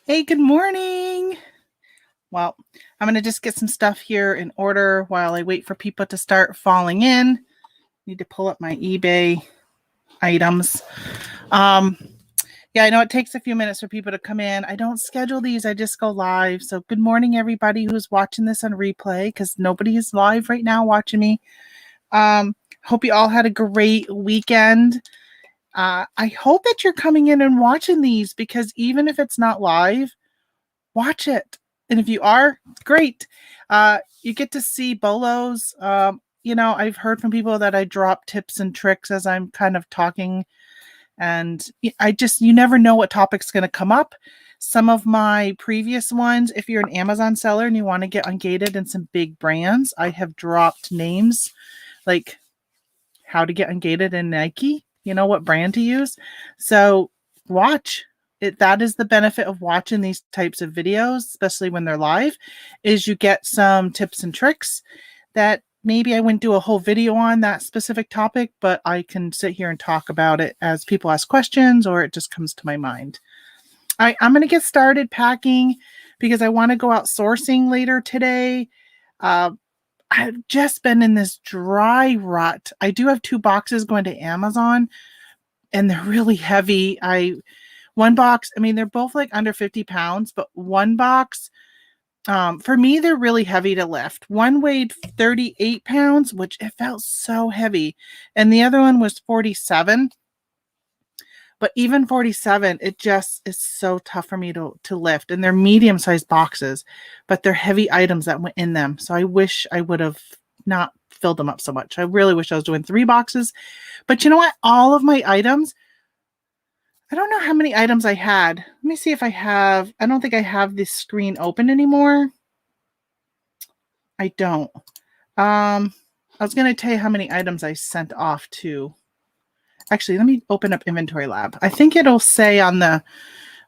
Hey, good morning. Well, I'm going to just get some stuff here in order while I wait for people to start falling in. Need to pull up my eBay items. Yeah, I know it takes a few minutes for people to come in. I don't schedule these. I just go live. So good morning, everybody who's watching this on replay, because nobody is live right now watching me. Hope you all had a great weekend. I hope that you're coming in and watching these, because even if it's not live, watch it. And if you are, great. You get to see Bolos. I've heard from people that I drop tips and tricks as I'm kind of talking. And you never know what topic's going to come up. Some of my previous ones, if you're an Amazon seller and you want to get ungated in some big brands, I have dropped names like how to get ungated in Nike, what brand to use. So watch it. That is the benefit of watching these types of videos, especially when they're live, is you get some tips and tricks that maybe I wouldn't do a whole video on that specific topic, but I can sit here and talk about it as people ask questions or it just comes to my mind. All right, I'm going to get started packing because I want to go out sourcing later today. I've just been in this dry rut. I do have 2 boxes going to Amazon and they're really heavy. One box, they're both like under 50 pounds, but one box, for me, they're really heavy to lift. One weighed 38 pounds, which it felt so heavy. And the other one was 47. But even 47, it just is so tough for me to lift. And they're medium-sized boxes, but they're heavy items that went in them. So I wish I would have not filled them up so much. I really wish I was doing 3 boxes. But you know what? All of my items, I don't know how many items I had. Let me see if I have. I don't think I have this screen open anymore. I don't. I was going to tell you how many items I sent off to. Actually, let me open up Inventory Lab. I think it'll say on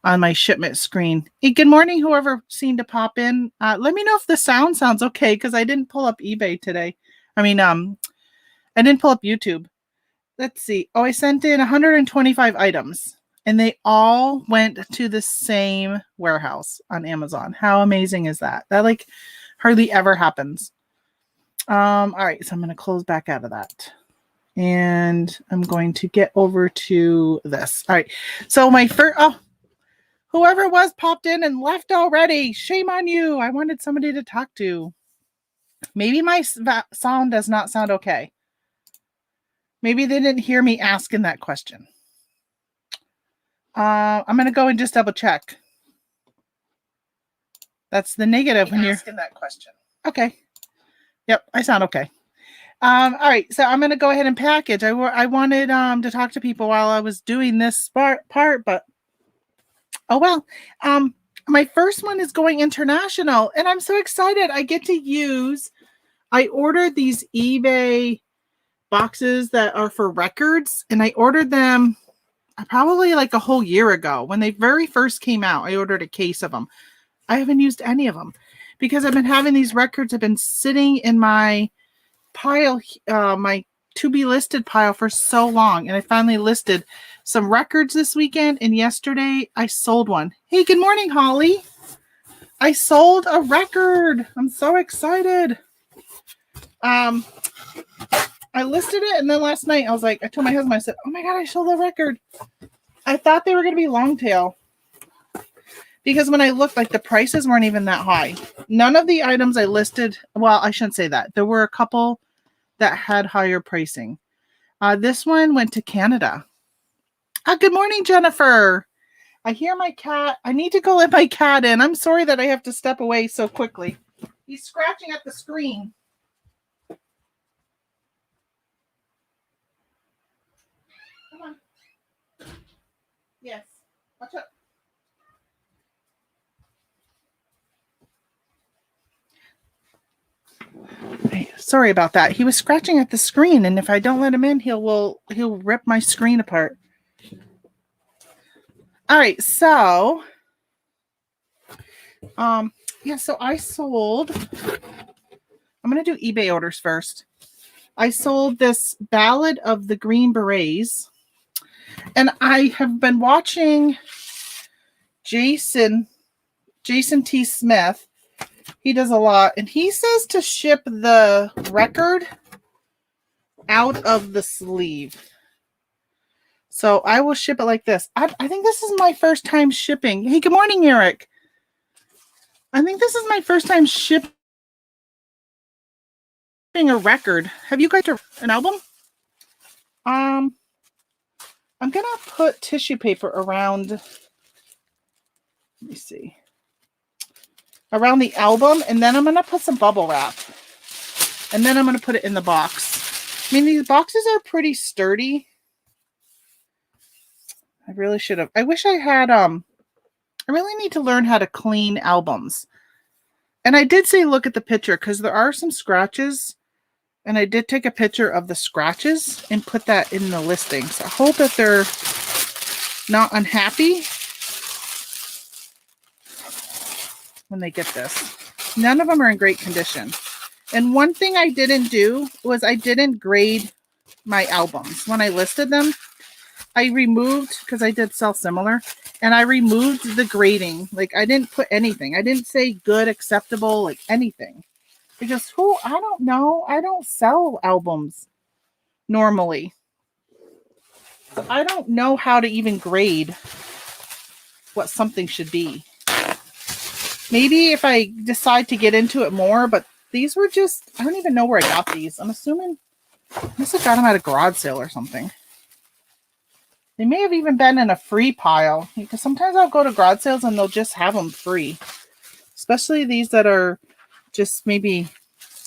my shipment screen. Hey, good morning, whoever seemed to pop in. Let me know if the sounds okay, because I didn't pull up eBay today. I didn't pull up YouTube. Let's see. Oh, I sent in 125 items, and they all went to the same warehouse on Amazon. How amazing is that? That like hardly ever happens. All right, so I'm going to close back out of that. And I'm going to get over to this. All right. So my first, whoever was popped in and left already. Shame on you. I wanted somebody to talk to. Maybe my sound does not sound okay. Maybe they didn't hear me asking that question. I'm going to go and just double check. That's the negative when you're asking that question. Okay. Yep. I sound okay. All right, so I'm going to go ahead and package. I wanted to talk to people while I was doing this part, but oh well. My first one is going international, and I'm so excited. I get to use. I ordered these eBay boxes that are for records, and I ordered them probably like a whole year ago when they very first came out. I ordered a case of them. I haven't used any of them because I've been having these records have been sitting in my pile, my to be listed pile for so long, and I finally listed some records this weekend, and yesterday I sold one. Hey, good morning, Holly. I sold a record. I'm so excited. I listed it, and then last night I was like, I told my husband, I said, oh my god, I sold a record. I thought they were going to be long tail because when I looked, like the prices weren't even that high. None of the items I listed, well, I shouldn't say that. There were a couple that had higher pricing. This one went to Canada. Good morning, Jennifer. I hear my cat. I need to go let my cat in. I'm sorry that I have to step away so quickly. He's scratching at the screen. Come on. Yes. Watch out. Sorry about that. He was scratching at the screen, and if I don't let him in, he'll rip my screen apart. All right, so so I sold. I'm gonna do eBay orders first. I sold this Ballad of the Green Berets, and I have been watching Jason Jason T. Smith. He does a lot. And he says to ship the record out of the sleeve. So I will ship it like this. I think this is my first time shipping. Hey, good morning, Eric. I think this is my first time shipping a record. Have you guys an album? I'm gonna put tissue paper around. Let me see. Around the album, and then I'm gonna put some bubble wrap, and then I'm gonna put it in the box. I mean, these boxes are pretty sturdy. I really should have. I wish I had. I really need to learn how to clean albums. And I did say look at the picture because there are some scratches. And I did take a picture of the scratches and put that in the listing. So I hope that they're not unhappy when they get this. None of them are in great condition. And one thing I didn't do was I didn't grade my albums. When I listed them, I removed, because I did sell similar, and I removed the grading. Like, I didn't put anything. I didn't say good, acceptable, like anything. Because I don't know. I don't sell albums normally. So I don't know how to even grade what something should be. Maybe if I decide to get into it more, but these were just, I don't even know where I got these. I'm assuming I must have got them at a garage sale or something. They may have even been in a free pile, because sometimes I'll go to garage sales and they'll just have them free. Especially these that are just maybe,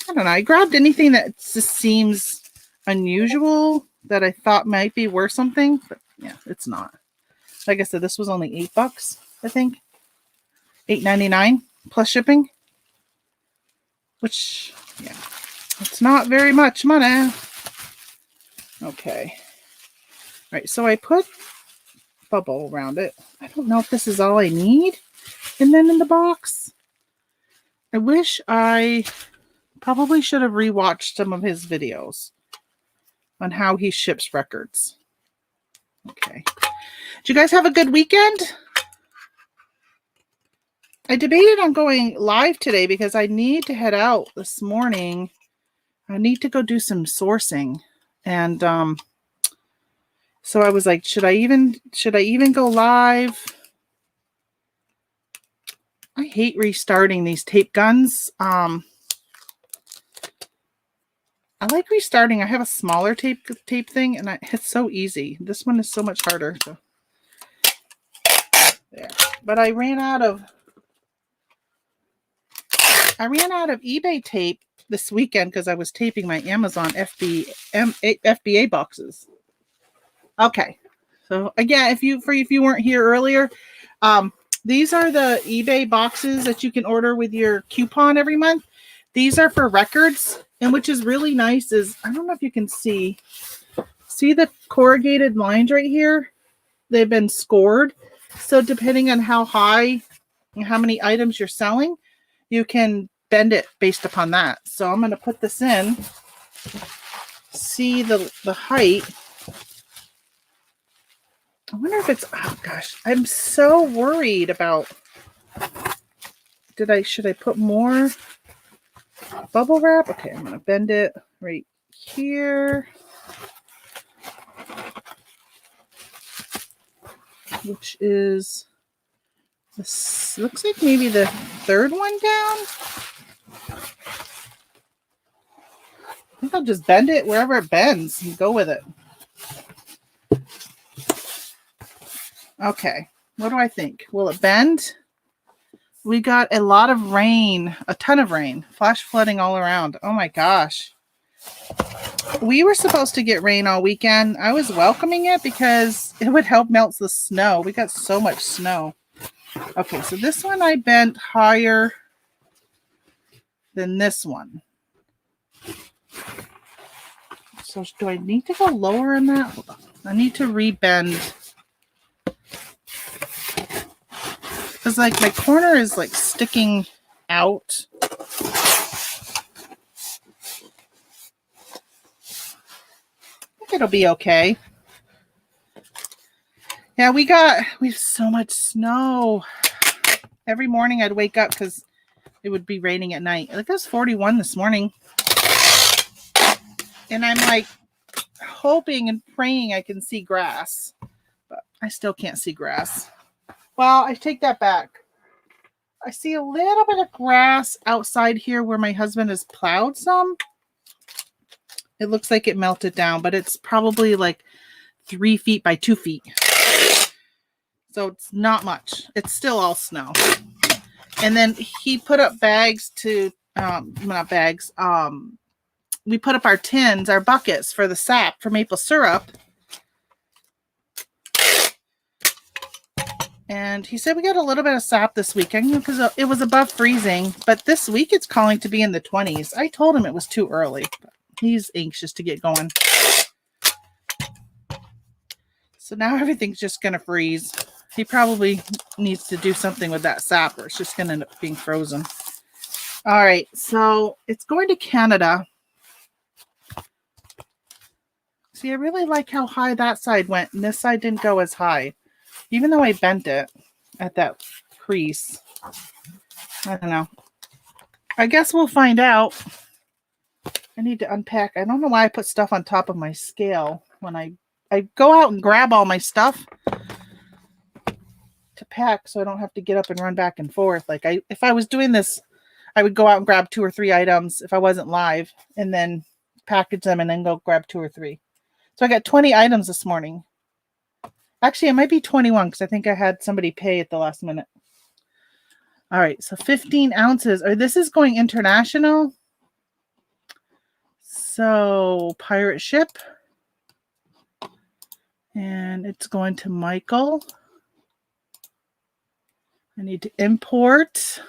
I don't know, I grabbed anything that just seems unusual that I thought might be worth something, but yeah, it's not. Like I said, this was only $8, I think. $8.99 plus shipping. Which, yeah, it's not very much money. Okay. All right, so I put bubble around it. I don't know if this is all I need. And then in the box, I wish I probably should have rewatched some of his videos on how he ships records. Okay. Did you guys have a good weekend? I debated on going live today because I need to head out this morning. I need to go do some sourcing. And so I was like, should I even go live? I hate restarting these tape guns. I like restarting. I have a smaller tape thing, and it's so easy. This one is so much harder. So. There. But I ran out of eBay tape this weekend because I was taping my Amazon FBA boxes. Okay. So again, if you weren't here earlier, these are the eBay boxes that you can order with your coupon every month. These are for records, and which is really nice is, I don't know if you can see the corrugated lines right here? They've been scored. So depending on how high and how many items you're selling, you can bend it based upon that. So I'm going to put this in, see the height. I wonder if it's, oh gosh, I'm so worried about, should I put more bubble wrap? Okay, I'm going to bend it right here. Which is, this looks like maybe the third one down. I think I'll just bend it wherever it bends and go with it. Okay, what do I think? Will it bend? We got a lot of rain, a ton of rain, flash flooding all around. Oh my gosh. We were supposed to get rain all weekend. I was welcoming it because it would help melt the snow. We got so much snow. Okay, so this one I bent higher than this one. So do I need to go lower in that? Hold on. I need to rebend. Because like my corner is like sticking out. I think it'll be okay. Yeah, we have so much snow. Every morning I'd wake up because it would be raining at night. Like it was 41 this morning. And I'm like hoping and praying I can see grass. But I still can't see grass. Well, I take that back. I see a little bit of grass outside here where my husband has plowed some. It looks like it melted down, but it's probably like 3 feet by 2 feet. So it's not much. It's still all snow. And then he put up bags to, not bags, we put up our tins, our buckets for the sap for maple syrup. And he said we got a little bit of sap this weekend because it was above freezing. But this week it's calling to be in the 20s. I told him it was too early. But he's anxious to get going. So now everything's just going to freeze. He probably needs to do something with that sap or it's just going to end up being frozen. All right. So it's going to Canada. See, I really like how high that side went. And this side didn't go as high. Even though I bent it at that crease. I don't know. I guess we'll find out. I need to unpack. I don't know why I put stuff on top of my scale when I go out and grab all my stuff to pack so I don't have to get up and run back and forth. Like if I was doing this, I would go out and grab 2 or 3 items if I wasn't live and then package them and then go grab 2 or 3. So I got 20 items this morning. Actually, it might be 21 because I think I had somebody pay at the last minute. All right, so 15 ounces. This is going international. So pirate ship. And it's going to Michael. I need to import.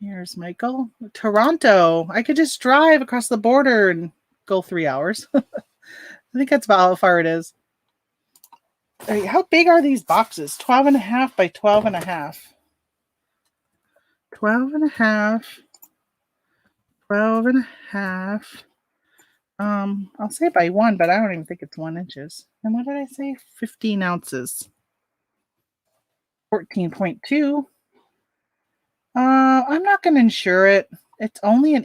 Here's Michael. Toronto. I could just drive across the border and go 3 hours. I think that's about how far it is. Right, how big are these boxes? 12 and a half by 12 and a half. 12 and a half. 12 and a half. I'll say by 1, but I don't even think it's 1 inches. And what did I say? 15 ounces. 14.2. I'm not going to insure it. It's only an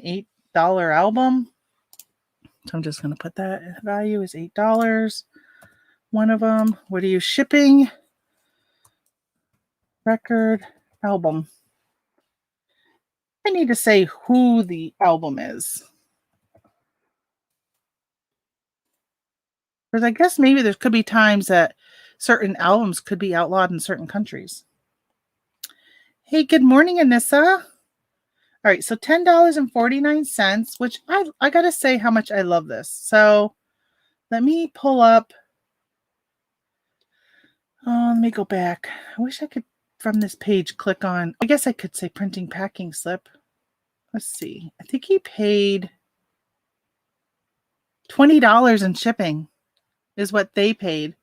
$8 album. So I'm just going to put that value is $8. One of them. What are you shipping? Record album. I need to say who the album is. Because I guess maybe there could be times that certain albums could be outlawed in certain countries. Hey, good morning, Anissa. All right, so $10.49, which I got to say how much I love this. So let me pull up. Oh, let me go back. I wish I could, from this page, click on. I guess I could say printing packing slip. Let's see. I think he paid $20 in shipping is what they paid.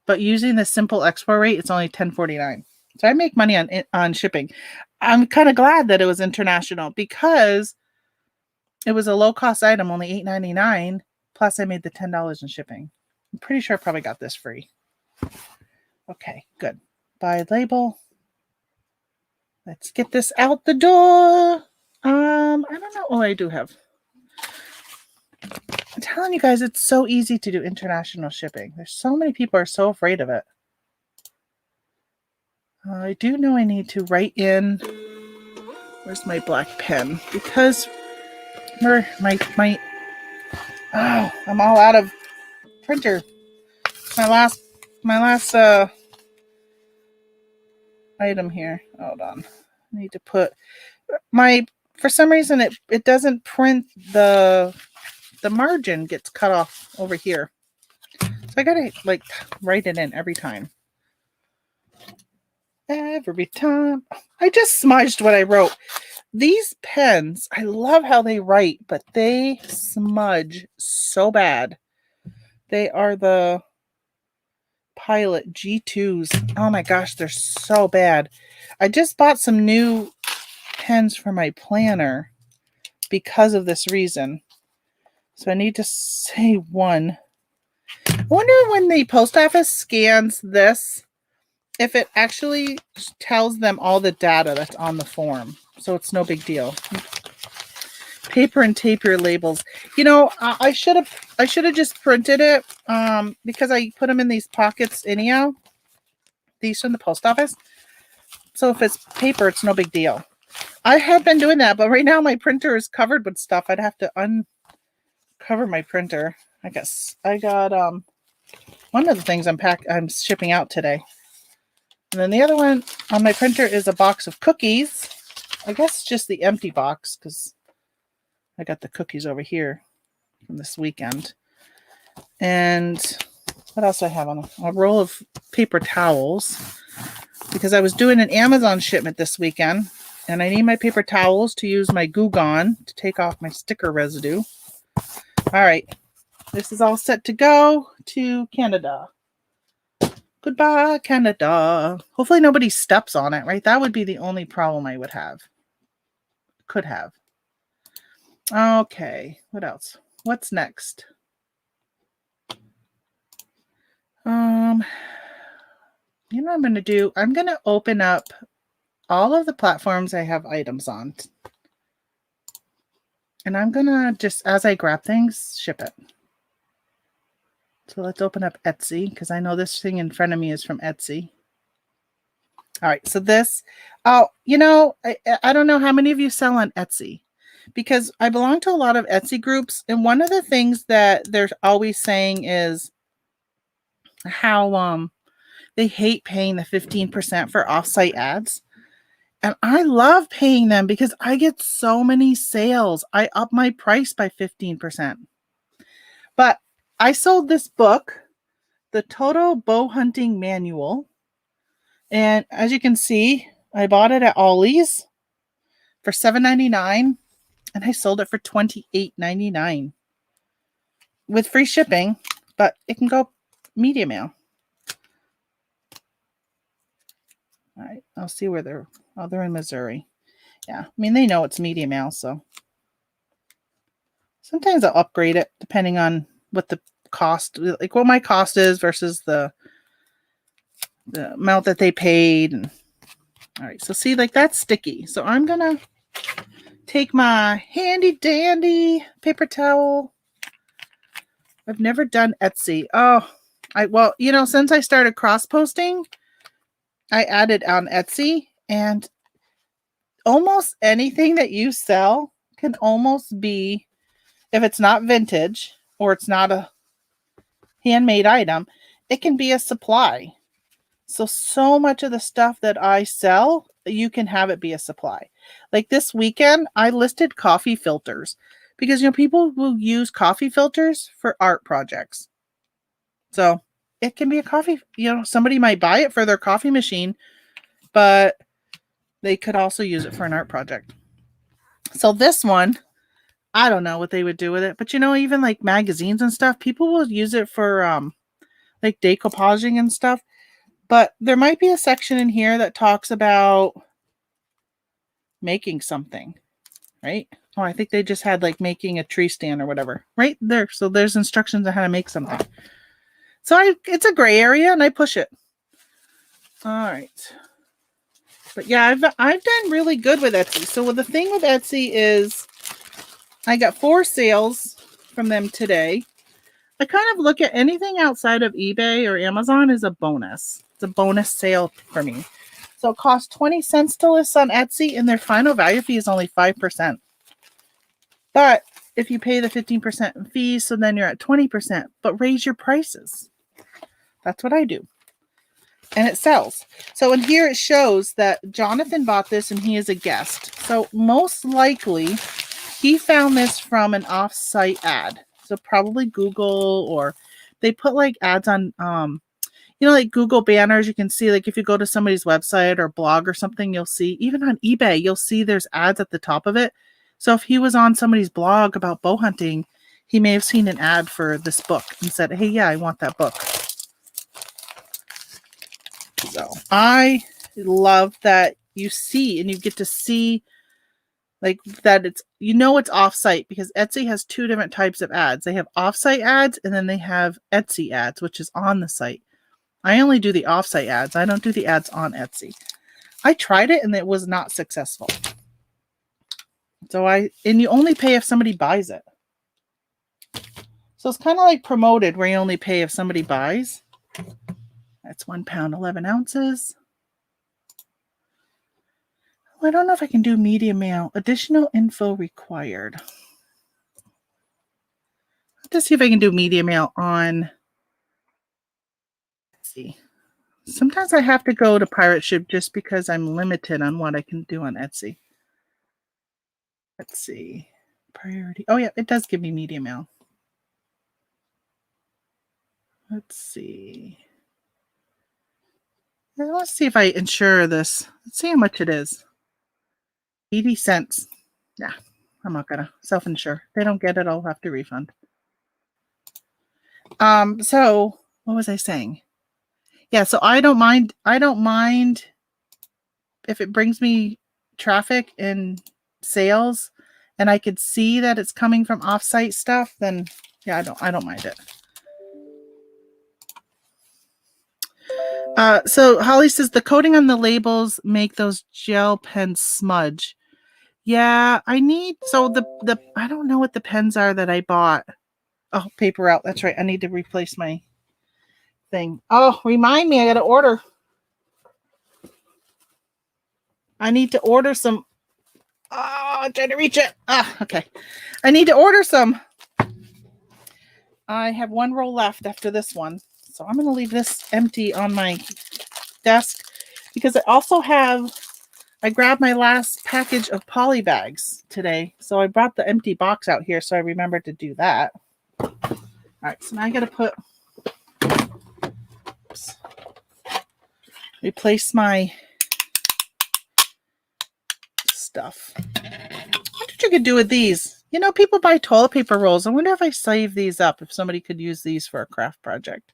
But using the simple export rate, it's only $10.49. So I make money on shipping. I'm kind of glad that it was international because it was a low-cost item, only $8.99. Plus, I made the $10 in shipping. I'm pretty sure I probably got this free. Okay, good. Buy label. Let's get this out the door. I don't know. Oh, I do have. I'm telling you guys, it's so easy to do international shipping. There's so many people are so afraid of it. I do know I need to write in. Where's my black pen? Because I'm all out of printer. My last item here. Hold on. I need to put for some reason it doesn't print the margin gets cut off over here. So I gotta write it in every time. Every time. I just smudged what I wrote. These pens, I love how they write, but they smudge so bad. They are the Pilot G2s. Oh my gosh, they're so bad. I just bought some new pens for my planner because of this reason. So I need to say one. I wonder when the post office scans this, if it actually tells them all the data that's on the form. So it's no big deal. Paper and tape your labels. You know, I should have just printed it because I put them in these pockets anyhow. These from the post office. So if it's paper, it's no big deal. I have been doing that, but right now my printer is covered with stuff. I'd have to uncover my printer. I guess I got one of the things I'm shipping out today. And then the other one on my printer is a box of cookies. I guess just the empty box because I got the cookies over here from this weekend. And what else do I have on a roll of paper towels because I was doing an Amazon shipment this weekend and I need my paper towels to use my Goo Gone to take off my sticker residue. All right. This is all set to go to Canada. Goodbye, Canada. Hopefully nobody steps on it, right? That would be the only problem I would have. Could have. Okay. What else? What's next? You know what I'm going to do? I'm going to open up all of the platforms I have items on. And I'm going to just, as I grab things, ship it. So let's open up Etsy because I know this thing in front of me is from Etsy. All right, so this, you know, I don't know how many of you sell on Etsy because I belong to a lot of Etsy groups. And one of the things that they're always saying is how they hate paying the 15% for offsite ads. And I love paying them because I get so many sales. I up my price by 15%. But I sold this book, The Total Bow Hunting Manual. And as you can see, I bought it at Ollie's for $7.99 and I sold it for $28.99 with free shipping, but it can go media mail. All right, I'll see where they're in Missouri. Yeah, I mean, they know it's media mail, so sometimes I'll upgrade it depending on what the cost, like what my cost is versus the amount that they paid. And all right, so see, like that's sticky. So I'm gonna take my handy dandy paper towel. I've never done Etsy. Well, you know, since I started cross posting, I added on Etsy, and almost anything that you sell can almost be, if it's not vintage or it's not a handmade item, it can be a supply. So much of the stuff that I sell, you can have it be a supply. Like this weekend, I listed coffee filters because, you know, people will use coffee filters for art projects. So it can be a coffee, you know, somebody might buy it for their coffee machine, but they could also use it for an art project. So this one, I don't know what they would do with it, but you know, even like magazines and stuff, people will use it for like decoupaging and stuff. But there might be a section in here that talks about making something, right? Oh, I think they just had like making a tree stand or whatever right there. So there's instructions on how to make something. So it's a gray area and I push it. All right. But yeah, I've done really good with Etsy. So the thing with Etsy is I got 4 sales from them today. I kind of look at anything outside of eBay or Amazon as a bonus. It's a bonus sale for me. So it costs 20 cents to list on Etsy and their final value fee is only 5%. But if you pay the 15% in fees, so then you're at 20%, but raise your prices. That's what I do. And it sells. So in here it shows that Jonathan bought this and he is a guest. So most likely he found this from an off-site ad. So probably Google, or they put like ads on, you know, like Google banners. You can see like if you go to somebody's website or blog or something, you'll see, even on eBay, you'll see there's ads at the top of it. So if he was on somebody's blog about bow hunting, he may have seen an ad for this book and said, hey, yeah, I want that book. So I love that you see and you get to see like that it's, you know, it's offsite because Etsy has 2 different types of ads. They have offsite ads and then they have Etsy ads, which is on the site. I only do the offsite ads. I don't do the ads on Etsy. I tried it and it was not successful. So and you only pay if somebody buys it. So it's kind of like Promoted where you only pay if somebody buys. That's 1 pound, 11 ounces. Well, I don't know if I can do medium mail. Additional info required. Let's see if I can do media mail on. Let's see. Sometimes I have to go to Pirate Ship just because I'm limited on what I can do on Etsy. Let's see. Priority. Oh, yeah, it does give me media mail. Let's see. Let's see if I insure this. Let's see how much it is. 80 cents. Yeah, I'm not going to self-insure. If they don't get it, I'll have to refund. So what was I saying? Yeah, so I don't mind if it brings me traffic and sales and I could see that it's coming from offsite stuff, then yeah, I don't mind it. So Holly says the coating on the labels make those gel pens smudge. Yeah, I need the I don't know what the pens are that I bought. Oh, paper out. That's right. I need to replace my thing. Oh, remind me, I gotta order. I need to order some. Oh, I'm trying to reach it. Okay. I need to order some. I have 1 roll left after this one. So I'm going to leave this empty on my desk because I grabbed my last package of poly bags today. So I brought the empty box out here. So I remembered to do that. All right. So now I got to replace my stuff. What did you could do with these? You know, people buy toilet paper rolls. I wonder if I save these up, if somebody could use these for a craft project.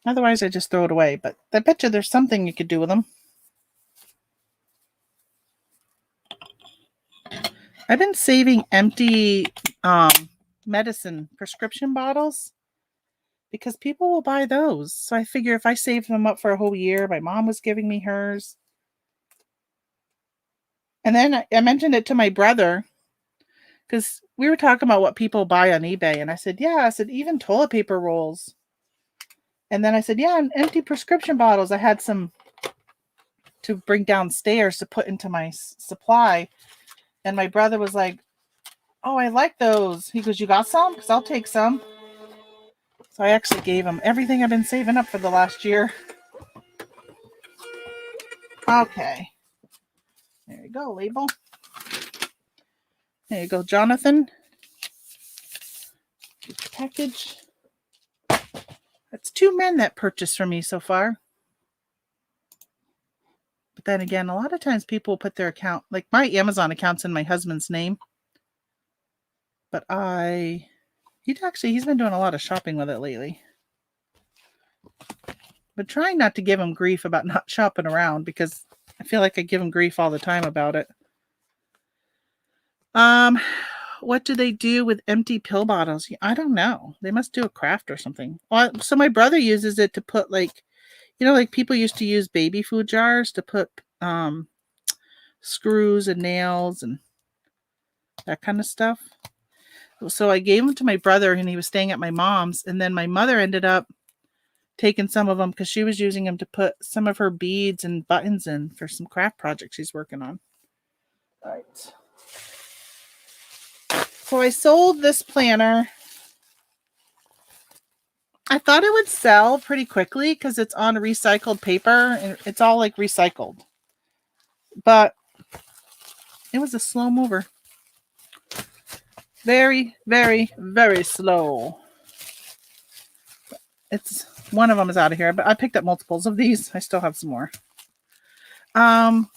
Otherwise, I just throw it away. But I bet you there's something you could do with them. I've been saving empty medicine prescription bottles because people will buy those. So I figure if I save them up for a whole year, my mom was giving me hers. And then I mentioned it to my brother because we were talking about what people buy on eBay. And I said, even toilet paper rolls. And then I said, yeah, and empty prescription bottles. I had some to bring downstairs to put into my supply. And my brother was like, oh, I like those. He goes, you got some? Because I'll take some. So I actually gave him everything I've been saving up for the last year. Okay. There you go, label. There you go, Jonathan. Package. That's 2 men that purchased from me so far. But then again, a lot of times people put their account, like my Amazon account's in my husband's name. But he's been doing a lot of shopping with it lately. But trying not to give him grief about not shopping around because I feel like I give him grief all the time about it. What do they do with empty pill bottles? I don't know. They must do a craft or something. Well, so my brother uses it to put like people used to use baby food jars to put screws and nails and that kind of stuff. So I gave them to my brother and he was staying at my mom's. And then my mother ended up taking some of them because she was using them to put some of her beads and buttons in for some craft projects she's working on. All right. So I sold this planner. I thought it would sell pretty quickly because it's on recycled paper and it's all like recycled. But it was a slow mover. Very, very, very slow. It's one of them is out of here, but I picked up multiples of these. I still have some more. I've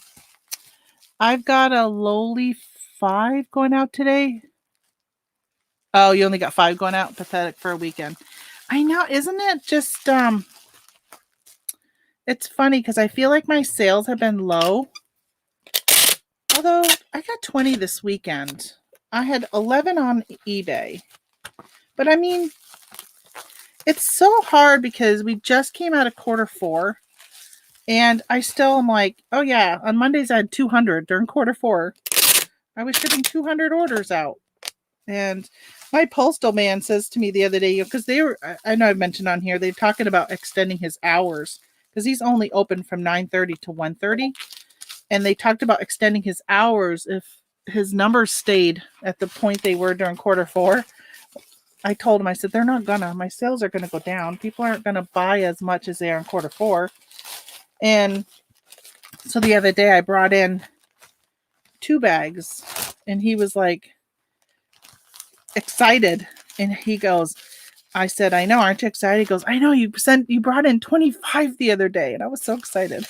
got a lowly 5 going out today. Oh, you only got 5 going out? Pathetic for a weekend. I know, isn't it just it's funny because I feel like my sales have been low. Although I got 20 this weekend. I had 11 on eBay. But I mean, it's so hard because we just came out of Q4 and I still am like, oh yeah, on Mondays I had 200 during Q4. I was shipping 200 orders out. And my postal man says to me the other day, because I know I've mentioned on here, they're talking about extending his hours because he's only open from 9:30 to 1:30. And they talked about extending his hours if his numbers stayed at the point they were during Q4. I told him, I said, they're not gonna. My sales are gonna go down. People aren't gonna buy as much as they are in Q4. And so the other day I brought in 2 bags and he was like excited. And he goes, I said, I know, aren't you excited? He goes, I know, you brought in 25 the other day. And I was so excited.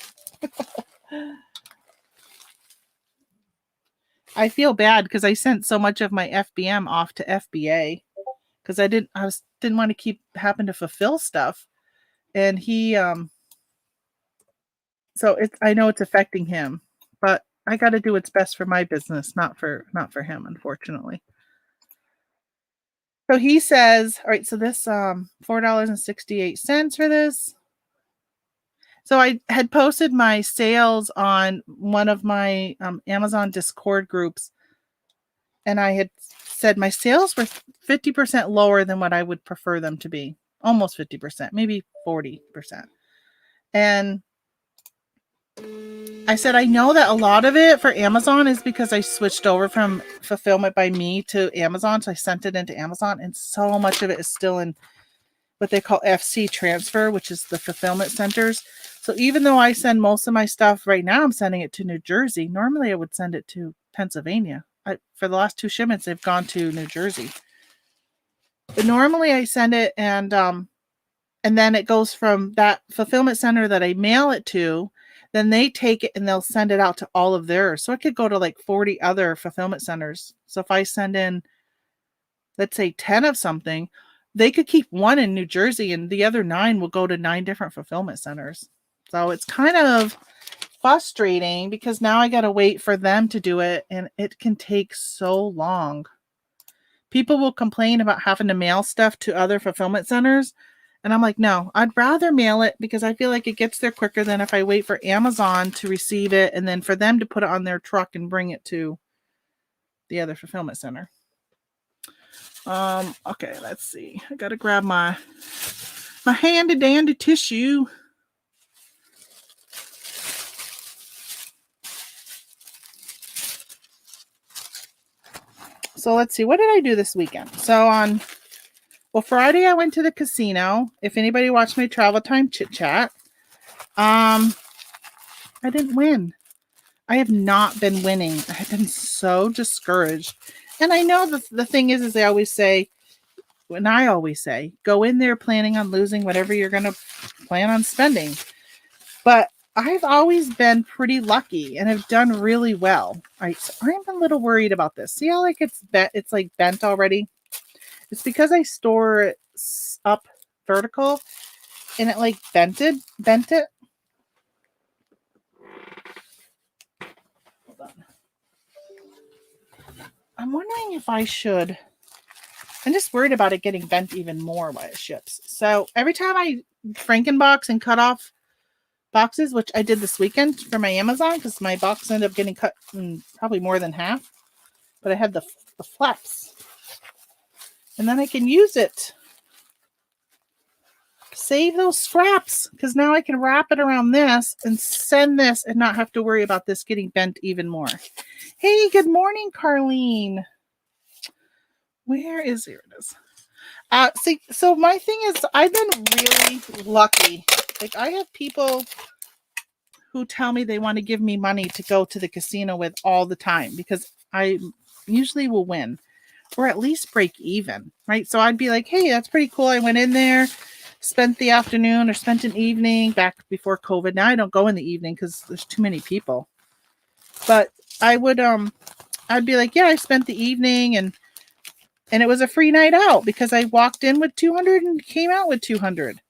I feel bad because I sent so much of my FBM off to FBA because I didn't want to happen to fulfill stuff. And he, so I know it's affecting him, but I got to do what's best for my business, not for him, unfortunately. So he says, all right, so this $4.68 for this. So I had posted my sales on one of my Amazon Discord groups, and I had said my sales were 50% lower than what I would prefer them to be. Almost 50%, maybe 40%. And I said, I know that a lot of it for Amazon is because I switched over from Fulfillment by Me to Amazon. So I sent it into Amazon, and so much of it is still in what they call FC transfer, which is the fulfillment centers. So even though I send most of my stuff right now, I'm sending it to New Jersey. Normally I would send it to Pennsylvania. For the last 2 shipments, they've gone to New Jersey. But normally I send it and then it goes from that fulfillment center that I mail it to, then they take it and they'll send it out to all of theirs. So it could go to like 40 other fulfillment centers. So if I send in, let's say 10 of something, they could keep 1 in New Jersey and the other 9 will go to 9 different fulfillment centers. So it's kind of frustrating because now I got to wait for them to do it and it can take so long. People will complain about having to mail stuff to other fulfillment centers. And I'm like, no, I'd rather mail it because I feel like it gets there quicker than if I wait for Amazon to receive it and then for them to put it on their truck and bring it to the other fulfillment center. Okay, let's see. I gotta grab my handy dandy tissue. So let's see, what did I do this weekend? So Friday I went to the casino. If anybody watched my travel time chit chat, I didn't win. I have not been winning. I've been so discouraged. And I know the thing is they always say, and I always say, go in there planning on losing whatever you're going to plan on spending. But I've always been pretty lucky and have done really well. I'm a little worried about this. See how like it's like bent already? It's because I store it up vertical and it like bent it. Hold on. I'm wondering if I should. I'm just worried about it getting bent even more while it ships. So every time I Frankenbox and cut off boxes, which I did this weekend for my Amazon because my box ended up getting cut in probably more than half, but I had the flaps. And then I can use it. Save those scraps because now I can wrap it around this and send this and not have to worry about this getting bent even more. Hey, good morning, Carlene. Where is here it is? See, so my thing is I've been really lucky. Like I have people who tell me they want to give me money to go to the casino with all the time because I usually will win or at least break even, right? So I'd be like, hey, that's pretty cool. I went in there, spent the afternoon or spent an evening back before COVID. Now I don't go in the evening because there's too many people. But I would, I'd be like, yeah, I spent the evening and it was a free night out because I walked in with 200 and came out with 200.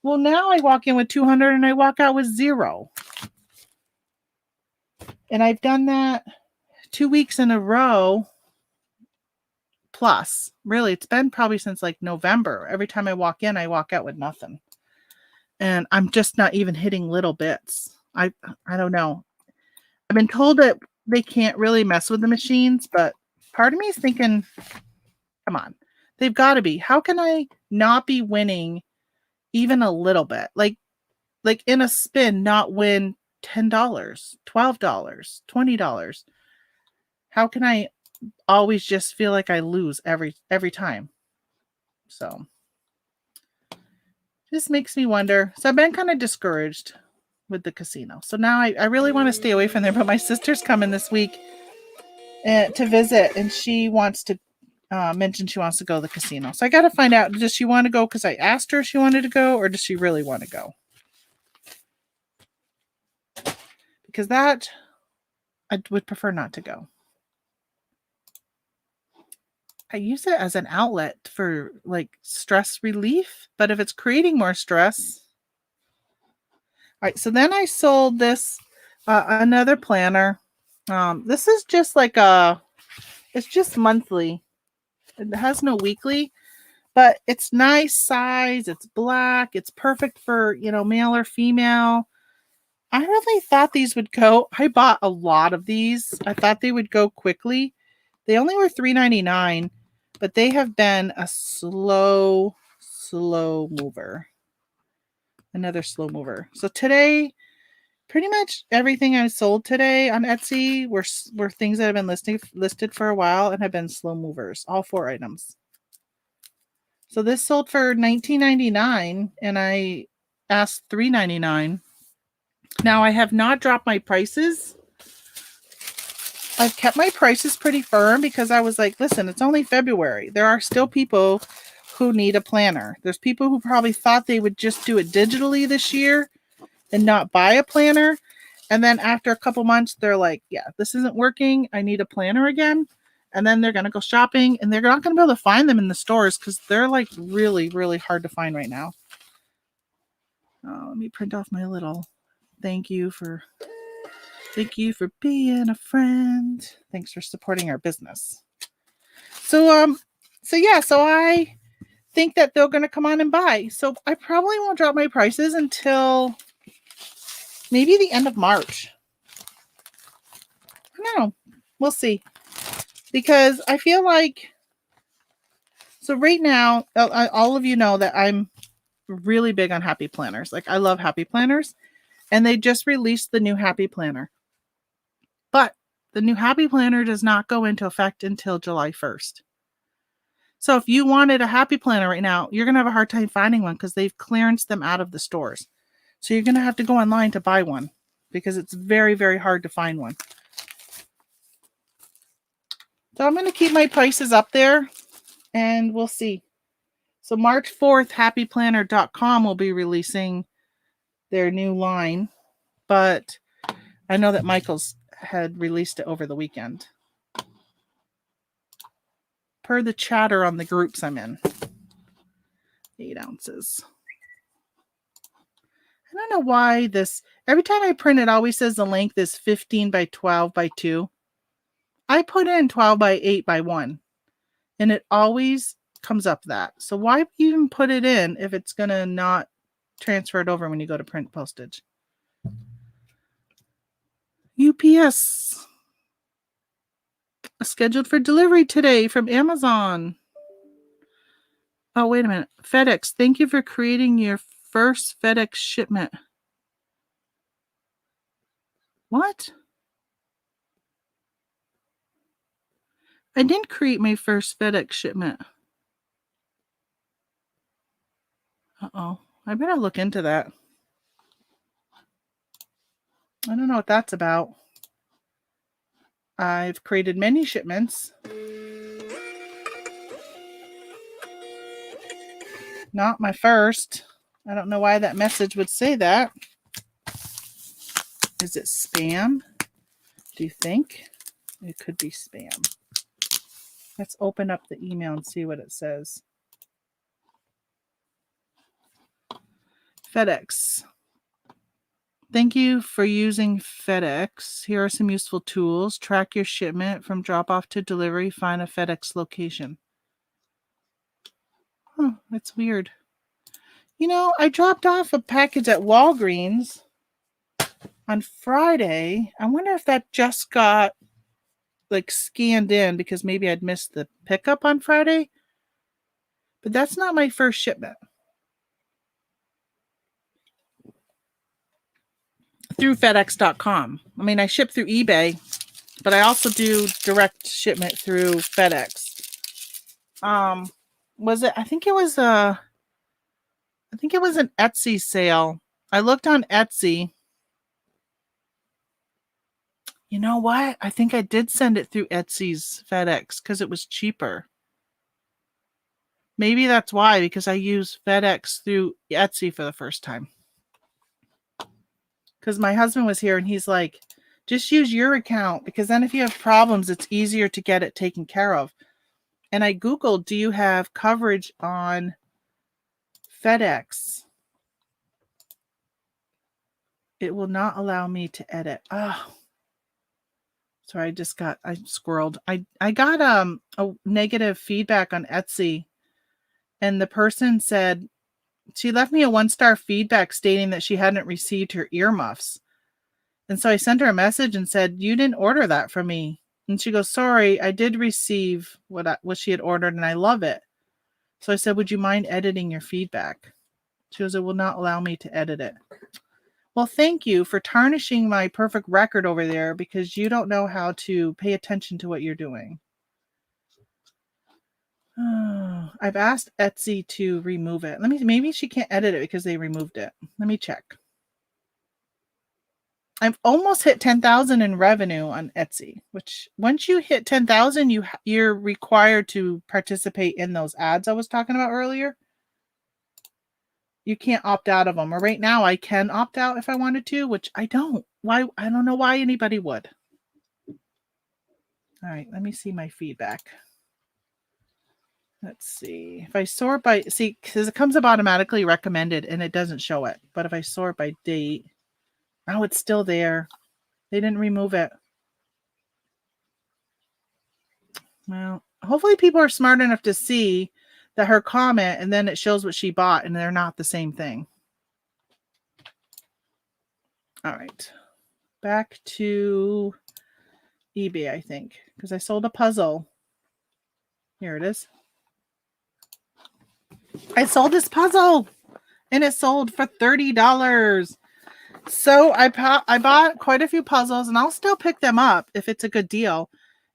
Well, now I walk in with 200 and I walk out with 0. And I've done that 2 weeks in a row. plus. Really, it's been probably since like November. Every time I walk in, I walk out with nothing. And I'm just not even hitting little bits. I don't know. I've been told that they can't really mess with the machines, but part of me is thinking, come on, they've got to be. How can I not be winning even a little bit? Like in a spin, not win $10, $12, $20. How can I always just feel like I lose every time? So this makes me wonder. So I've been kind of discouraged with the casino. So now I really want to stay away from there. But my sister's coming this week to visit, and she wants to mention she wants to go to the casino. So I got to find out, does she want to go because I asked her if she wanted to go, or does she really want to go? Because that I would prefer not to go. I use it as an outlet for like stress relief, but if it's creating more stress. All right, so then I sold this another planner. This is just like it's just monthly. It has no weekly, but it's nice size. It's black. It's perfect for, male or female. I really thought these would go. I bought a lot of these. I thought they would go quickly. They only were $3.99, but they have been a slow mover. Another slow mover. So today, pretty much everything I sold today on Etsy were things that have been listed for a while and have been slow movers. All 4 items. So this sold for $19.99 and I asked $3.99. Now I have not dropped my prices. I've kept my prices pretty firm because I was like, listen, it's only February. There are still people who need a planner. There's people who probably thought they would just do it digitally this year and not buy a planner. And then after a couple months, they're like, yeah, this isn't working. I need a planner again. And then they're going to go shopping and they're not going to be able to find them in the stores because they're like really, really hard to find right now. Let me print off my little thank you for being a friend. Thanks for supporting our business. So I think that they're going to come on and buy. So I probably won't drop my prices until maybe the end of March. I don't know. We'll see. Because I feel like, so right now, all of you know that I'm really big on happy planners. Like I love happy planners. And they just released the new happy planner. But the new happy planner does not go into effect until July 1st. So if you wanted a happy planner right now, you're going to have a hard time finding one because they've clearanced them out of the stores. So you're going to have to go online to buy one because it's very, very hard to find one. So I'm going to keep my prices up there and we'll see. So March 4th, happyplanner.com will be releasing their new line. But I know that Michael's had released it over the weekend. Per the chatter on the groups I'm in. 8 ounces. I don't know why this, every time I print it always says the length is 15 by 12 by 2. I put in 12 by 8 by 1. And it always comes up that. So why even put it in if it's going to not transfer it over when you go to print postage? UPS scheduled for delivery today from Amazon. Oh, wait a minute. FedEx, thank you for creating your first FedEx shipment. What? I didn't create my first FedEx shipment. Uh-oh. I better look into that. I don't know what that's about. I've created many shipments. Not my first. I don't know why that message would say that. Is it spam? Do you think? It could be spam. Let's open up the email and see what it says. FedEx. Thank you for using FedEx. Here are some useful tools. Track your shipment from drop off to delivery. Find a FedEx location. Huh, that's weird. You know, I dropped off a package at Walgreens on Friday. I wonder if that just got like scanned in because maybe I'd missed the pickup on Friday. But that's not my first shipment. Through FedEx.com. I mean, I ship through eBay, but I also do direct shipment through FedEx. Was it? I think it was an Etsy sale. I looked on Etsy. You know what? I think I did send it through Etsy's FedEx because it was cheaper. Maybe that's why, because I use FedEx through Etsy for the first time. Because my husband was here and he's like, just use your account because then if you have problems, it's easier to get it taken care of. And I Googled, do you have coverage on FedEx? It will not allow me to edit. Oh, sorry, I squirreled. I got a negative feedback on Etsy, and the person said she left me a 1-star feedback stating that she hadn't received her earmuffs. And so I sent her a message and said, you didn't order that from me. And she goes, sorry, I did receive what she had ordered and I love it. So I said, would you mind editing your feedback? She goes, it will not allow me to edit it. Well, thank you for tarnishing my perfect record over there because you don't know how to pay attention to what you're doing. Oh, I've asked Etsy to remove it. Maybe she can't edit it because they removed it. Let me check. I've almost hit 10,000 in revenue on Etsy, which once you hit 10,000, you're required to participate in those ads I was talking about earlier. You can't opt out of them. Or right now I can opt out if I wanted to, which I don't. Why? I don't know why anybody would. All right, let me see my feedback. Let's see. If I sort by, because it comes up automatically recommended and it doesn't show it. But if I sort by date, oh, it's still there. They didn't remove it. Well, hopefully people are smart enough to see that her comment and then it shows what she bought and they're not the same thing. All right. Back to eBay, I think, because I sold a puzzle. Here it is. I sold this puzzle and it sold for $30. So I bought quite a few puzzles and I'll still pick them up if it's a good deal.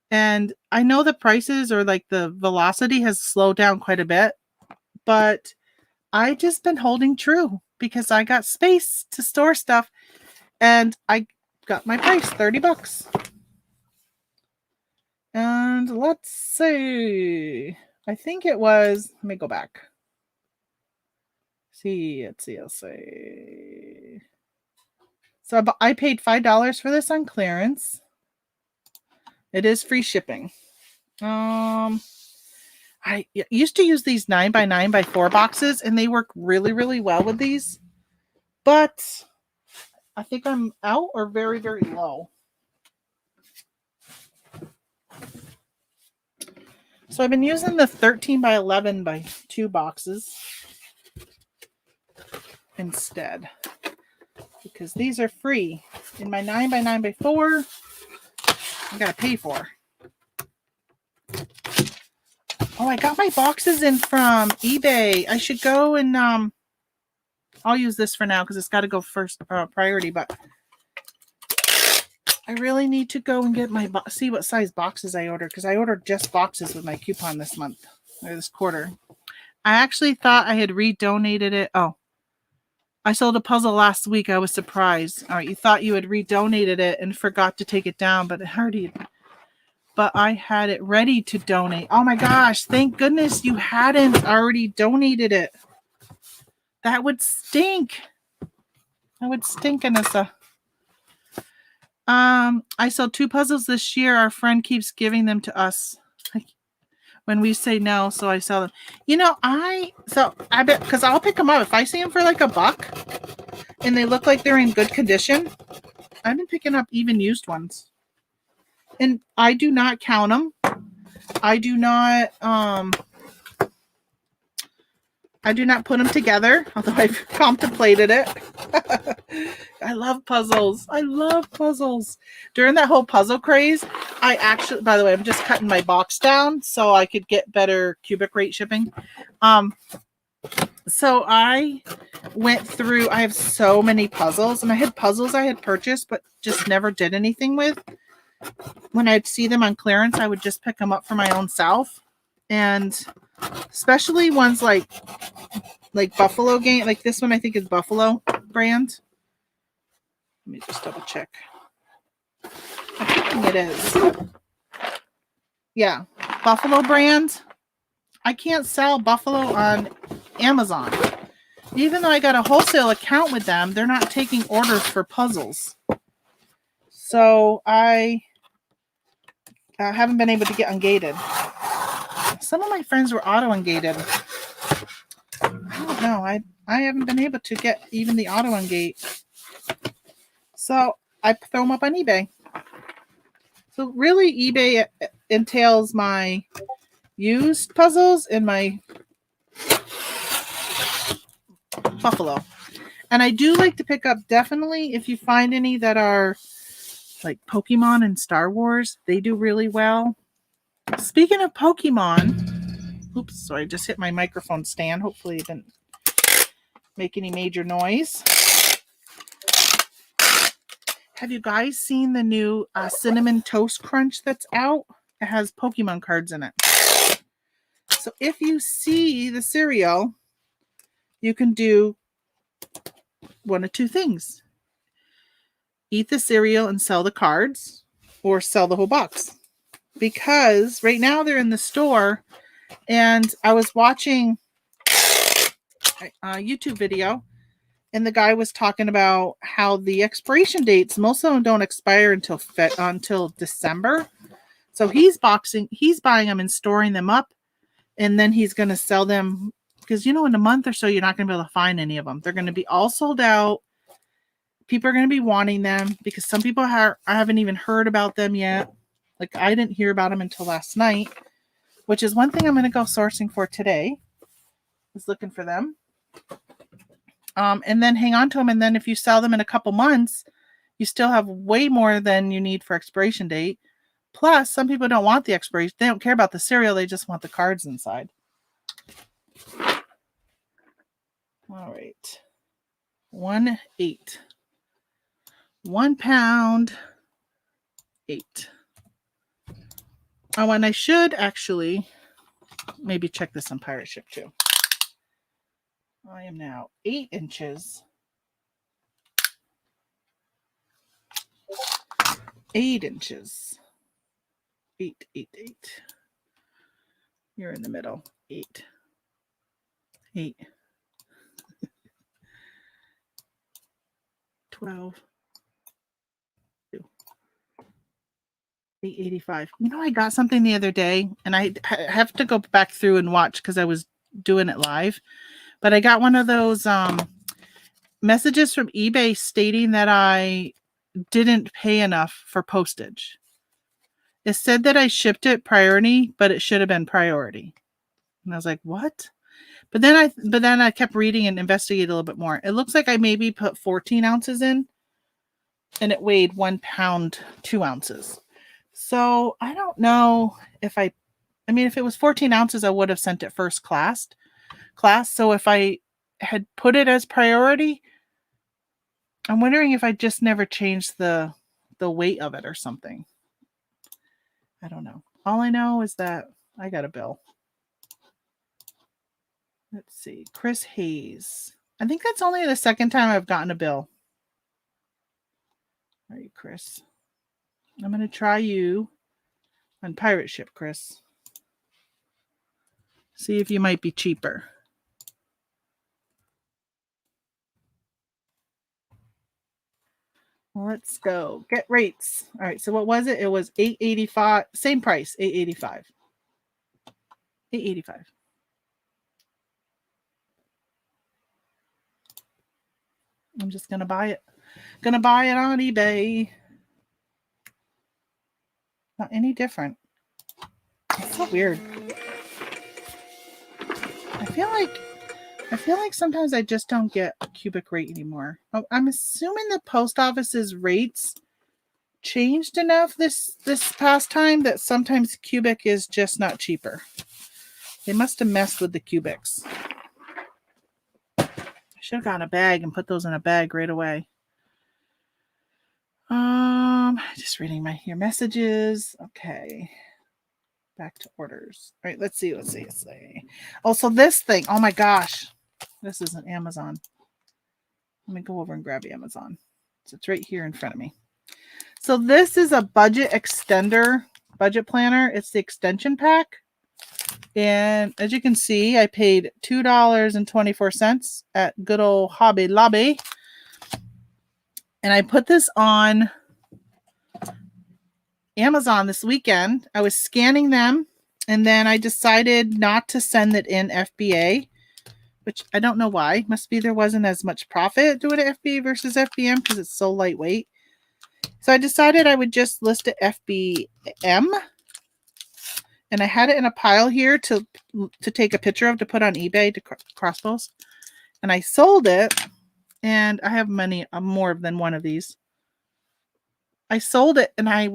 And I know the prices or like the velocity has slowed down quite a bit, but I just been holding true because I got space to store stuff and I got my price, $30. And let's see. I think it was, let me go back. Let's see. So I paid $5 for this on clearance. It is free shipping. I used to use these 9x9x4 boxes and they work really, really well with these. But I think I'm out or very, very low. So I've been using the 13x11x2 boxes instead because these are free. In my 9x9x4, I gotta pay for. Oh, I got my boxes in from eBay. I should go and I'll use this for now because it's got to go first priority. But I really need to go and get my see what size boxes I ordered because I ordered just boxes with my coupon this month or this quarter. I actually thought I had redonated it. Oh, I sold a puzzle last week. I was surprised. All right, you thought you had redonated it and forgot to take it down, but I had it ready to donate. Oh my gosh, thank goodness you hadn't already donated it. That would stink. That would stink, Anissa. I sold 2 puzzles this year. Our friend keeps giving them to us when we say no, so I sell them. You know, I bet because I'll pick them up if I see them for like $1 and they look like they're in good condition. I've been picking up even used ones, and I do not count them. I do not I do not put them together, although I've contemplated it. I love puzzles. I love puzzles. During that whole puzzle craze, I actually, by the way, I'm just cutting my box down so I could get better cubic rate shipping. So I went through, I have so many puzzles, and I had puzzles I had purchased but just never did anything with. When I'd see them on clearance, I would just pick them up for my own self. And especially ones like Buffalo game, like this one I think is Buffalo brand. Let me just double check. I'm thinking it is. Yeah, Buffalo brand. I can't sell Buffalo on Amazon. Even though I got a wholesale account with them, they're not taking orders for puzzles. So I haven't been able to get ungated. Some of my friends were auto ungated. I don't know. I haven't been able to get even the auto ungate. So I throw them up on eBay. So really eBay entails my used puzzles and my Buffalo. And I do like to pick up, definitely, if you find any that are like Pokemon and Star Wars, they do really well. Speaking of Pokemon, oops, sorry, I just hit my microphone stand. Hopefully it didn't make any major noise. Have you guys seen the new Cinnamon Toast Crunch that's out? It has Pokemon cards in it. So if you see the cereal, you can do one of two things. Eat the cereal and sell the cards, or sell the whole box. Because right now they're in the store, and I was watching a YouTube video, and the guy was talking about how the expiration dates, most of them don't expire until December. So he's buying them and storing them up, and then he's going to sell them, because in a month or so you're not going to be able to find any of them. They're going to be all sold out. People are going to be wanting them, because some people I haven't even heard about them yet. Like, I didn't hear about them until last night, which is one thing I'm going to go sourcing for today, is looking for them. And then hang on to them. And then if you sell them in a couple months, you still have way more than you need for expiration date. Plus, some people don't want the expiration. They don't care about the cereal. They just want the cards inside. All right. 1.8. 1 pound, 8. Oh, and I should actually maybe check this on Pirate Ship too. I am now 8 inches. 8 inches. 8, 8, 8. You're in the middle. 8. 8. 12. 885. I got something the other day, and I have to go back through and watch because I was doing it live. But I got one of those messages from eBay stating that I didn't pay enough for postage. It said that I shipped it priority, but it should have been priority. And I was like, what? But then I kept reading and investigated a little bit more. It looks like I maybe put 14 ounces in, and it weighed 1 pound, 2 ounces. So I don't know if if it was 14 ounces, I would have sent it first class. So if I had put it as priority, I'm wondering if I just never changed the weight of it or something. I don't know. All I know is that I got a bill. Let's see. Chris Hayes. I think that's only the second time I've gotten a bill. All right, Chris. I'm going to try you on Pirate Ship, Chris. See if you might be cheaper. Let's go. Get rates. All right, so what was it? It was $8.85. Same price, $8.85. $8.85. I'm just going to buy it. Gonna buy it on eBay. Not any different. It's so weird. I feel like I feel like sometimes I just don't get a cubic rate anymore. I'm assuming the post office's rates changed enough this past time that sometimes cubic is just not cheaper. They must have messed with the cubics. I should have gotten a bag and put those in a bag right away. Just reading my here messages. Okay. Back to orders. All right, let's see. Oh, so this thing. Oh my gosh. This is an Amazon. Let me go over and grab Amazon. So it's right here in front of me. So this is a budget extender, budget planner. It's the extension pack. And as you can see, I paid $2.24 at good old Hobby Lobby. And I put this on Amazon this weekend. I was scanning them, and then I decided not to send it in FBA, which I don't know why. Must be there wasn't as much profit doing it FBA versus FBM because it's so lightweight. So I decided I would just list it FBM. And I had it in a pile here to take a picture of to put on eBay to cross post. And I sold it. And I have many more than one of these. I sold it, and I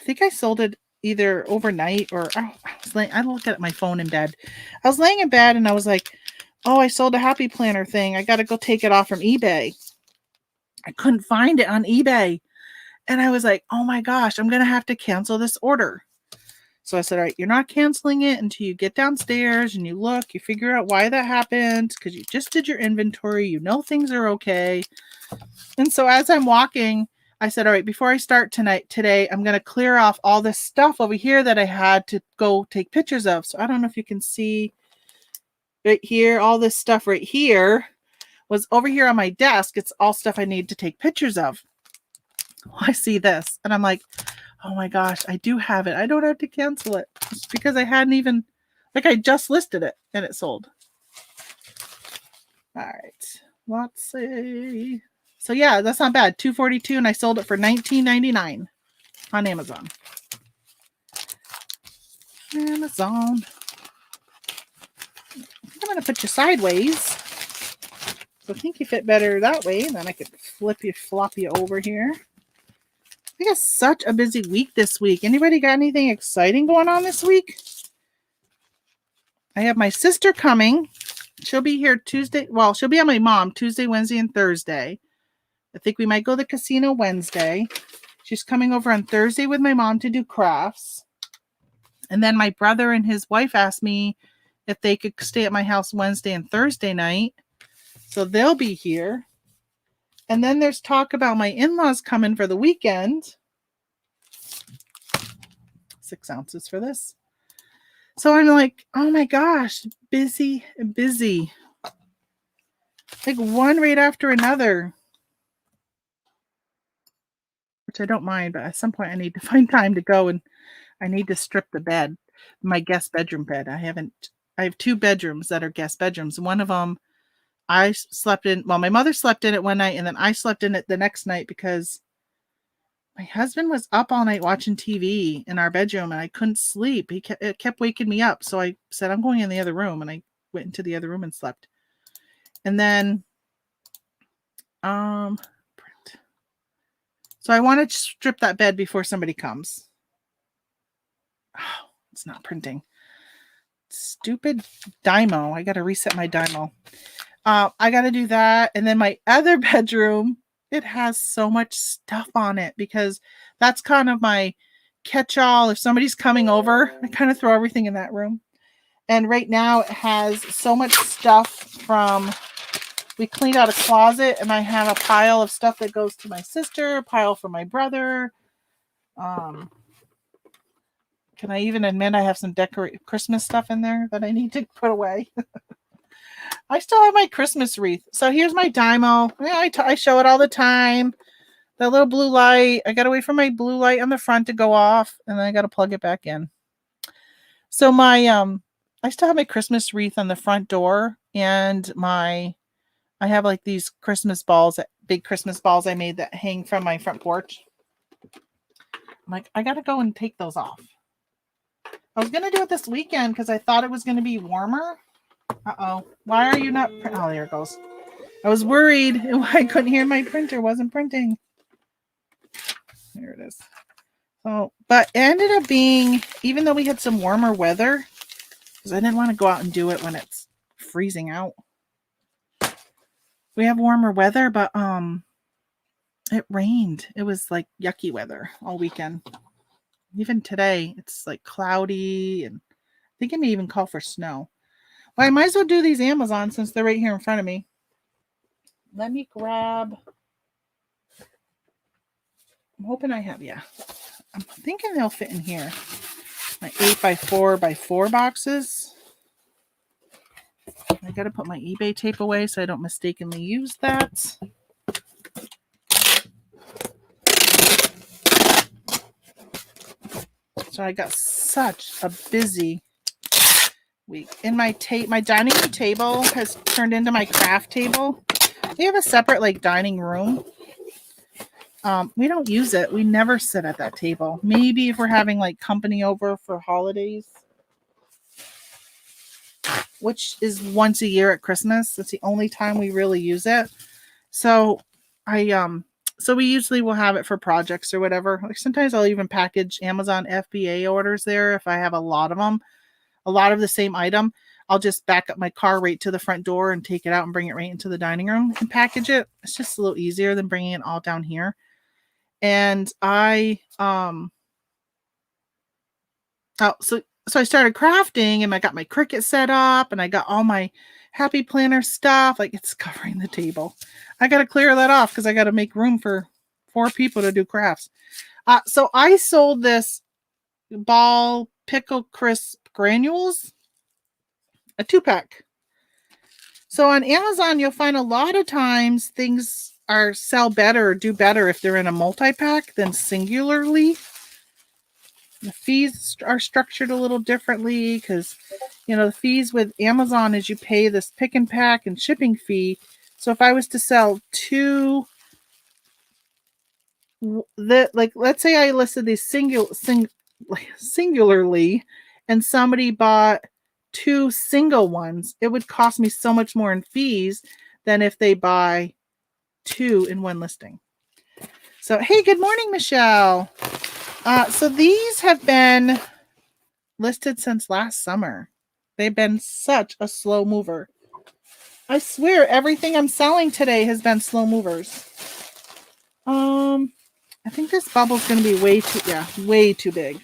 think I sold it either overnight or I look at my phone in bed. I was laying in bed and I was like, oh, I sold a happy planner thing. I got to go take it off from eBay. I couldn't find it on eBay. And I was like, oh my gosh, I'm going to have to cancel this order. So I said, all right, you're not canceling it until you get downstairs and you look, you figure out why that happened because you just did your inventory. You know things are okay. And so as I'm walking, I said, all right, before I start today, I'm going to clear off all this stuff over here that I had to go take pictures of. So I don't know if you can see right here, all this stuff right here was over here on my desk. It's all stuff I need to take pictures of. Well, I see this and I'm like, oh my gosh, I do have it. I don't have to cancel it. It's because I hadn't even, I just listed it and it sold. All right, let's see. So yeah, that's not bad. $2.42 and I sold it for $19.99 on Amazon. Amazon. I'm going to put you sideways. So I think you fit better that way. And then I could flop you over here. I got such a busy week this week. Anybody got anything exciting going on this week? I have my sister coming. She'll be here Tuesday. Well, she'll be on my mom Tuesday, Wednesday, and Thursday. I think we might go to the casino Wednesday. She's coming over on Thursday with my mom to do crafts. And then my brother and his wife asked me if they could stay at my house Wednesday and Thursday night. So they'll be here. And then there's talk about my in-laws coming for the weekend. 6 ounces for this. So I'm like, oh my gosh, busy. Like one right after another. Which I don't mind, but at some point I need to find time to go and I need to strip the bed, my guest bedroom bed. I have 2 bedrooms that are guest bedrooms. One of them I slept in, well, my mother slept in it one night and then I slept in it the next night because my husband was up all night watching TV in our bedroom and I couldn't sleep. It kept waking me up. So I said, I'm going in the other room, and I went into the other room and slept. And then, so I want to strip that bed before somebody comes. Oh, it's not printing. Stupid Dymo. I got to reset my Dymo. I got to do that. And then my other bedroom, it has so much stuff on it because that's kind of my catch-all. If somebody's coming over, I kind of throw everything in that room. And right now it has so much stuff from, we cleaned out a closet and I have a pile of stuff that goes to my sister, a pile for my brother. Can I even admit I have some Christmas stuff in there that I need to put away? I still have my Christmas wreath. So here's my Dymo. Yeah, I show it all the time. That little blue light. I got to wait for my blue light on the front to go off, and then I got to plug it back in. So my I still have my Christmas wreath on the front door, and I have like these Christmas balls, big Christmas balls I made that hang from my front porch. I'm like, I got to go and take those off. I was going to do it this weekend because I thought it was going to be warmer. Uh-oh. Why are you not? Oh, there it goes. I was worried. I couldn't hear my printer. Wasn't printing. There it is. So, but it ended up being, even though we had some warmer weather, because I didn't want to go out and do it when it's freezing out. We have warmer weather, but it rained. It was like yucky weather all weekend. Even today, it's like cloudy, and I think it may even call for snow. Well, I might as well do these Amazon since they're right here in front of me. Let me grab. I'm hoping I have, yeah. I'm thinking they'll fit in here. My 8x4x4 boxes. I gotta put my eBay tape away so I don't mistakenly use that. So I got such a busy week. In my dining room table has turned into my craft table. We have a separate like dining room. We don't use it. We never sit at that table. Maybe if we're having like company over for holidays, which is once a year at Christmas. That's the only time we really use it. So so we usually will have it for projects or whatever. Like sometimes I'll even package Amazon FBA orders there if I have a lot of them, a lot of the same item. I'll just back up my car right to the front door and take it out and bring it right into the dining room and package it. It's just a little easier than bringing it all down here. And so I started crafting and I got my Cricut set up and I got all my Happy Planner stuff. Like it's covering the table. I got to clear that off because I got to make room for 4 people to do crafts. So I sold this ball pickle crisp granules, a 2-pack. So on Amazon, you'll find a lot of times things sell better or do better if they're in a multi-pack than singularly. The fees are structured a little differently because, the fees with Amazon is you pay this pick and pack and shipping fee. So if I was to sell 2, let's say I listed these singularly and somebody bought 2 single ones, it would cost me so much more in fees than if they buy 2 in one listing. So, hey, good morning, Michelle. So these have been listed since last summer. They've been such a slow mover. I swear everything I'm selling today has been slow movers. I think this bubble's going to be way too big.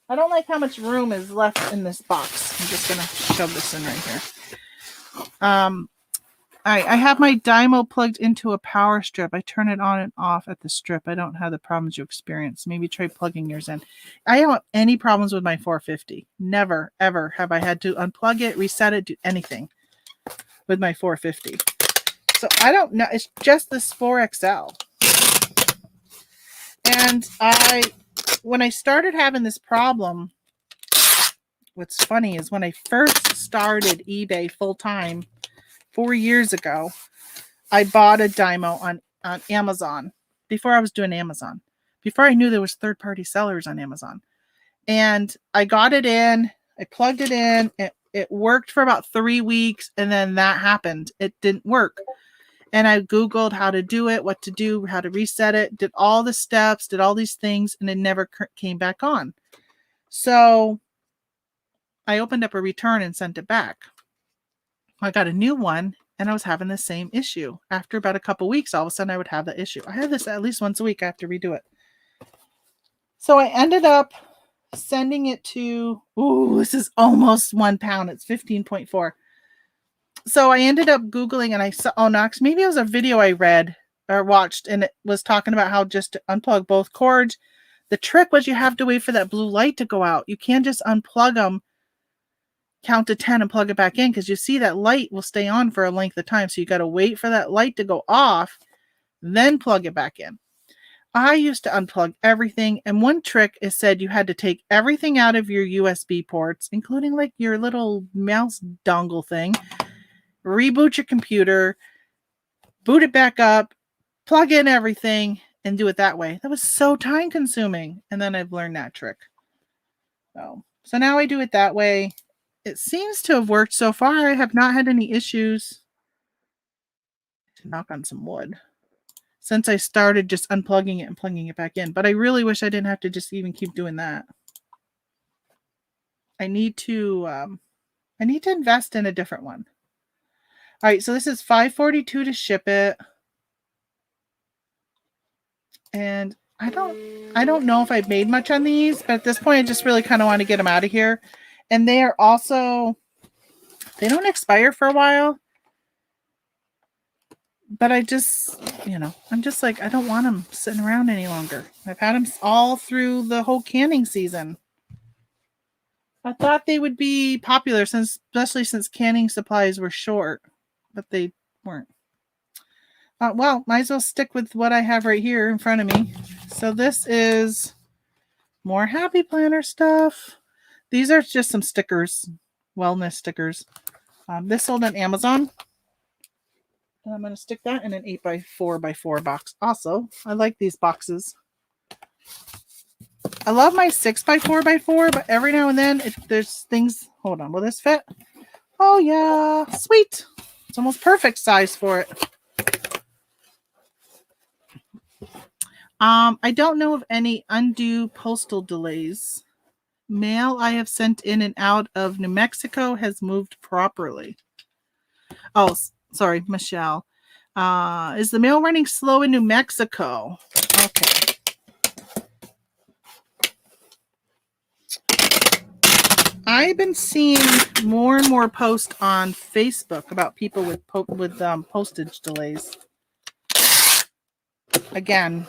I don't like how much room is left in this box. I'm just going to shove this in right here. I have my Dymo plugged into a power strip. I turn it on and off at the strip. I don't have the problems you experience. Maybe try plugging yours in. I don't have any problems with my 450. Never, ever have I had to unplug it, reset it, do anything with my 450. So I don't know. It's just this 4XL. And when I started having this problem, what's funny is when I first started eBay full time 4 years ago, I bought a Dymo on Amazon before I was doing Amazon, before I knew there was third-party sellers on Amazon. And I got it in, I plugged it in, it worked for about 3 weeks, and then that happened. It didn't work. And I Googled how to do it, what to do, how to reset it, did all the steps, did all these things, and it never came back on. So I opened up a return and sent it back. I got a new one and I was having the same issue. After about a couple weeks, all of a sudden I would have the issue. I have this at least once a week. I have to redo it. So I ended up sending it to, this is almost 1 pound. It's 15.4. So I ended up Googling and I saw, maybe it was a video I read or watched and it was talking about how just to unplug both cords. The trick was you have to wait for that blue light to go out. You can't just unplug them, count to 10 and plug it back in because you see that light will stay on for a length of time. So you got to wait for that light to go off, then plug it back in. I used to unplug everything. And one trick is said you had to take everything out of your USB ports, including like your little mouse dongle thing, reboot your computer, boot it back up, plug in everything, and do it that way. That was so time consuming. And then I've learned that trick. So now I do it that way. it seems to have worked so far. I have not had any issues. To knock on some wood. Since I started just unplugging it and plugging it back in. But I really wish I didn't have to just even keep doing that. I need to invest in a different one. All right, so this is $5.42 to ship it. And I don't know if I've made much on these, but at this point I just really kind of want to get them out of here. And they are also, they don't expire for a while. But I just, I'm just like, I don't want them sitting around any longer. I've had them all through the whole canning season. I thought they would be popular, especially since canning supplies were short, but they weren't. Well, might as well stick with what I have right here in front of me. So this is more Happy Planner stuff. These are just some stickers, wellness stickers. This sold on Amazon. And I'm going to stick that in an 8x4x4 box. Also, I like these boxes. I love my 6x4x4, but every now and then there's things. Hold on, will this fit? Oh yeah, sweet. It's almost perfect size for it. I don't know of any undue postal delays. Mail I have sent in and out of New Mexico has moved properly. Oh, sorry, Michelle. Is the mail running slow in New Mexico? Okay. I've been seeing more and more posts on Facebook about people with postage delays. Again,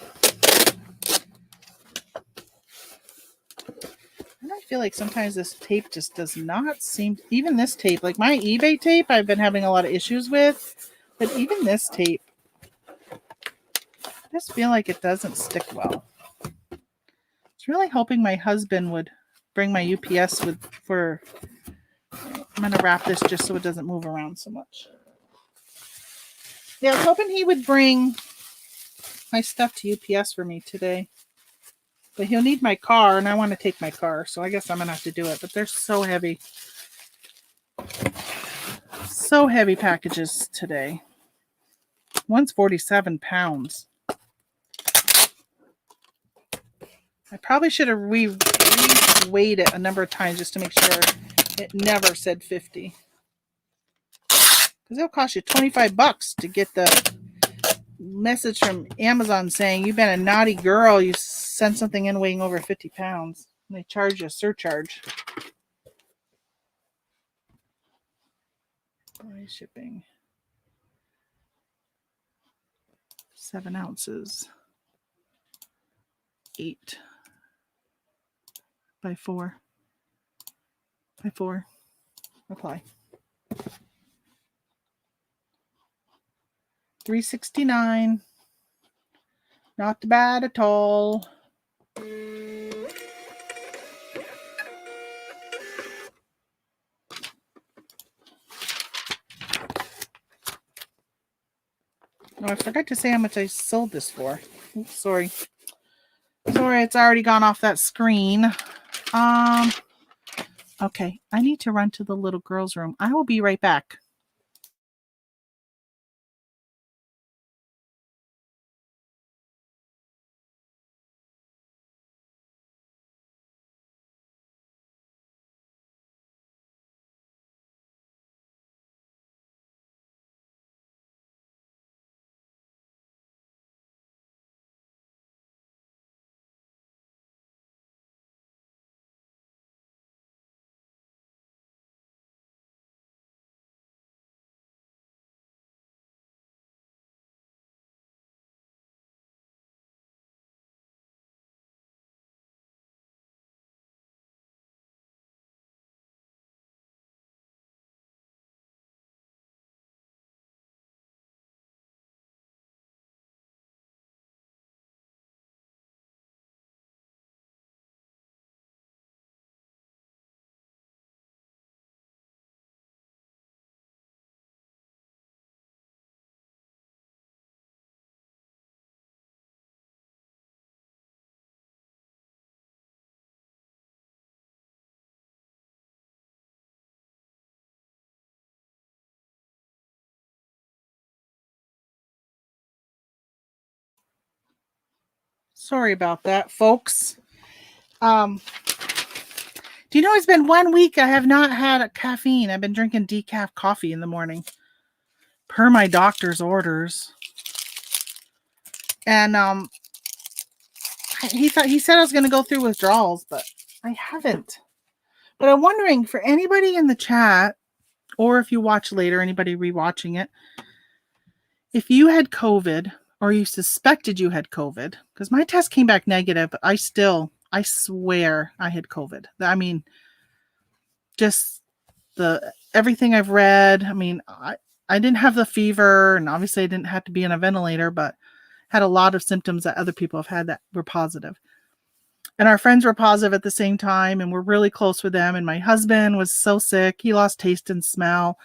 and I feel like sometimes this tape just does not seem, even this tape, like my eBay tape, I've been having a lot of issues with, but even this tape, I just feel like it doesn't stick well. I was really hoping my husband would bring my UPS I'm going to wrap this just so it doesn't move around so much. Yeah, I was hoping he would bring my stuff to UPS for me today. But he'll need my car, and I want to take my car, so I guess I'm going to have to do it. But they're so heavy. So heavy packages today. One's 47 pounds. I probably should have re-weighed it a number of times just to make sure it never said 50. Because it'll cost you $25 to get the message from Amazon saying you've been a naughty girl, you sent something in weighing over 50 pounds. And they charge you a surcharge. Price shipping. 7 ounces. 8x4. By 4. Apply. $3.69. Not bad at all. Oh, I forgot to say how much I sold this for. Oops, sorry. Sorry, it's already gone off that screen. Okay, I need to run to the little girl's room. I will be right back. Sorry about that, folks. Do you know it's been 1 week I have not had a caffeine. I've been drinking decaf coffee in the morning per my doctor's orders. And he said I was going to go through withdrawals, but I haven't. But I'm wondering, for anybody in the chat, or if you watch later, anybody rewatching it, if you had COVID or you suspected you had COVID, because my test came back negative, but I swear I had COVID. I mean, just everything I've read. I mean, I didn't have the fever, and obviously I didn't have to be on a ventilator, but had a lot of symptoms that other people have had that were positive. And our friends were positive at the same time, and we're really close with them. And my husband was so sick. He lost taste and smell.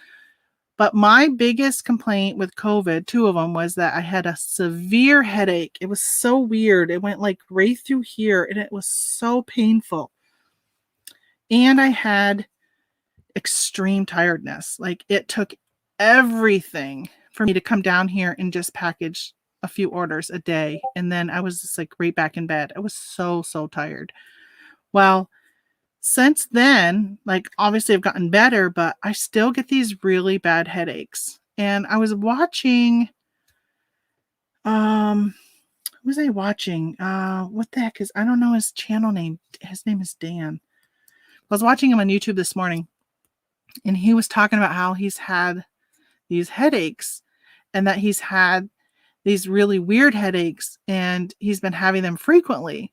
But my biggest complaint with COVID, 2 of them, was that I had a severe headache. It was so weird. It went like right through here, and it was so painful. And I had extreme tiredness. Like, it took everything for me to come down here and just package a few orders a day. And then I was just like right back in bed. I was so tired. Well, since then, like, obviously I've gotten better, but I still get these really bad headaches. And I was watching, what was I watching? What the heck is, I don't know his channel name. His name is Dan. I was watching him on YouTube this morning, and he was talking about how he's had these headaches and that he's had these really weird headaches, and he's been having them frequently.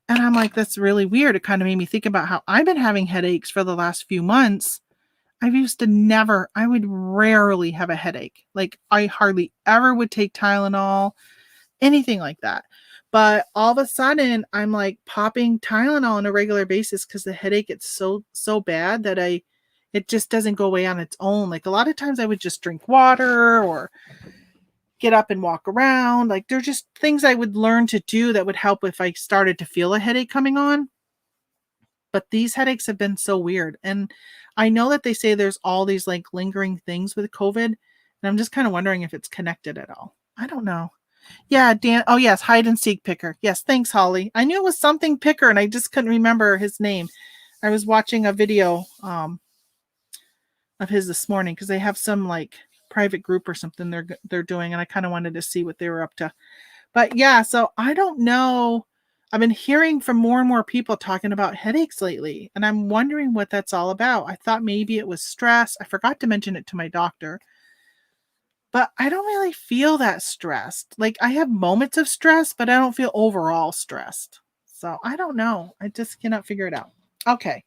And I'm like, that's really weird. It kind of made me think about how I've been having headaches for the last few months. I would rarely have a headache. Like, I hardly ever would take Tylenol, anything like that. But all of a sudden, I'm like popping Tylenol on a regular basis because the headache gets so bad that it just doesn't go away on its own. Like, a lot of times I would just drink water or get up and walk around. Like, they're just things I would learn to do that would help if I started to feel a headache coming on. But these headaches have been so weird. And I know that they say there's all these like lingering things with COVID. And I'm just kind of wondering if it's connected at all. I don't know. Yeah, Dan. Oh, yes. Hide and seek picker. Yes. Thanks, Holly. I knew it was something picker, and I just couldn't remember his name. I was watching a video of his this morning because they have some like private group or something they're doing, and I kind of wanted to see what they were up to. But yeah, so I don't know. I've been hearing from more and more people talking about headaches lately, and I'm wondering what that's all about. I thought maybe it was stress. I forgot to mention it to my doctor, but I don't really feel that stressed. Like, I have moments of stress, but I don't feel overall stressed. So I don't know. I just cannot figure it out. Okay,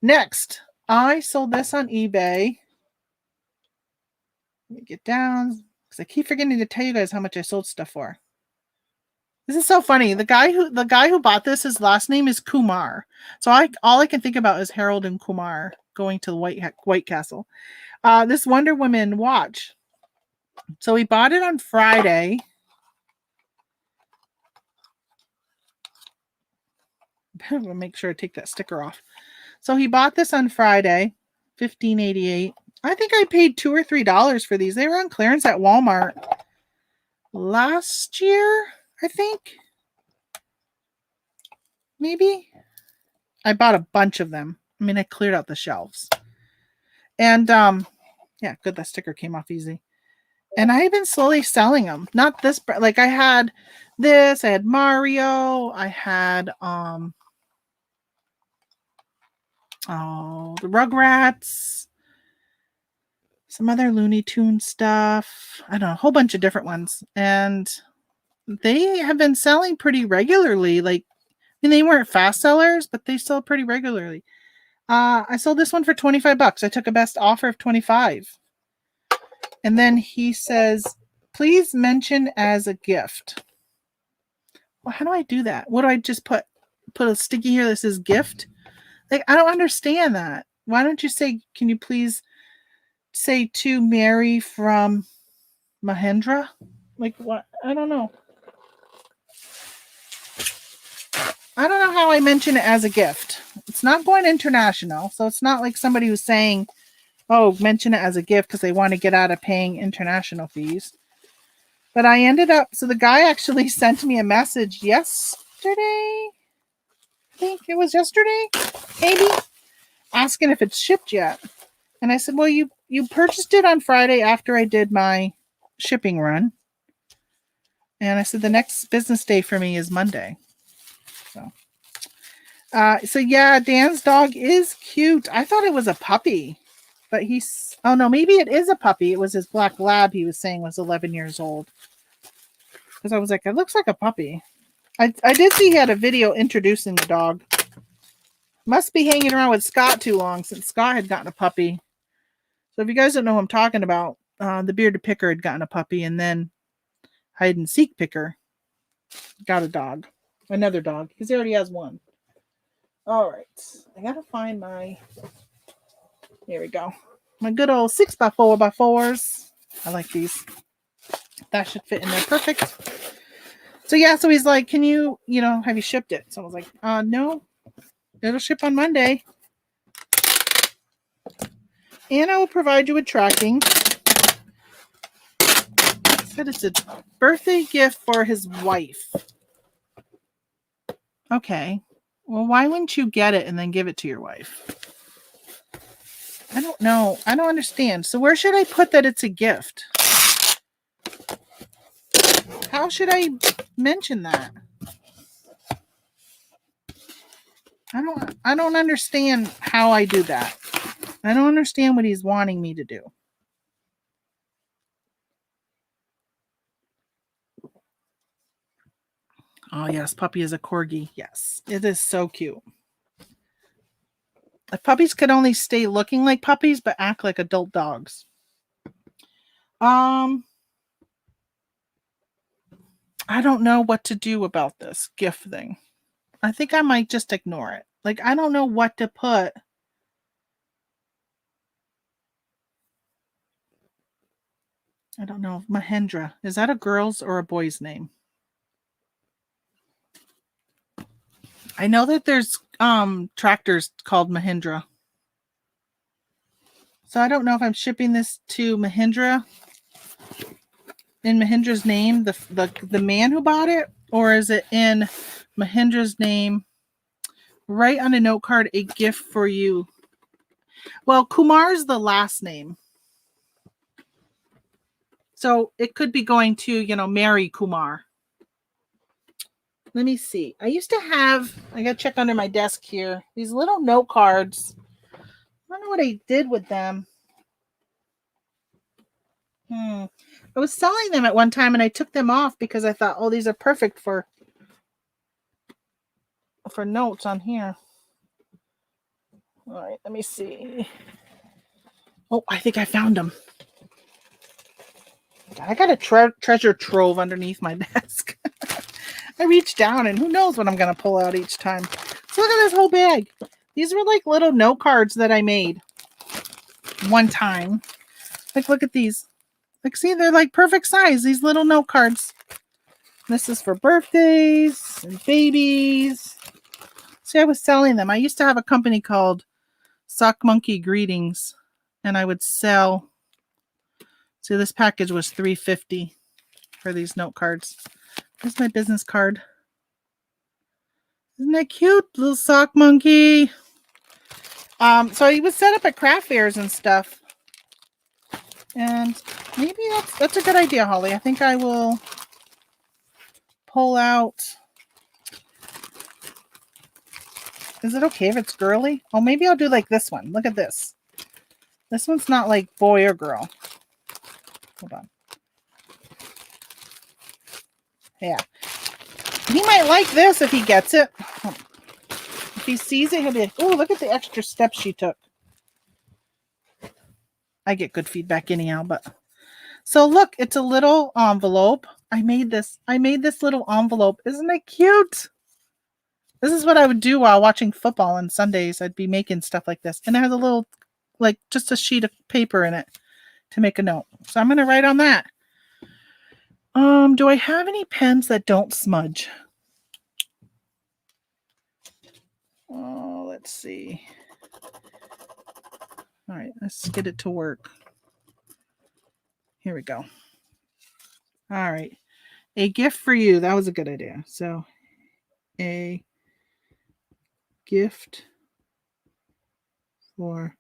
next, I sold this on eBay. Let me get down because I keep forgetting to tell you guys how much I sold stuff for. This is so funny. The guy who bought this, his last name is Kumar. So all I can think about is Harold and Kumar going to the White Castle. This Wonder Woman watch. So he bought it on Friday. I'll make sure I take that sticker off. So he bought this on Friday, $15.88. I think I paid $2 or $3 for these. They were on clearance at Walmart last year, I think. Maybe. I bought a bunch of them. I mean, I cleared out the shelves. And yeah, good. That sticker came off easy. And I've been slowly selling them. Not this, like I had this, I had Mario, I had the Rugrats, some other Looney Tunes stuff. I don't know, a whole bunch of different ones. And they have been selling pretty regularly. Like, I mean, they weren't fast sellers, but they sell pretty regularly. I sold this one for $25. I took a best offer of $25. And then he says, please mention as a gift. Well, how do I do that? What do I just put a sticky here that says gift? Like, I don't understand that. Why don't you say, can you please say to Mary from Mahendra? Like, what? I don't know. I don't know how I mention it as a gift. It's not going international, so it's not like somebody who's saying, oh, mention it as a gift because they want to get out of paying international fees. But I ended up, so the guy actually sent me a message yesterday. I think it was yesterday, maybe, asking if it's shipped yet. And I said, well, you purchased it on Friday after I did my shipping run. And I said, the next business day for me is Monday. So yeah, Dan's dog is cute. I thought it was a puppy, but oh no, maybe it is a puppy. It was his black lab he was saying was 11 years old. Because I was like, it looks like a puppy. I did see he had a video introducing the dog. Must be hanging around with Scott too long since Scott had gotten a puppy. So if you guys don't know who I'm talking about, the bearded picker had gotten a puppy, and then hide and seek picker got a dog, another dog, because he already has one. All right, I gotta find my. Here we go. My good old 6x4x4s. I like these. That should fit in there perfect. So yeah, so he's like, can you, have you shipped it? So I was like, no, it'll ship on Monday. And I will provide you with tracking. He said it's a birthday gift for his wife. Okay. Well, why wouldn't you get it and then give it to your wife? I don't know. I don't understand. So where should I put that it's a gift? How should I mention that? I don't understand how I do that. I don't understand what he's wanting me to do. Oh yes, puppy is a corgi. Yes, it is so cute. If puppies could only stay looking like puppies but act like adult dogs. I don't know what to do about this gift thing. I think I might just ignore it. Like, I don't know what to put. I don't know. Mahendra. Is that a girl's or a boy's name? I know that there's tractors called Mahindra. So I don't know if I'm shipping this to Mahindra in Mahindra's name, the man who bought it, or is it in Mahindra's name? Write on a note card, a gift for you. Well, Kumar's the last name. So it could be going to, Mary Kumar. Let me see. I used to have, I got to check under my desk here, these little note cards. I don't know what I did with them. I was selling them at one time and I took them off because I thought, oh, these are perfect for notes on here. All right, let me see. Oh, I think I found them. I got a treasure trove underneath my desk. I reached down and who knows what I'm going to pull out each time. So look at this whole bag. These were like little note cards that I made one time. Like, look at these. Like, see, they're like perfect size, these little note cards. This is for birthdays and babies. See, I was selling them. I used to have a company called Sock Monkey Greetings, and I would sell. See, this package was $3.50 for these note cards. Here's my business card. Isn't that cute, little sock monkey? So he was set up at craft fairs and stuff. And maybe that's a good idea, Holly. I think I will pull out. Is it okay if it's girly? Oh, maybe I'll do like this one. Look at this. This one's not like boy or girl. Hold on. Yeah. He might like this if he gets it. If he sees it, he'll be like, oh, look at the extra steps she took. I get good feedback anyhow, but so look, it's a little envelope. I made this little envelope. Isn't it cute? This is what I would do while watching football on Sundays. I'd be making stuff like this. And it has a little, like, just a sheet of paper in it to make a note. So I'm going to write on that. Do I have any pens that don't smudge? Oh, let's see. All right, let's get it to work. Here we go. All right. A gift for you. That was a good idea. So, a gift for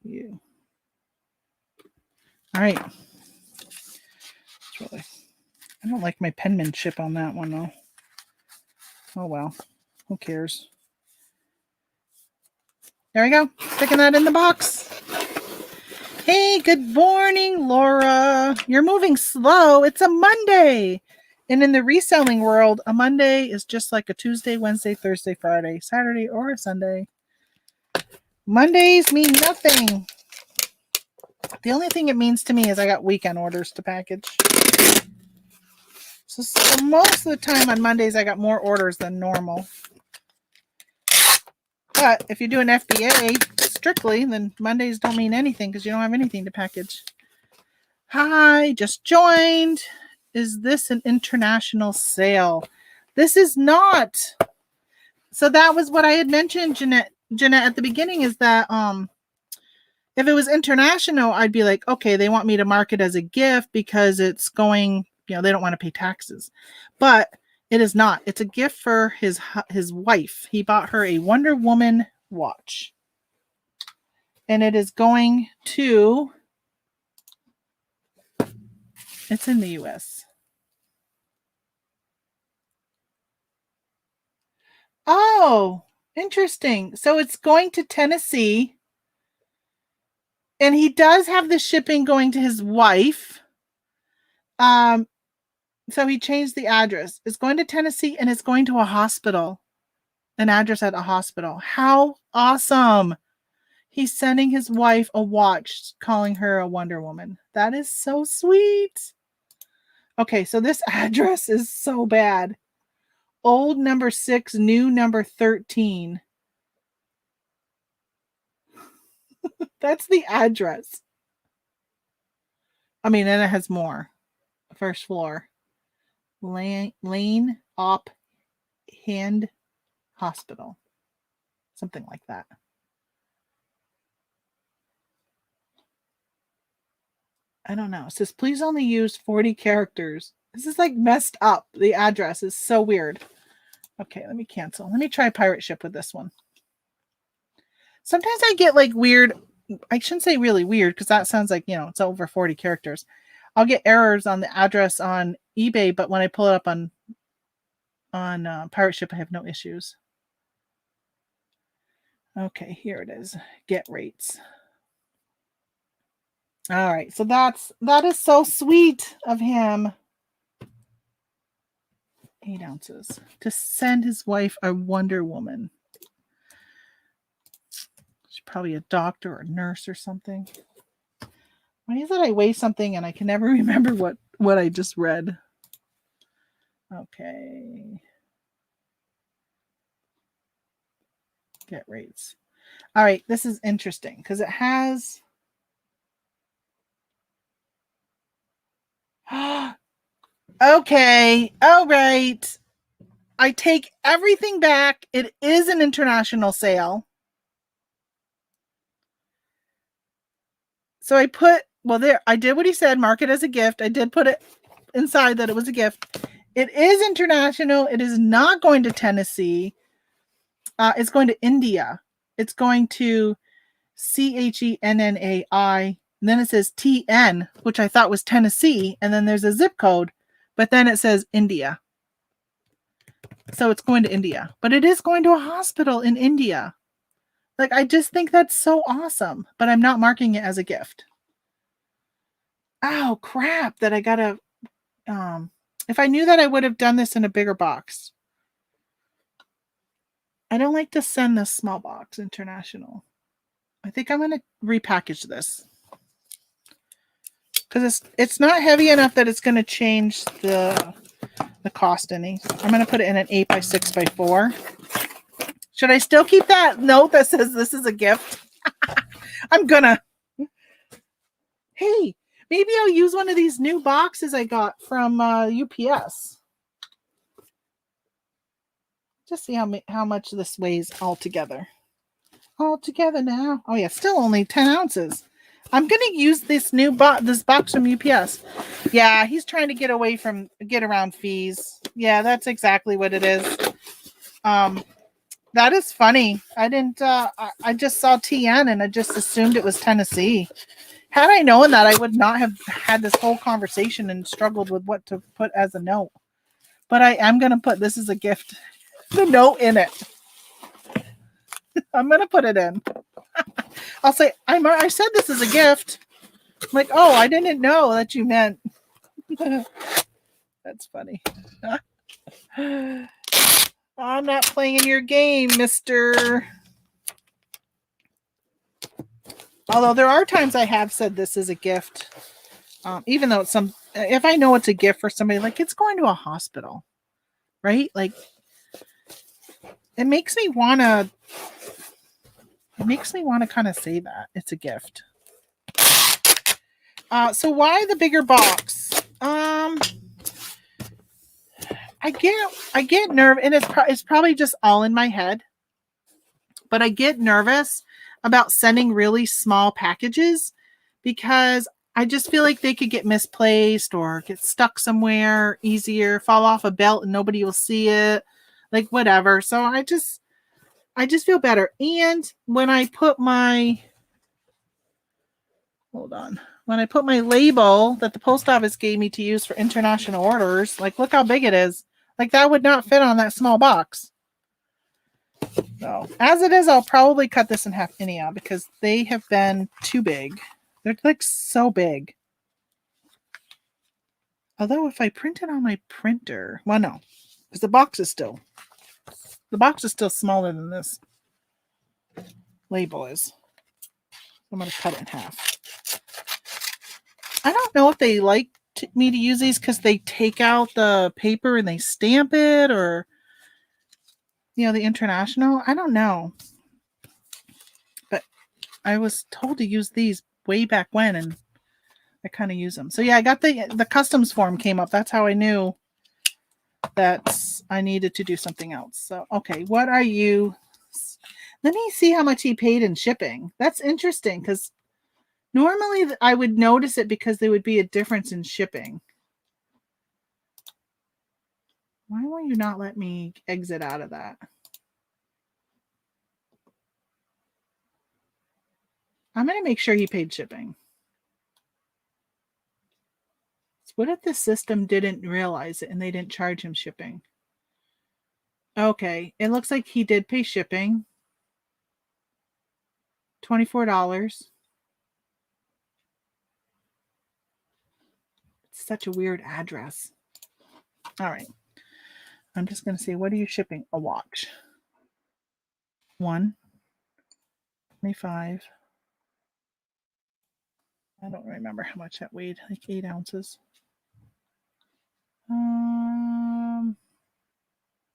you. All right. Really, I don't like my penmanship on that one, though. Oh, well. Who cares? There we go. Sticking that in the box. Hey, good morning, Laura. You're moving slow. It's a Monday. And in the reselling world, a Monday is just like a Tuesday, Wednesday, Thursday, Friday, Saturday, or a Sunday. Mondays mean nothing. The only thing it means to me is I got weekend orders to package. So most of the time on Mondays, I got more orders than normal. But if you do an FBA strictly, then Mondays don't mean anything because you don't have anything to package. Hi, just joined. Is this an international sale? This is not. So that was what I had mentioned, Jeanette, at the beginning, is that if it was international, I'd be like, okay, they want me to mark it as a gift because it's going, they don't want to pay taxes. But it is not. It's a gift for his wife. He bought her a Wonder Woman watch. And it is going to, it's in the US. Oh, interesting. So it's going to Tennessee. And he does have the shipping going to his wife. So he changed the address. It's going to Tennessee and it's going to a hospital. An address at a hospital. How awesome. He's sending his wife a watch, calling her a Wonder Woman. That is so sweet. Okay, so this address is so bad. Old number 6, new number 13. That's the address. I mean, and it has more. First floor. Lane Op Hand Hospital. Something like that. I don't know. It says, please only use 40 characters. This is like messed up. The address is so weird. Okay, let me cancel. Let me try pirate ship with this one. Sometimes I get like weird. I shouldn't say really weird because that sounds like, it's over 40 characters. I'll get errors on the address on eBay, but when I pull it up on pirate ship, I have no issues. Okay, here it is. Get rates. All right, so that is so sweet of him. 8 ounces to send his wife a Wonder Woman. She's probably a doctor or a nurse or something. Why is it I weigh something and I can never remember what I just read? Okay. Get rates. All right, this is interesting because it has. Okay, all right. I take everything back. It is an international sale. So I did what he said, mark it as a gift. I did put it inside that it was a gift. It is international. It is not going to Tennessee. It's going to India. It's going to Chenai. And then it says TN, which I thought was Tennessee. And then there's a zip code, but then it says India. So it's going to India, but it is going to a hospital in India. Like, I just think that's so awesome, but I'm not marking it as a gift. Oh, crap, that I gotta, if I knew that, I would have done this in a bigger box. I don't like to send this small box international. I think I'm going to repackage this. Because it's not heavy enough that it's going to change the cost any. I'm going to put it in an 8x6x4. Should I still keep that note that says this is a gift? I'm gonna. Hey, maybe I'll use one of these new boxes I got from UPS. Just see how much this weighs all together. All together now. Oh yeah, still only 10 ounces. I'm going to use this this box from UPS. Yeah, he's trying to get around fees. Yeah, that's exactly what it is. That is funny. I didn't, I just saw TN and I just assumed it was Tennessee. Had I known that, I would not have had this whole conversation and struggled with what to put as a note. But I am going to put this as a gift, the note in it. I'm going to put it in. I'll say, I said this is a gift. I'm like, oh, I didn't know that you meant. That's funny. I'm not playing in your game, mister. Although there are times I have said this is a gift. Even though it's if I know it's a gift for somebody, like it's going to a hospital, right? Like it makes me want to kind of say that it's a gift. So why the bigger box? I get nervous, and it's probably just all in my head, but I get nervous about sending really small packages because I just feel like they could get misplaced or get stuck somewhere easier, fall off a belt and nobody will see it, like whatever. So I just feel better. And when I put my label that the post office gave me to use for international orders, like look how big it is. Like that would not fit on that small box. So as it is, I'll probably cut this in half anyhow because they have been too big. They're like so big. Although if I print it on my printer, well, no, because the box is still smaller than this label is. I'm going to cut it in half. I don't know if they like me to use these because they take out the paper and they stamp it, or the international. I don't know, but I was told to use these way back when, and I kind of use them. So yeah, I got the customs form came up. That's how I knew that I needed to do something else. So okay, what are you? Let me see how much he paid in shipping. That's interesting because normally I would notice it because there would be a difference in shipping. Why will you not let me exit out of that? I'm going to make sure he paid shipping. What if the system didn't realize it and they didn't charge him shipping? Okay, it looks like he did pay shipping. $24. It's such a weird address. All right. I'm just going to say, what are you shipping? A watch. 125. I don't remember how much that weighed, like 8 ounces.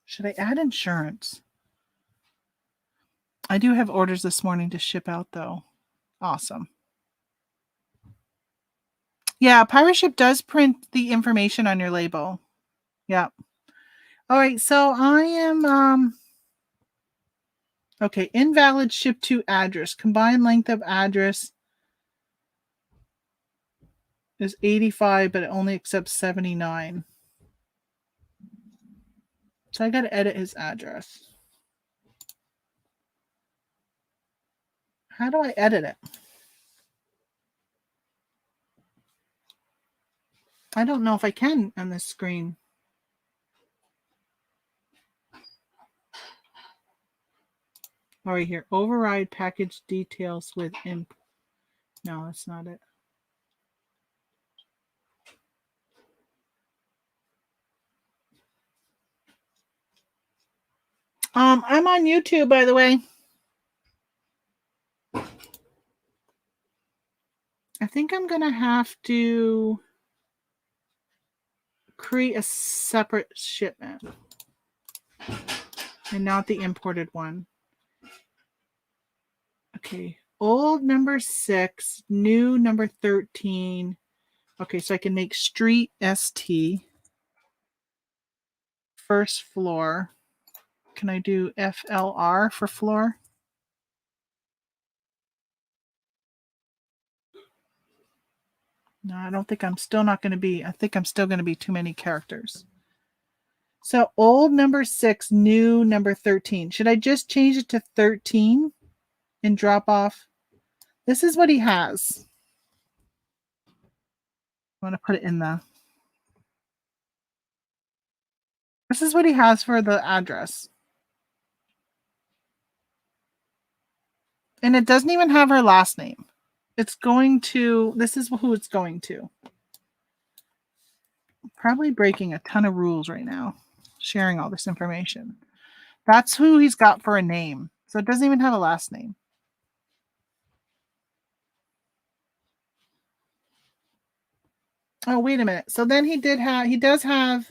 Should I add insurance? I do have orders this morning to ship out, though. Awesome. Yeah, Pirate Ship does print the information on your label. Yeah. All right, so I am okay, invalid ship to address. Combined length of address is 85, but it only accepts 79. So I got to edit his address. How do I edit it? I don't know if I can on this screen. All right, here. Override package details with imp. No, that's not it. I'm on YouTube, by the way. I think I'm going to have to create a separate shipment and not the imported one. Okay, old number 6, new number 13. Okay, so I can make street ST. First floor. Can I do FLR for floor? No, I don't think I'm still not going to be. I think I'm still going to be too many characters. So old number 6, new number 13. Should I just change it to 13 and drop off? This is what he has. I want to put it in the. This is what he has for the address. And it doesn't even have her last name. It's going to, this is who it's going to. Probably breaking a ton of rules right now, sharing all this information. That's who he's got for a name. So it doesn't even have a last name. Oh, wait a minute. So then he does have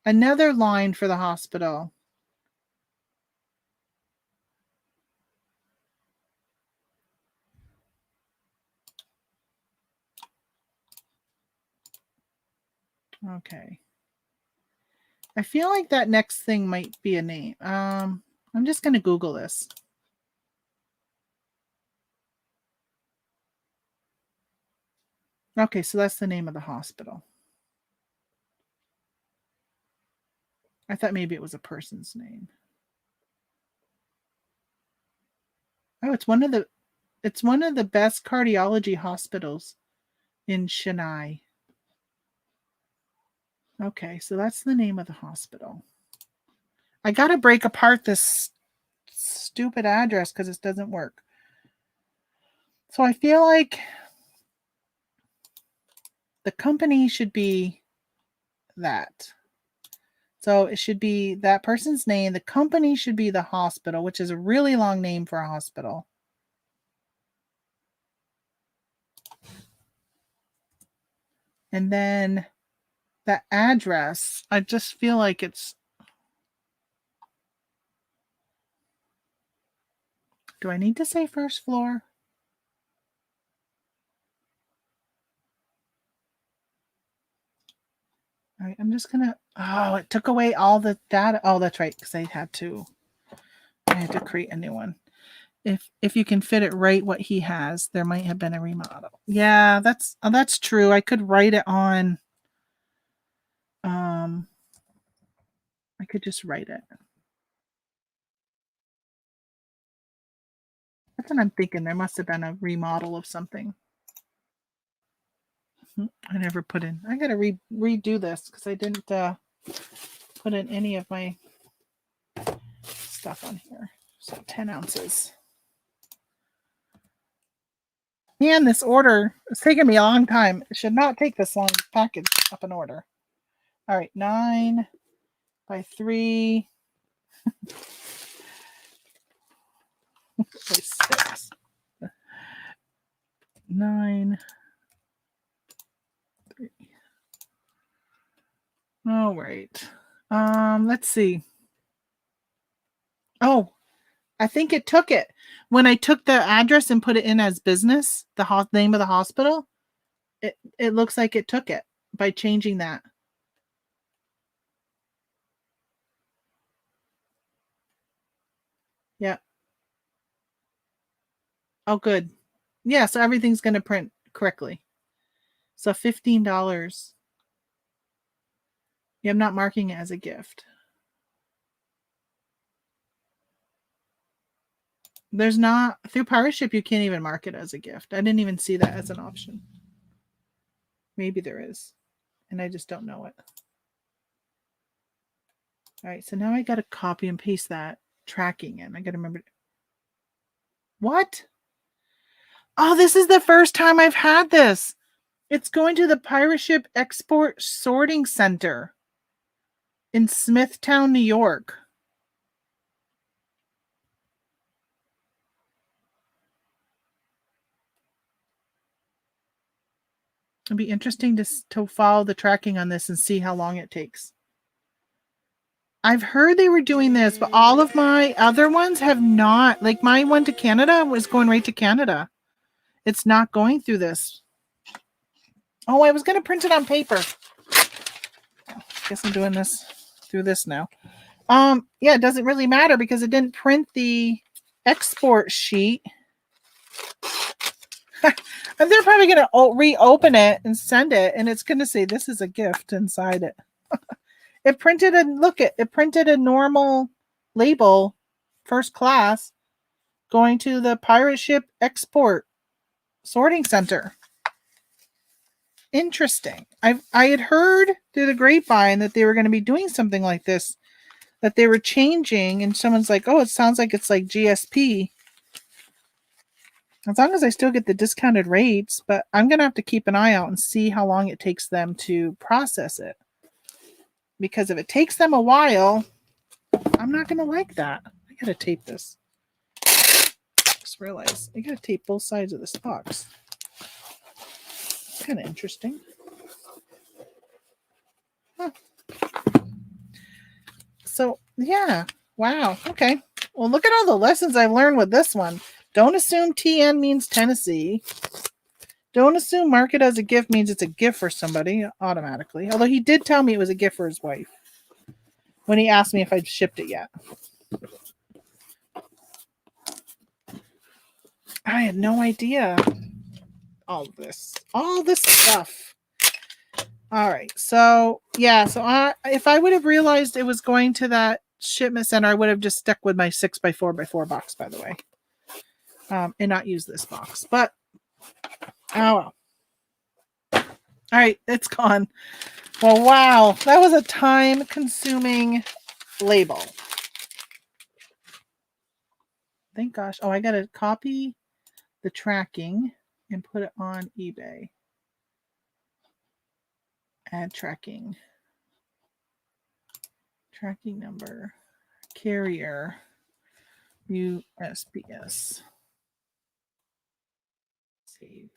another line for the hospital. Okay. I feel like that next thing might be a name. I'm just going to Google this. Okay, so that's the name of the hospital. I thought maybe it was a person's name. Oh, it's one of the best cardiology hospitals in Chennai. Okay, so that's the name of the hospital. I got to break apart this stupid address because it doesn't work. So I feel like the company should be that. So it should be that person's name. The company should be the hospital, which is a really long name for a hospital. And then the address, I just feel like it's. Do I need to say first floor? All right, I'm just gonna. Oh, it took away all the data. Oh, that's right, because I had to create a new one. If you can fit it right, what he has, there might have been a remodel. Yeah, that's true. I could write it on. I could just write it. That's what I'm thinking. There must have been a remodel of something. I never put in. I gotta redo this because I didn't put in any of my stuff on here. So 10 ounces. Man, this order is taking me a long time. It should not take this long to package up an order. All right, 9 by 3 by 6. 9 3. All right. Let's see. Oh, I think it took it. When I took the address and put it in as business, the name of the hospital, it looks like it took it by changing that. Yeah. Oh, good. Yeah, so everything's going to print correctly. So $15. Yeah, I'm not marking it as a gift. There's not, through PowerShip, you can't even mark it as a gift. I didn't even see that as an option. Maybe there is, and I just don't know it. All right, so now I got to copy and paste that tracking in. I got to remember. What? Oh, this is the first time I've had this. It's going to the PowerShip Export Sorting Center in Smithtown, New York. It'll be interesting to follow the tracking on this and see how long it takes. I've heard they were doing this, but all of my other ones have not. Like my one to Canada was going right to Canada. It's not going through this. Oh, I was going to print it on paper. Guess I'm doing this through this now. Yeah, it doesn't really matter because it didn't print the export sheet. And they're probably going to reopen it and send it, and it's going to say this is a gift inside it. It printed it printed a normal label, first class, going to the pirate ship export sorting center. Interesting. I had heard through the grapevine that they were going to be doing something like this, that they were changing, and someone's like, oh, it sounds like it's like GSP. As long as I still get the discounted rates, but I'm going to have to keep an eye out and see how long it takes them to process it. Because if it takes them a while, I'm not going to like that. I got to tape this. Just realized I got to tape both sides of this box. It's kind of interesting. Huh. So, yeah. Wow. Okay. Well, look at all the lessons I've learned with this one. Don't assume TN means Tennessee. Don't assume mark it as a gift means it's a gift for somebody automatically. Although he did tell me it was a gift for his wife when he asked me if I'd shipped it yet. I had no idea. All this stuff. All right. So, yeah. So if I would have realized it was going to that shipment center, I would have just stuck with my 6x4x4 box, by the way. And not use this box. But, oh well. All right. It's gone. Well, wow. That was a time-consuming label. Thank gosh. Oh, I got to copy the tracking and put it on eBay. Add tracking. Tracking number. Carrier. USPS. Save.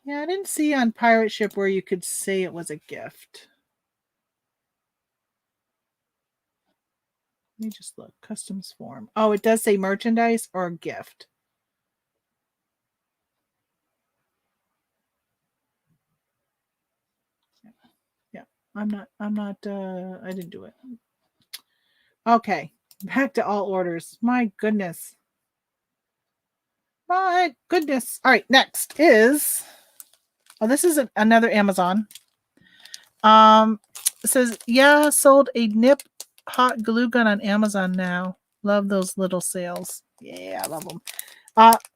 Yeah, I didn't see on Pirate Ship where you could say it was a gift. Let me just look. Customs form. Oh, it does say merchandise or gift. Yeah. I didn't do it. Okay. Back to all orders. My goodness. My goodness. All right. Next is, oh, this is another Amazon. It says, yeah, sold a nip hot glue gun on Amazon now. Love those little sales. Yeah, I love them.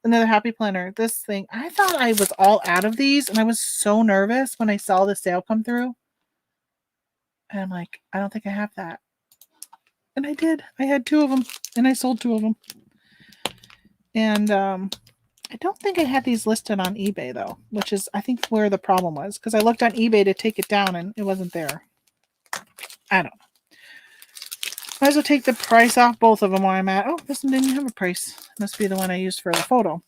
Another happy planner. This thing, I thought I was all out of these, and I was so nervous when I saw the sale come through. And I'm like, I don't think I have that. And I did. I had 2 of them, and I sold 2 of them. And I don't think I had these listed on eBay, though, which is, I think, where the problem was. Because I looked on eBay to take it down, and it wasn't there. I don't know. Might as well take the price off both of them while I'm at. Oh, this one didn't have a price. Must be the one I used for the photo.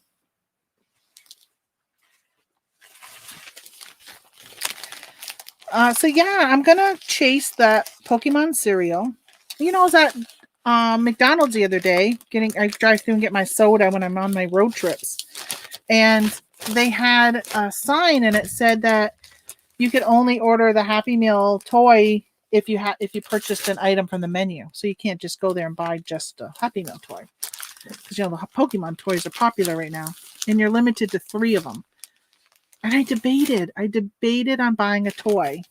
So yeah, I'm gonna chase that Pokemon cereal. You know, I was at McDonald's the other day. I drive through and get my soda when I'm on my road trips, and they had a sign, and it said that you could only order the Happy Meal toy if you purchased an item from the menu. So you can't just go there and buy just a Happy Meal toy, because the Pokemon toys are popular right now, and you're limited to 3 of them. And I debated on buying a toy.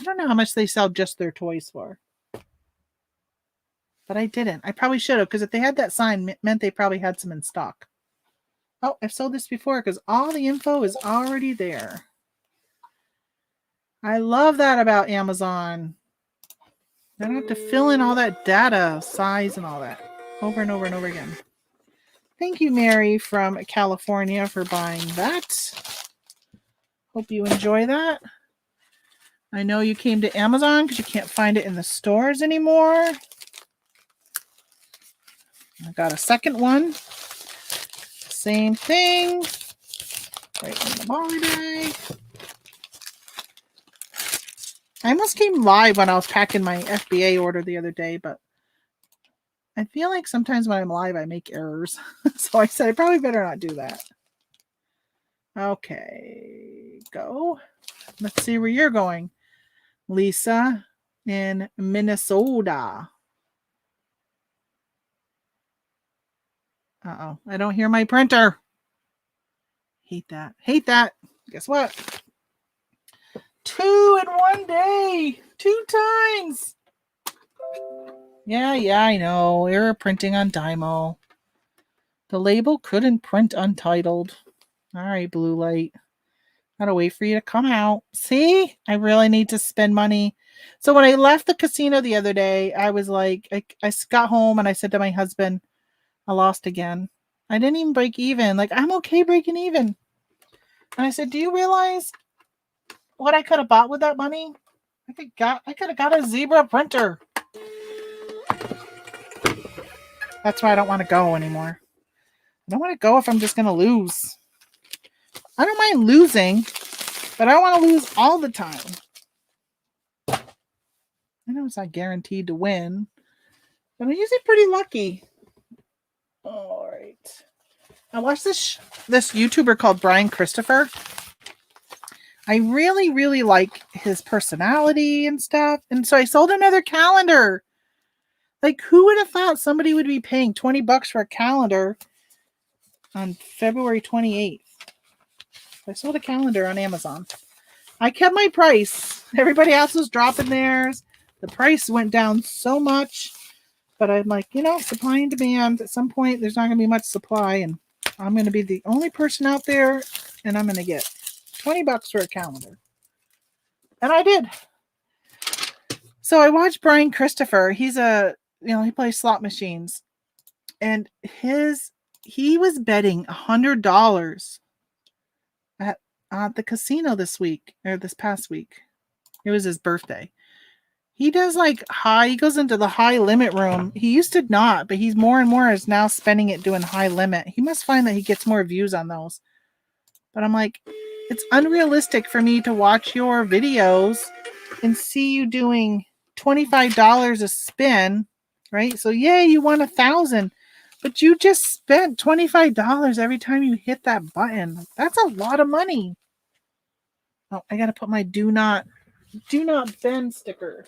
I don't know how much they sell just their toys for, but I didn't. I probably should have, because if they had that sign, it meant they probably had some in stock. Oh, I've sold this before, because all the info is already there. I love that about Amazon. I don't have to fill in all that data, size, and all that over and over and over again. Thank you, Mary from California, for buying that. Hope you enjoy that. I know you came to Amazon because you can't find it in the stores anymore. I got a second one. Same thing. Right in the molly bag. I almost came live when I was packing my FBA order the other day, but I feel like sometimes when I'm live, I make errors. So I said I probably better not do that. Okay, go. Let's see where you're going. Lisa, in Minnesota. Uh-oh, I don't hear my printer. Hate that. Hate that. Guess what? 2 in one day. 2 times. Yeah, I know. Error printing on Dymo. The label couldn't print Untitled. All right, Blue Light. Gotta wait for you to come out. See? I really need to spend money. So when I left the casino the other day, I was like, I got home and I said to my husband, I lost again. I didn't even break even. Like, I'm okay breaking even. And I said, do you realize what I could have bought with that money? I could have got a zebra printer. That's why I don't want to go anymore. I don't want to go if I'm just going to lose. I don't mind losing, but I don't want to lose all the time. I know it's not guaranteed to win, but I'm usually pretty lucky. All right. I watched this YouTuber called Brian Christopher. I really, really like his personality and stuff. And so I sold another calendar. Like, who would have thought somebody would be paying $20 for a calendar on February 28th? I sold a calendar on Amazon. I kept my price. Everybody else was dropping theirs. The price went down so much. But I'm like, supply and demand. At some point, there's not going to be much supply. And I'm going to be the only person out there. And I'm going to get $20 for a calendar. And I did. So I watched Brian Christopher. He's he plays slot machines. And he was betting $100 at the casino this past week. It was his birthday. He does he goes into the high limit room. He used to not, but he's more and more is now spending it doing high limit. He must find that he gets more views on those. But I'm like, it's unrealistic for me to watch your videos and see you doing $25 a spin, right? So yeah, you won 1,000, but you just spent $25 every time you hit that button. That's a lot of money. Oh, I gotta put my do not bend sticker.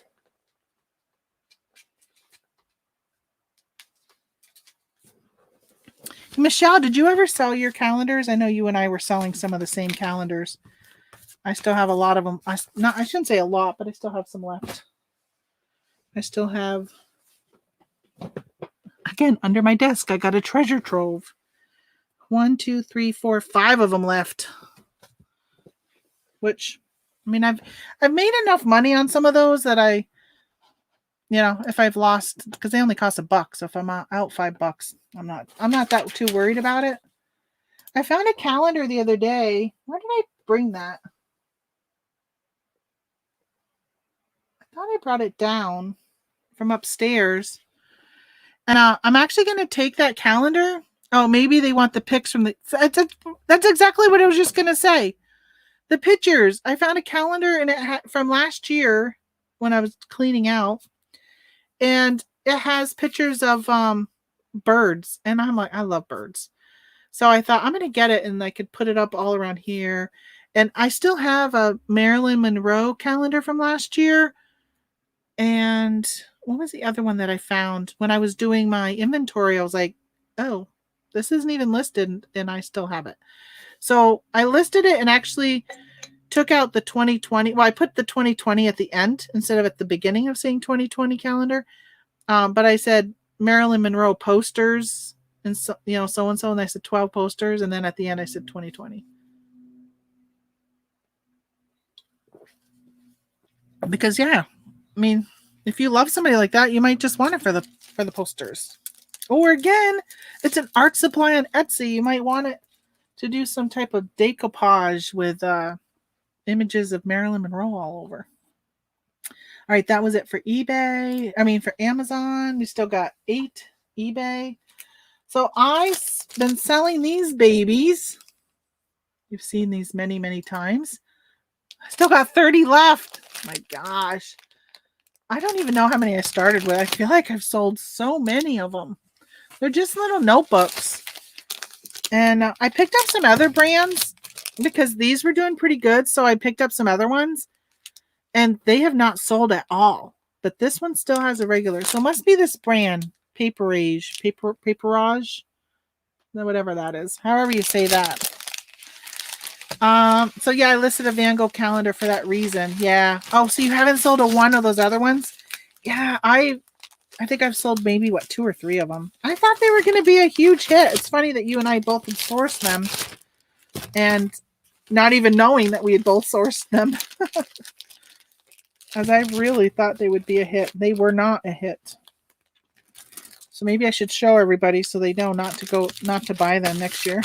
Michelle, did you ever sell your calendars? I know you and I were selling some of the same calendars. I still have a lot of them. I shouldn't say a lot, but I still have some left. I still have, again, under my desk, I got a treasure trove. 1, 2, 3, 4, 5 of them left. Which, I mean, I've made enough money on some of those that I, if I've lost, because they only cost $1. So if I'm out $5, I'm not that too worried about it. I found a calendar the other day. Where did I bring that? I thought I brought it down from upstairs. And I'm actually going to take that calendar. Oh, maybe they want the pics from that's exactly what I was just going to say. The pictures. I found a calendar and it had from last year when I was cleaning out. And it has pictures of birds. And I'm like, I love birds. So I thought I'm going to get it and I could put it up all around here. And I still have a Marilyn Monroe calendar from last year. And what was the other one that I found? When I was doing my inventory, I was like, oh, this isn't even listed and I still have it. So I listed it and actually took out the 2020. Well, I put the 2020 at the end instead of at the beginning of saying 2020 calendar. But I said Marilyn Monroe posters and so and so, and I said 12 posters, and then at the end I said 2020. Because I mean, if you love somebody like that, you might just want it for the posters. Or again, it's an art supply on Etsy. You might want it to do some type of decoupage with images of Marilyn Monroe all over. All right, that was it for eBay. I mean, for Amazon, we still got 8 eBay. So I've been selling these babies. You've seen these many, many times. I still got 30 left. My gosh. I don't even know how many I started with. I feel like I've sold so many of them. They're just little notebooks. And I picked up some other brands because these were doing pretty good. So I picked up some other ones. And they have not sold at all. but this one still has a regular. So it must be this brand, Paperage, whatever that is. However you say that. So yeah, I listed a Van Gogh calendar for that reason. Yeah. Oh, so you haven't sold a one of those other ones? Yeah, I think I've sold maybe 2 or 3 of them. I thought they were going to be a huge hit. It's funny that you and I both had sourced them and not even knowing that we had both sourced them. As I really thought they would be a hit. They were not a hit. So maybe I should show everybody so they know not to buy them next year.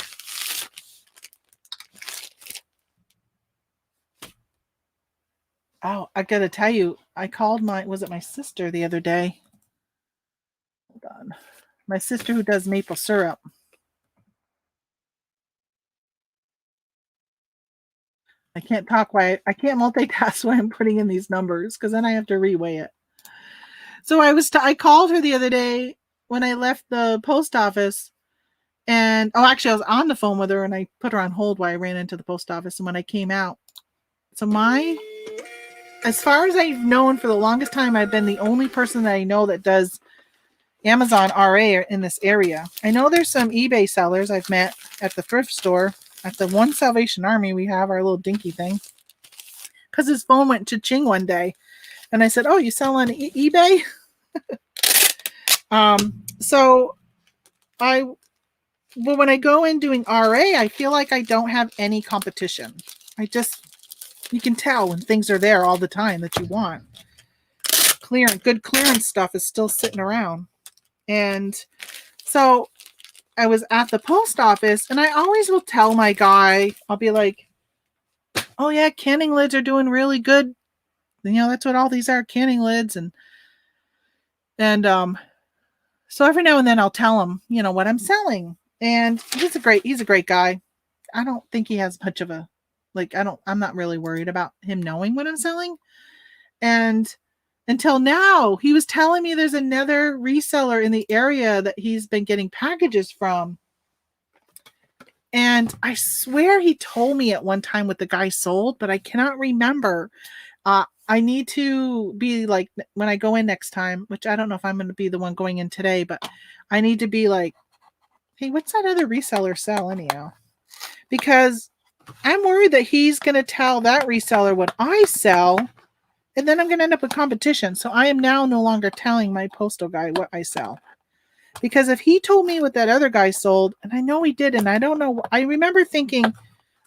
Oh, I gotta tell you, I called my sister the other day. Hold on. My sister who does maple syrup. I can't multitask while I'm putting in these numbers because then I have to reweigh it. So I called her the other day when I left the post office, and actually I was on the phone with her and I put her on hold while I ran into the post office. And when I came out, so as far as I've known for the longest time, I've been the only person that I know that does Amazon RA in this area. I know there's some eBay sellers I've met at the thrift store. At the One Salvation Army, we have our little dinky thing. Because his phone went cha-ching one day. And I said, oh, you sell on eBay? But when I go in doing RA, I feel like I don't have any competition. You can tell when things are there all the time that you want. Good clearance stuff is still sitting around. And so I was at the post office, and I always will tell my guy, I'll be like, oh yeah, canning lids are doing really good. That's what all these are, canning lids. And so every now and then I'll tell him, what I'm selling. And he's a great guy. I don't think he has much of a, I'm not really worried about him knowing what I'm selling. And until now, he was telling me there's another reseller in the area that he's been getting packages from. And I swear he told me at one time what the guy sold, but I cannot remember. I need to be like, when I go in next time, which I don't know if I'm going to be the one going in today, but I need to be like, hey, what's that other reseller sell anyhow? Because I'm worried that he's going to tell that reseller what I sell, and then I'm going to end up with competition. So I am now no longer telling my postal guy what I sell. Because if he told me what that other guy sold, and I know he did, and I don't know, I remember thinking,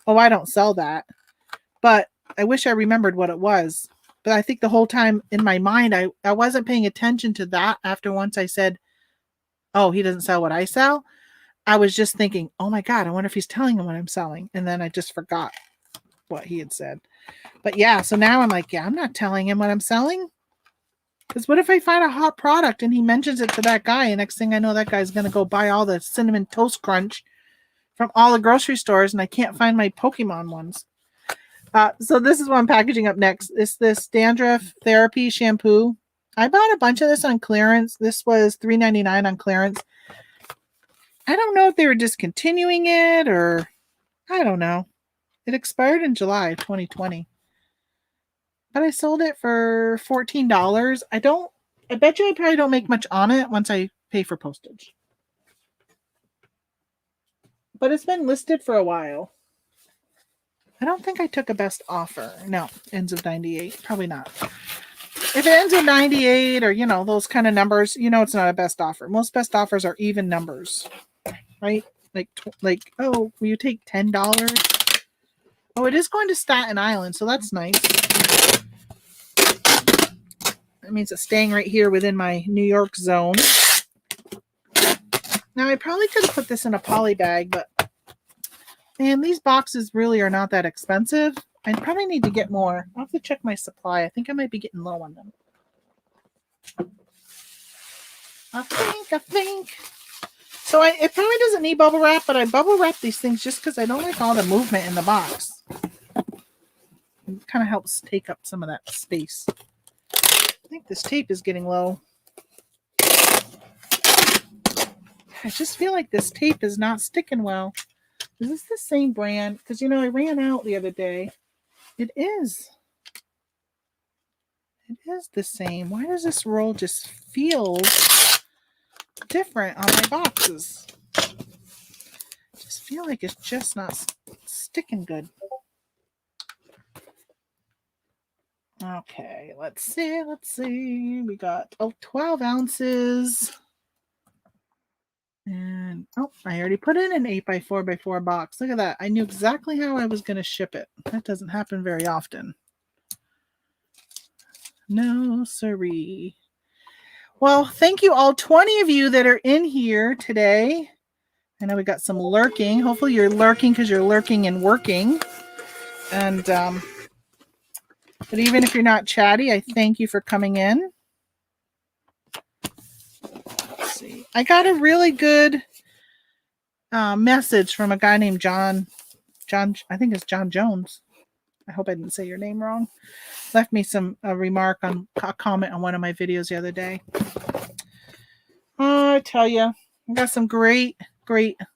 oh, I don't sell that. But I wish I remembered what it was. But I think the whole time in my mind, I wasn't paying attention to that after once I said, oh, he doesn't sell what I sell. I was just thinking, oh my God, I wonder if he's telling him what I'm selling. And then I just forgot what he had said. But yeah, so now I'm like, yeah, I'm not telling him what I'm selling. Because what if I find a hot product and he mentions it to that guy, and next thing I know, that guy's going to go buy all the Cinnamon Toast Crunch from all the grocery stores, and I can't find my Pokemon ones. So this is what I'm packaging up next. It's this dandruff therapy shampoo. I bought a bunch of this on clearance. This was $3.99 on clearance. I don't know if they were discontinuing it or I don't know. It expired in July 2020. But I sold it for $14. I bet you I probably don't make much on it once I pay for postage. But it's been listed for a while. I don't think I took a best offer. No, ends of 98. Probably not. If it ends with 98 or, those kind of numbers, it's not a best offer. Most best offers are even numbers, right? Oh, will you take $10? Oh, it is going to Staten Island, so that's nice. That means it's staying right here within my New York zone. Now, I probably could have put this in a poly bag, but man, these boxes really are not that expensive. I probably need to get more. I'll have to check my supply. I think I might be getting low on them. I think. So it probably doesn't need bubble wrap, but I bubble wrap these things just because I don't like all the movement in the box. It kind of helps take up some of that space. I think this tape is getting low. I just feel like this tape is not sticking well. Is this the same brand? Because, I ran out the other day. It is. It is the same. Why does this roll just feel different on my boxes? Just feel like it's just not sticking good. Okay, let's see. We got 12 ounces. And I already put in an 8x4x4 box. Look at that. I knew exactly how I was going to ship it. That doesn't happen very often. No, siree. Well, thank you all 20 of you that are in here today. I know we got some lurking. Hopefully you're lurking because you're lurking and working. And but even if you're not chatty, I thank you for coming in. Let's see. I got a really good message from a guy named John, I think it's John Jones. I hope I didn't say your name wrong. Left me a remark on a comment on one of my videos the other day. Oh, I tell you, I got some great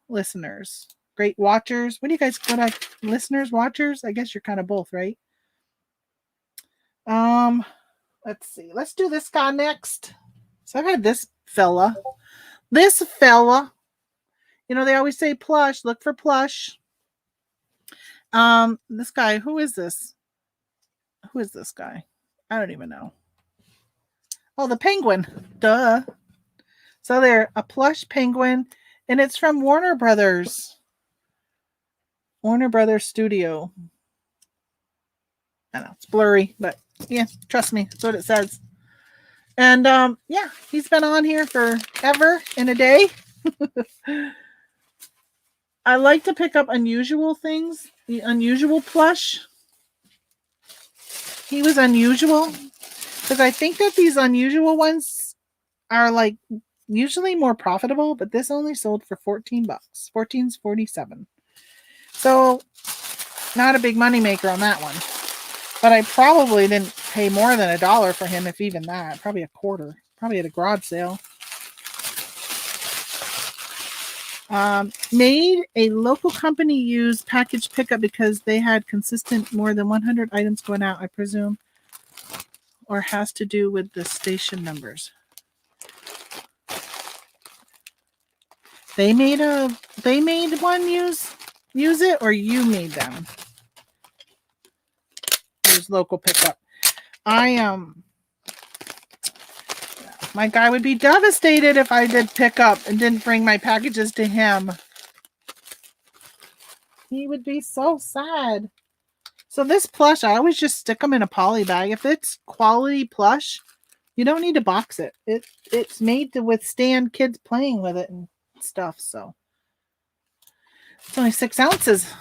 listeners, great watchers. What do you guys call that? Listeners, watchers? I guess you're kind of both, right? Let's see. Let's do this guy next. So I've had this fella. You know, they always say plush. Look for plush. This guy, who is this? Who is this guy? I don't even know. Oh, the penguin. Duh. So they're a plush penguin, and it's from Warner Brothers. Warner Brothers Studio. I know, it's blurry, but yeah, trust me, that's what it says. And yeah, he's been on here forever and a day. I like to pick up unusual things, the unusual plush. He was unusual because I think that these unusual ones are like usually more profitable, but this only sold for $14. $14.47. So not a big money maker on that one. But I probably didn't pay more than $1 for him, if even that. Probably a quarter. Probably at a garage sale. Made a local company use package pickup because they had consistent more than 100 items going out, I presume. Or has to do with the station numbers. They made one use it, or you made them? There's local pickup. My guy would be devastated if I did pick up and didn't bring my packages to him. He would be so sad. So this plush, I always just stick them in a poly bag. If it's quality plush, you don't need to box it. It's made to withstand kids playing with it and stuff. So it's only 6 ounces.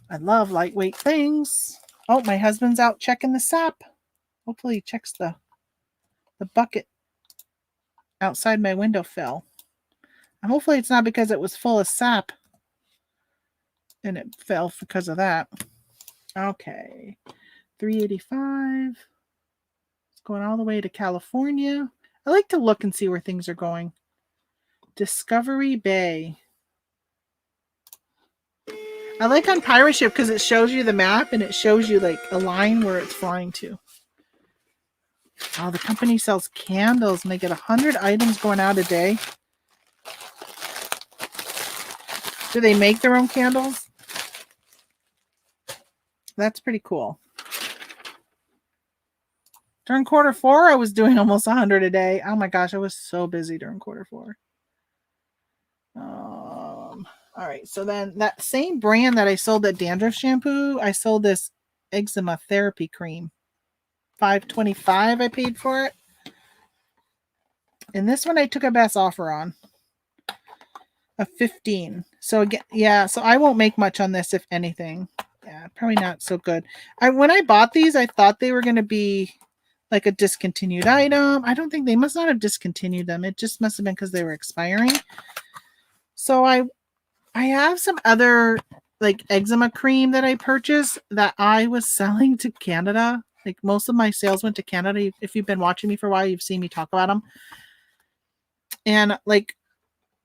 I love lightweight things. Oh, my husband's out checking the sap. Hopefully he checks the bucket outside my window fell. And hopefully it's not because it was full of sap and it fell because of that. Okay. $3.85. It's going all the way to California. I like to look and see where things are going. Discovery Bay. I like on Pirate Ship because it shows you the map and it shows you like a line where it's flying to. Oh, the company sells candles and they get 100 items going out a day. Do they make their own candles? That's pretty cool. During Q4, I was doing almost 100 a day. Oh my gosh, I was so busy during Q4. All right, so then that same brand that I sold that dandruff shampoo, I sold this eczema therapy cream. $5.25 I paid for it. And this one I took a best offer on. Of $15. So again, yeah, so I won't make much on this, if anything. Yeah, probably not so good. When I bought these, I thought they were going to be like a discontinued item. I don't think they must not have discontinued them. It just must have been because they were expiring. So I have some other like eczema cream that I purchased that I was selling to Canada. Like most of my sales went to Canada. If you've been watching me for a while, you've seen me talk about them. And like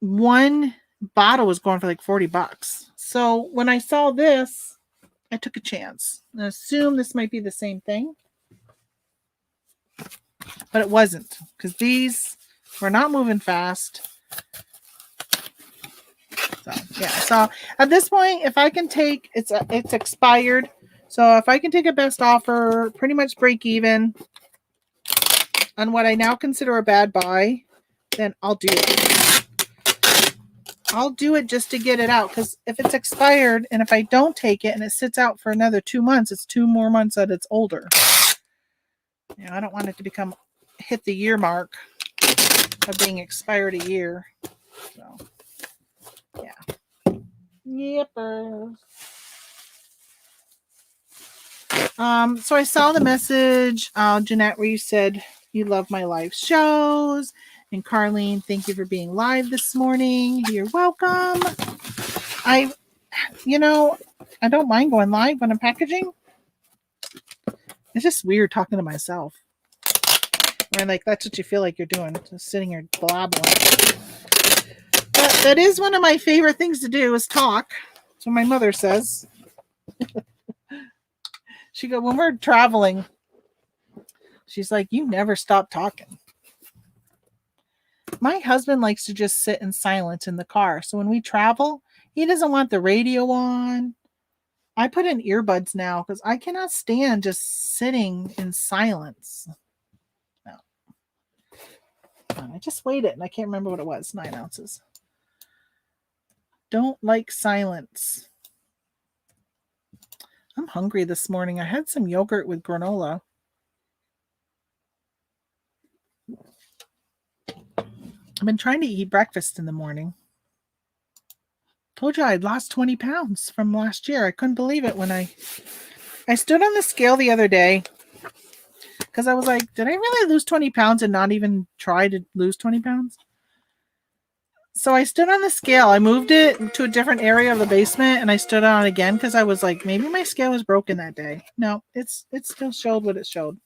one bottle was going for like $40. So when I saw this, I took a chance. I assume this might be the same thing. but it wasn't because these were not moving fast. So yeah, so at this point, if I can take it's expired. So if I can take a best offer, pretty much break even on what I now consider a bad buy, then I'll do it. I'll do it just to get it out, because if it's expired and if I don't take it and it sits out for another 2 months, it's 2 more months that it's older. You know, I don't want it to hit the year mark of being expired a year. So yeah. Yippers. So I saw the message, Jeanette, where you said you love my live shows. And Carlene, thank you for being live this morning. You're welcome. I don't mind going live when I'm packaging. It's just weird talking to myself. Or like that's what you feel like you're doing, just sitting here blabbling. But that is one of my favorite things to do is talk. That's what my mother says. She goes, when we're traveling, she's like, you never stop talking. My husband likes to just sit in silence in the car. So when we travel, he doesn't want the radio on. I put in earbuds now because I cannot stand just sitting in silence. No. I just weighed it and I can't remember what it was. 9 ounces. Don't like silence. I'm hungry this morning. I had some yogurt with granola. I've been trying to eat breakfast in the morning. Told you I'd lost 20 pounds from last year. I couldn't believe it when I stood on the scale the other day because I was like, did I really lose 20 pounds and not even try to lose 20 pounds? So I stood on the scale. I moved it to a different area of the basement and I stood on it again because I was like, maybe my scale was broken that day. No, it still showed what it showed.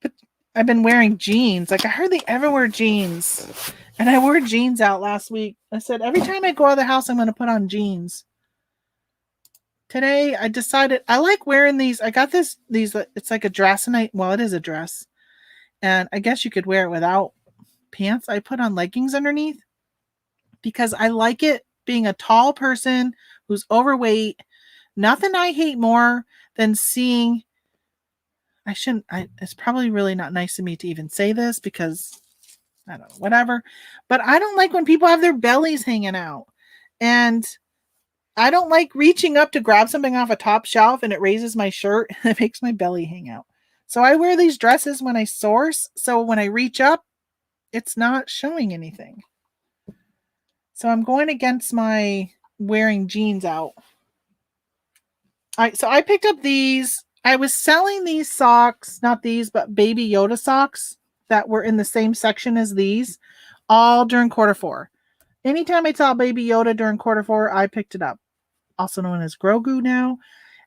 But I've been wearing jeans. Like I hardly ever wear jeans. And I wore jeans out last week. I said, every time I go out of the house, I'm going to put on jeans. Today, I decided I like wearing these. I got these, it's like a dress, and it is a dress. And I guess you could wear it without pants. I put on leggings underneath because I like it being a tall person who's overweight. Nothing I hate more than seeing. It's probably really not nice of me to even say this because I don't know, whatever. But I don't like when people have their bellies hanging out. And I don't like reaching up to grab something off a top shelf and it raises my shirt and it makes my belly hang out. So I wear these dresses when I source. So when I reach up, it's not showing anything. So I'm going against my wearing jeans out. So I picked up these. I was selling these socks, not these, but baby Yoda socks that were in the same section as these, all during Q4. Anytime I saw Baby Yoda during Q4, I picked it up. Also known as Grogu now.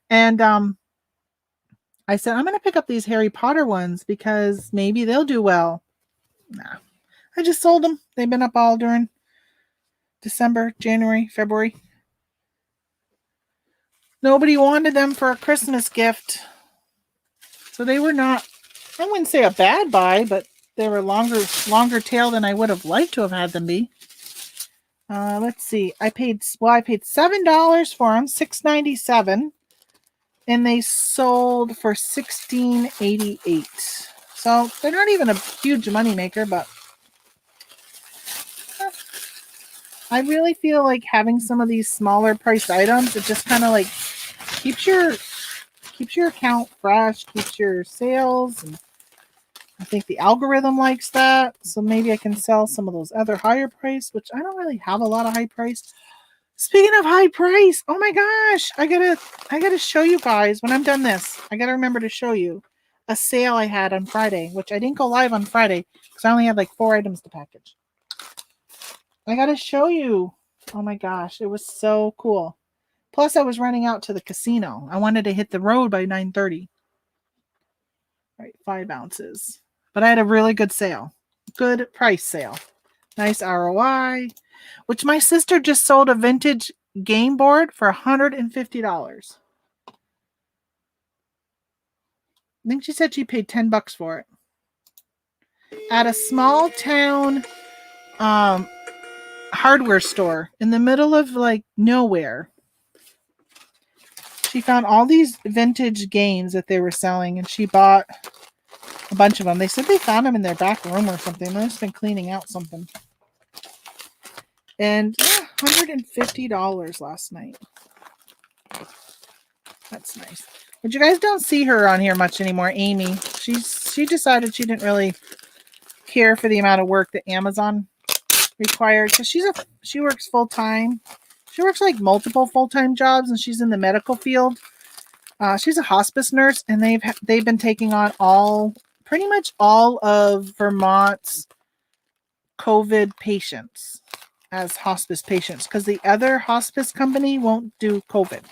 And I said, I'm going to pick up these Harry Potter ones because maybe they'll do well. Nah. I just sold them. They've been up all during December, January, February. Nobody wanted them for a Christmas gift. So they were not, I wouldn't say a bad buy, but they were longer tail than I would have liked to have had them be. Let's see. I paid $7 for them, $6.97, and they sold for $16.88. So they're not even a huge moneymaker, but I really feel like having some of these smaller priced items, it just kind of like keeps your account fresh, keeps your sales, and I think the algorithm likes that. So maybe I can sell some of those other higher price, which I don't really have a lot of high price. Speaking of high price, oh my gosh, I gotta show you guys when I'm done this. I gotta remember to show you a sale I had on Friday, which I didn't go live on Friday because I only had like 4 items to package. I gotta show you. Oh my gosh, it was so cool. Plus, I was running out to the casino. I wanted to hit the road by 9:30. All right, 5 ounces. But I had a really good sale. Good price sale. Nice ROI. Which my sister just sold a vintage game board for $150. I think she said she paid $10 for it. At a small town hardware store in the middle of like nowhere. She found all these vintage games that they were selling, and she bought a bunch of them. They said they found them in their back room or something. They've just been cleaning out something. And yeah, $150 last night. That's nice. But you guys don't see her on here much anymore, Amy. She decided she didn't really care for the amount of work that Amazon required, because she works full time. She works like multiple full-time jobs, and she's in the medical field. She's a hospice nurse, and they've been taking on pretty much all of Vermont's COVID patients as hospice patients, because the other hospice company won't do COVID.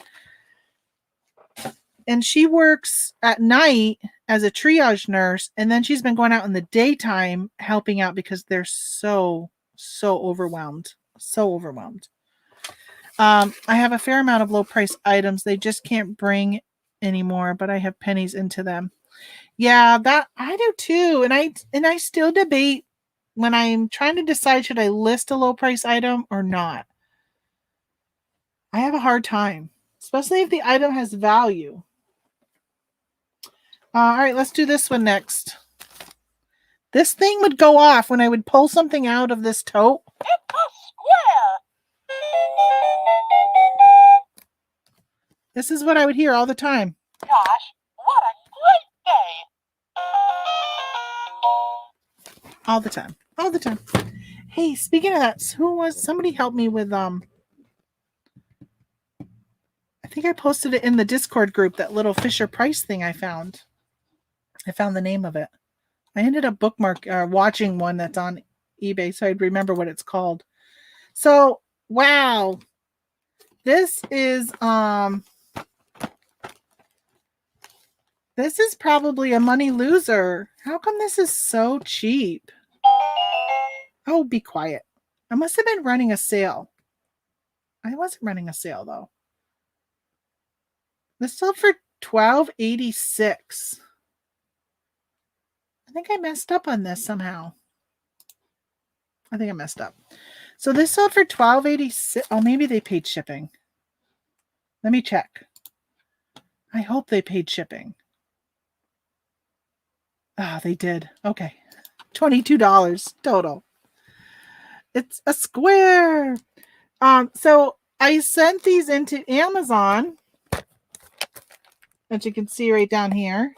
And she works at night as a triage nurse, and then she's been going out in the daytime helping out because they're so overwhelmed. So overwhelmed. I have a fair amount of low price items. They just can't bring anymore, but I have pennies into them. Yeah, that I do too. And I still debate when I'm trying to decide, should I list a low price item or not? I have a hard time, especially if the item has value. All right, let's do this one next. This thing would go off when I would pull something out of this tote. It's a square. This is what I would hear all the time. Gosh, what a great day. All the time. All the time. Hey, speaking of that, somebody helped me with I think I posted it in the Discord group, that little Fisher Price thing I found. I found the name of it. I ended up watching one that's on eBay, so I'd remember what it's called. So, wow. This is probably a money loser. How come this is so cheap? Oh, be quiet. I must have been running a sale. I wasn't running a sale though. This sold for $12.86. I think I messed up on this somehow. I think I messed up. So this sold for $12.86. Oh, maybe they paid shipping. Let me check. I hope they paid shipping. Ah, they did. Okay. $22 total. It's a square. So I sent these into Amazon, as you can see right down here.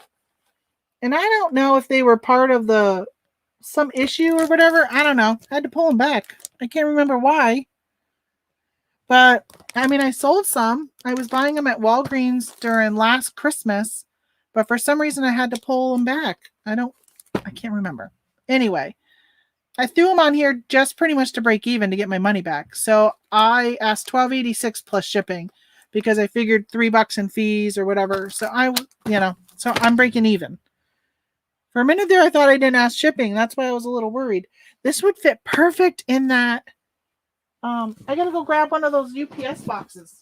And I don't know if they were part of some issue or whatever. I don't know. I had to pull them back. I can't remember why. But, I mean, I sold some. I was buying them at Walgreens during last Christmas. But for some reason, I had to pull them back. I can't remember. Anyway, I threw them on here just pretty much to break even to get my money back. So I asked $12.86 plus shipping, because I figured $3 in fees or whatever. So so I'm breaking even. For a minute there, I thought I didn't ask shipping. That's why I was a little worried. This would fit perfect in that. I gotta go grab one of those UPS boxes.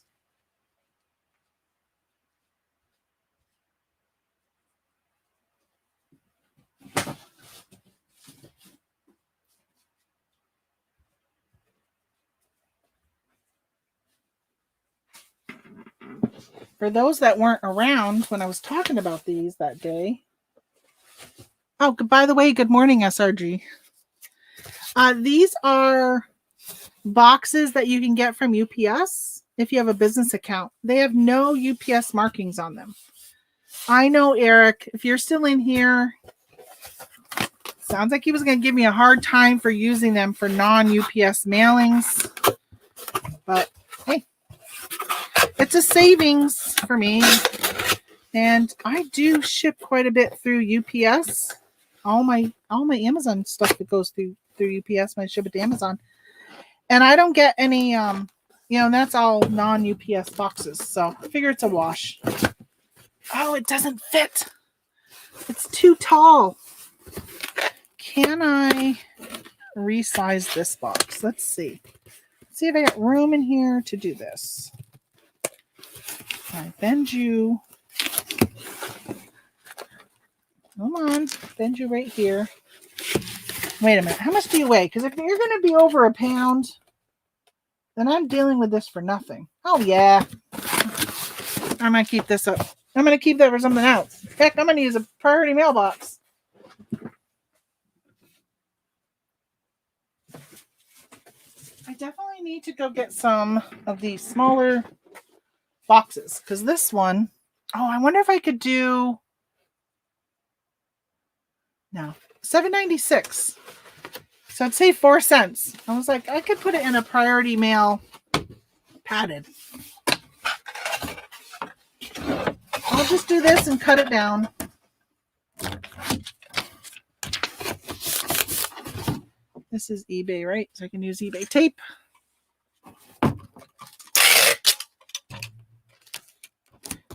For those that weren't around when I was talking about these that day. Oh, by the way, good morning, SRG. These are boxes that you can get from UPS if you have a business account. They have no UPS markings on them. I know, Eric, if you're still in here, sounds like he was going to give me a hard time for using them for non-UPS mailings. But hey, it's a savings for me. And I do ship quite a bit through UPS. All my Amazon stuff that goes through UPS, when I ship it to Amazon. And I don't get any, that's all non-UPS boxes. So I figure it's a wash. Oh, it doesn't fit. It's too tall. Can I resize this box? Let's see. Let's see if I got room in here to do this. I bend you Come on. Bend you right here. Wait a minute. How much do you weigh? Because if you're going to be over a pound, then I'm dealing with this for nothing. Oh, yeah. I'm going to keep this up. I'm going to keep that for something else. Heck, I'm going to use a priority mailbox. I definitely need to go get some of these smaller boxes because this one, oh, I wonder if I could do, no, $7.96. So I'd say 4 cents. I was like, I could put it in a priority mail padded. I'll just do this and cut it down. This is eBay, right? So I can use eBay tape. Do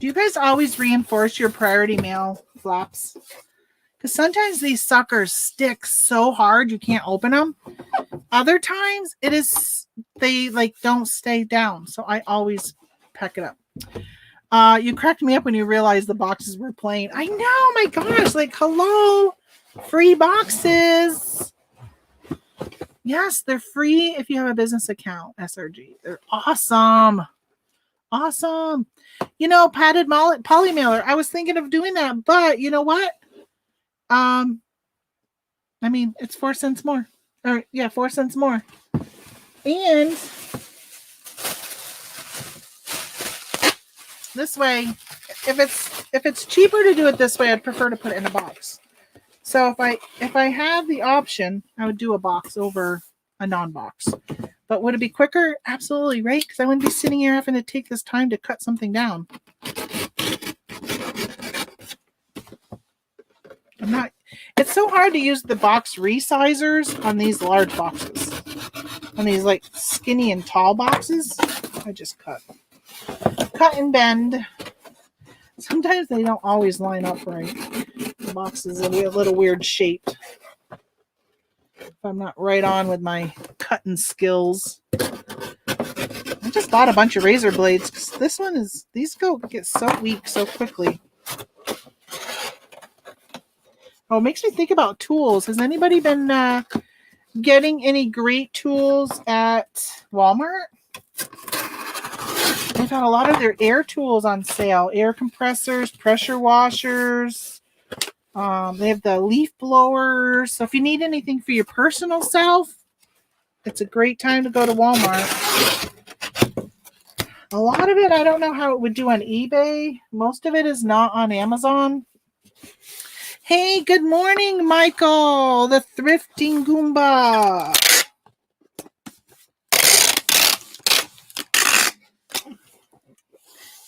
you guys always reinforce your priority mail flaps? Because sometimes these suckers stick so hard you can't open them. Other times they like don't stay down. So I always pack it up. You cracked me up when you realized the boxes were plain. I know, my gosh, like hello, free boxes. Yes, they're free if you have a business account, SRG. They're awesome. Awesome. You know, padded poly mailer. I was thinking of doing that, but you know what? I mean, it's 4 cents more. Or yeah, 4 cents more. And this way, if it's cheaper to do it this way, I'd prefer to put it in a box. So if I have the option, I would do a box over a non-box. But would it be quicker? Absolutely, right? Because I wouldn't be sitting here having to take this time to cut something down. It's so hard to use the box resizers on these large boxes. On these like skinny and tall boxes, I just cut and bend. Sometimes they don't always line up right. The boxes are a little weird shaped. If I'm not right on with my cutting skills. I just bought a bunch of razor blades because these get so weak so quickly. Oh, it makes me think about tools. Has anybody been getting any great tools at Walmart? They've got a lot of their air tools on sale. Air compressors, pressure washers. They have the leaf blowers. So if you need anything for your personal self, it's a great time to go to Walmart. A lot of it, I don't know how it would do on eBay. Most of it is not on Amazon. Hey, good morning, Michael, the thrifting Goomba.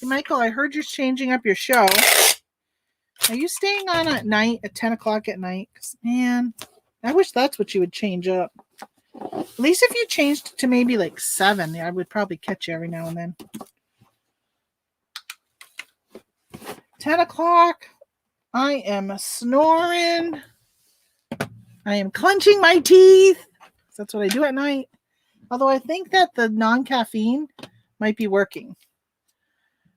Hey, Michael, I heard you're changing up your show. Are you staying on at night at 10 o'clock at night? 'Cause, man, I wish that's what you would change up. At least if you changed to maybe like 7, I would probably catch you every now and then. 10 o'clock. I am snoring. I am clenching my teeth. That's what I do at night. Although I think that the non-caffeine might be working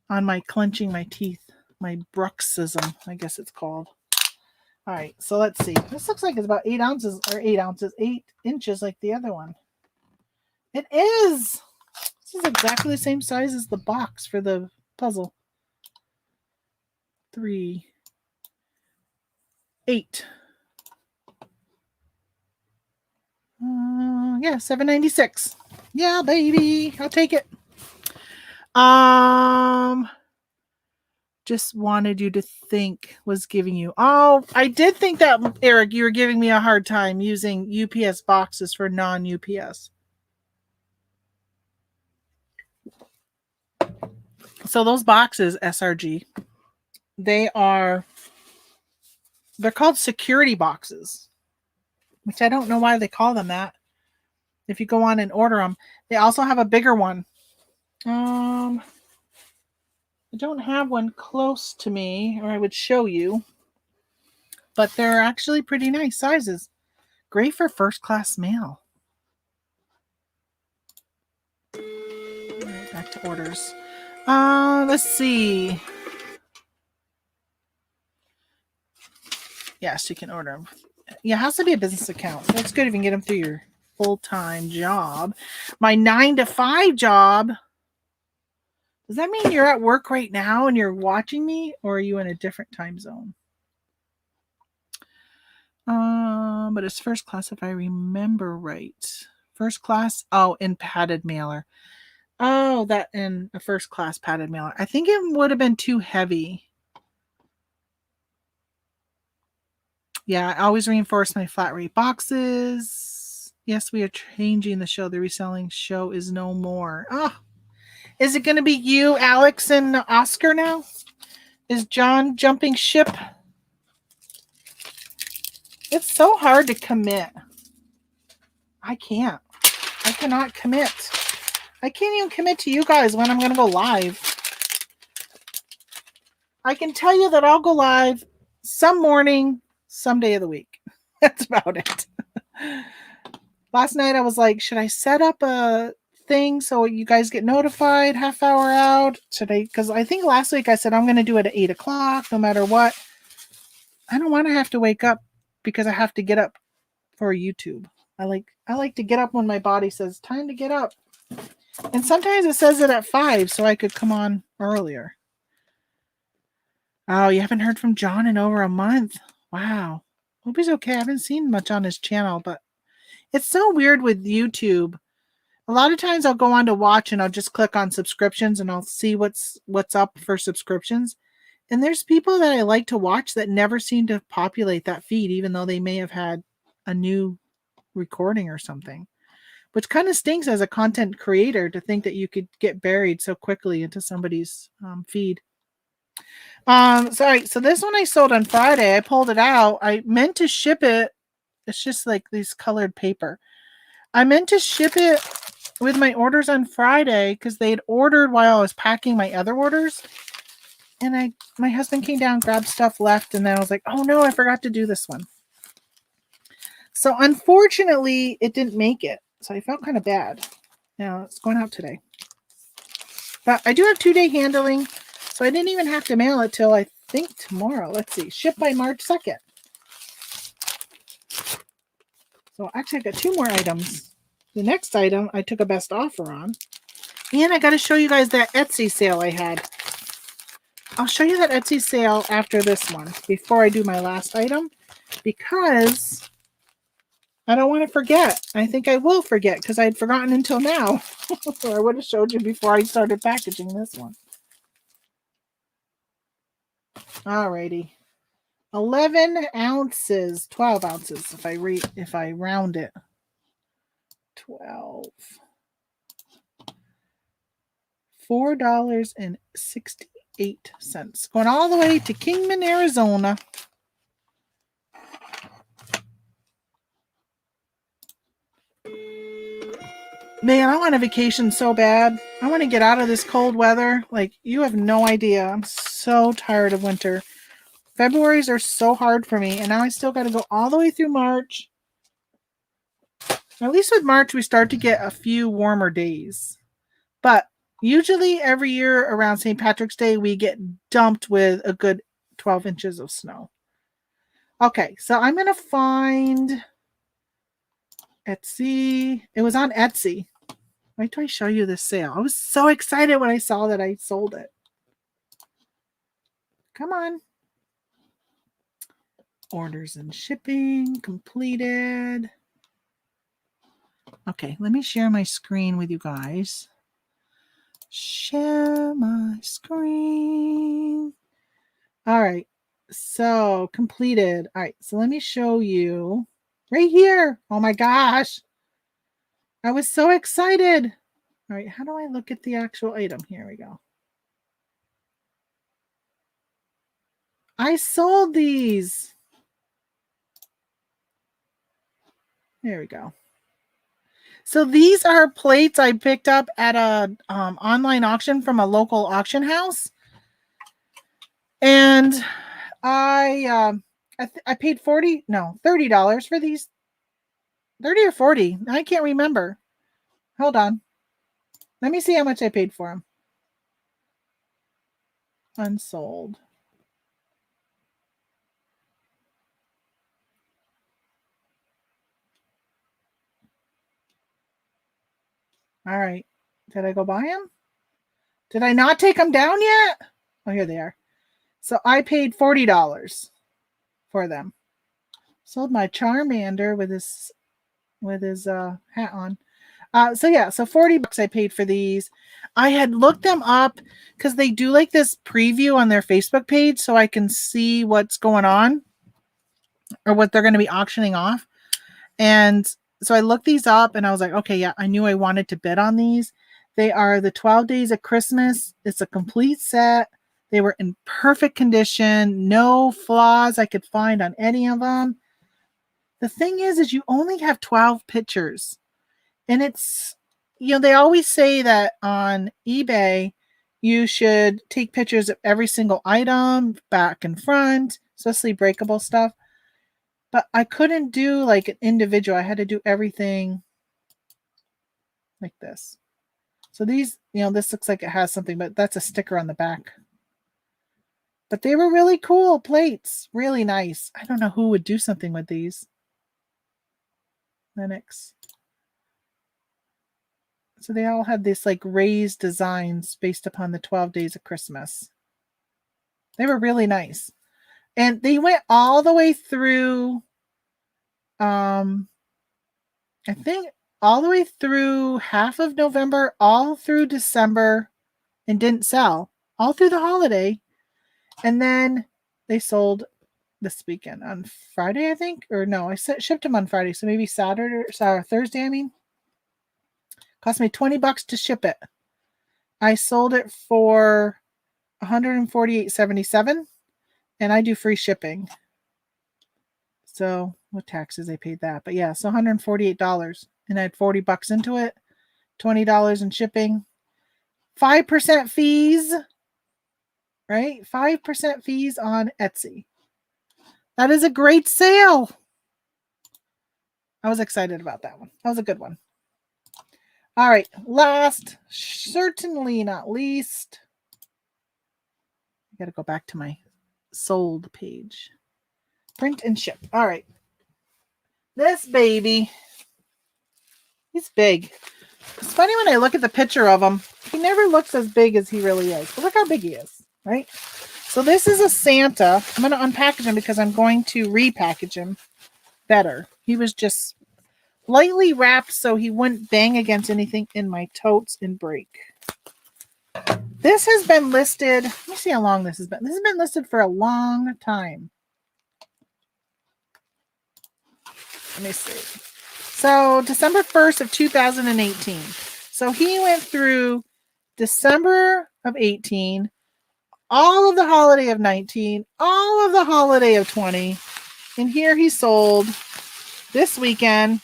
on my clenching my teeth. My bruxism, I guess it's called. All right, so let's see. This looks like it's about 8 inches like the other one. It is. This is exactly the same size as the box for the puzzle. 3, 8. Yeah, $7.96. Yeah, baby, I'll take it. Just wanted you to think was giving you. Oh, I did think that, Eric, you were giving me a hard time using UPS boxes for non-UPS. So those boxes, SRG, they're called security boxes, which I don't know why they call them that. If you go on and order them, they also have a bigger one. I don't have one close to me, or I would show you, but they're actually pretty nice sizes. Great for first class mail. All right, back to orders. Let's see. Yes, you can order them. Yeah, it has to be a business account. So it's good if you can get them through your full-time job. My 9 to 5 job. Does that mean you're at work right now and you're watching me, or are you in a different time zone? But it's first class if I remember right. First class, oh, in padded mailer. Oh, that in a first class padded mailer. I think it would have been too heavy. Yeah, I always reinforce my flat rate boxes. Yes, we are changing the show. The reselling show is no more. Oh, is it going to be you, Alex, and Oscar now? Is John jumping ship? It's so hard to commit. I can't. I cannot commit. I can't even commit to you guys when I'm going to go live. I can tell you that I'll go live some morning, some day of the week. That's about it. Last night I was like, should I set up a thing so you guys get notified half hour out today? Because I think last week I said I'm going to do it at 8 o'clock no matter what. I don't want to have to wake up because I have to get up for YouTube. I like to get up when my body says time to get up. And sometimes it says it at 5 so I could come on earlier. Oh, you haven't heard from John in over a month. Wow. Hope he's okay. I haven't seen much on his channel, but it's so weird with YouTube. A lot of times I'll go on to watch and I'll just click on subscriptions and I'll see what's up for subscriptions. And there's people that I like to watch that never seem to populate that feed, even though they may have had a new recording or something, which kind of stinks as a content creator to think that you could get buried so quickly into somebody's feed. Sorry. So this one I sold on Friday. I pulled it out. I meant to ship it. It's just like these colored paper. I meant to ship it with my orders on Friday because they had ordered while I was packing my other orders. And my husband came down, grabbed stuff, left, and then I was like, oh no, I forgot to do this one. So unfortunately, it didn't make it. So I felt kind of bad. Now it's going out today. But I do have 2-day handling, so I didn't even have to mail it till I think tomorrow. Let's see, ship by March 2nd. So actually I got 2 more items. The next item I took a best offer on. And I got to show you guys that Etsy sale I had. I'll show you that Etsy sale after this one, before I do my last item, because I don't want to forget. I think I will forget because I had forgotten until now. So I would have showed you before I started packaging this one. Alrighty. 11 ounces, 12 ounces if I round it. 12. $4.68. Going all the way to Kingman, Arizona. Man, I want a vacation so bad. I want to get out of this cold weather. Like, you have no idea. I'm so tired of winter. Februarys are so hard for me. And now I still got to go all the way through March. At least with March, we start to get a few warmer days. But usually every year around St. Patrick's Day, we get dumped with a good 12 inches of snow. Okay, so I'm going to find Etsy. It was on Etsy. Wait till I show you this sale. I was so excited when I saw that I sold it. Come on. Orders and shipping completed. Okay, let me share my screen with you guys. Share my screen. All right, so completed. All right, so let me show you right here. Oh my gosh. I was so excited. All right, how do I look at the actual item? Here we go. I sold these. There we go. So these are plates I picked up at a online auction from a local auction house. And I paid $30 for these. 30 or 40. I can't remember. Hold on. Let me see how much I paid for them. Unsold. All right. Did I go buy them? Did I not take them down yet? Oh, here they are. So I paid $40 for them. Sold my Charmander with his hat on. So yeah, so $40 I paid for these. I had looked them up because they do like this preview on their Facebook page so I can see what's going on or what they're going to be auctioning off. And so I looked these up and I was like, okay, yeah, I knew I wanted to bid on these. They are the 12 Days of Christmas. It's a complete set. They were in perfect condition, no flaws I could find on any of them. The thing is you only have 12 pictures. And it's, they always say that on eBay, you should take pictures of every single item, back and front, especially breakable stuff. But I couldn't do like an individual. I had to do everything like this. So these, this looks like it has something, but that's a sticker on the back. But they were really cool plates. Really nice. I don't know who would do something with these. Linux. So they all had this like raised designs based upon the 12 Days of Christmas. They were really nice. And they went all the way through, I think all the way through half of November, all through December, and didn't sell. All through the holiday. And then they sold this weekend on Friday, I think. Or no, I shipped them on Friday. So maybe Thursday, I mean. Cost me $20 to ship it. I sold it for $148.77, and I do free shipping. So what taxes I paid that? But yeah, so $148, and I had $40 into it, $20 in shipping, 5% fees, right? 5% fees on Etsy. That is a great sale. I was excited about that one. That was a good one. All right, last, certainly not least, I got to go back to my sold page. Print and ship. All right. This baby, he's big. It's funny when I look at the picture of him, he never looks as big as he really is. But look how big he is, right? So this is a Santa. I'm going to unpackage him because I'm going to repackage him better. He was just lightly wrapped so he wouldn't bang against anything in my totes and break. This has been listed. Let me see how long this has been. This has been listed for a long time. Let me see. So December 1st of 2018. So he went through December of 18, all of the holiday of 19, all of the holiday of 20. And here he sold this weekend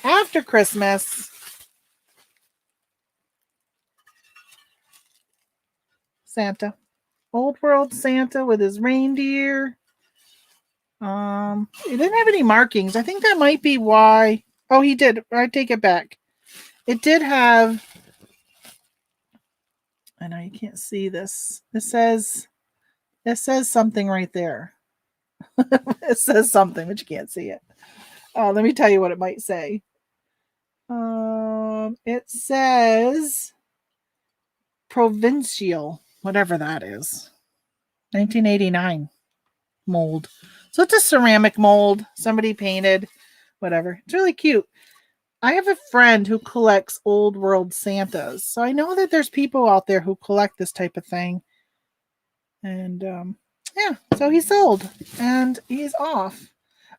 after Christmas. Santa. Old World Santa with his reindeer. It didn't have any markings. I think that might be why. Oh, he did. I take it back. It did have, and I can't see this. It says something right there. It says something, but you can't see it. Let me tell you what it might say. It says Provincial, whatever that is. 1989 mold. So it's a ceramic mold. Somebody painted, whatever. It's really cute. I have a friend who collects old world Santas. So I know that there's people out there who collect this type of thing. And yeah, so he sold and he's off.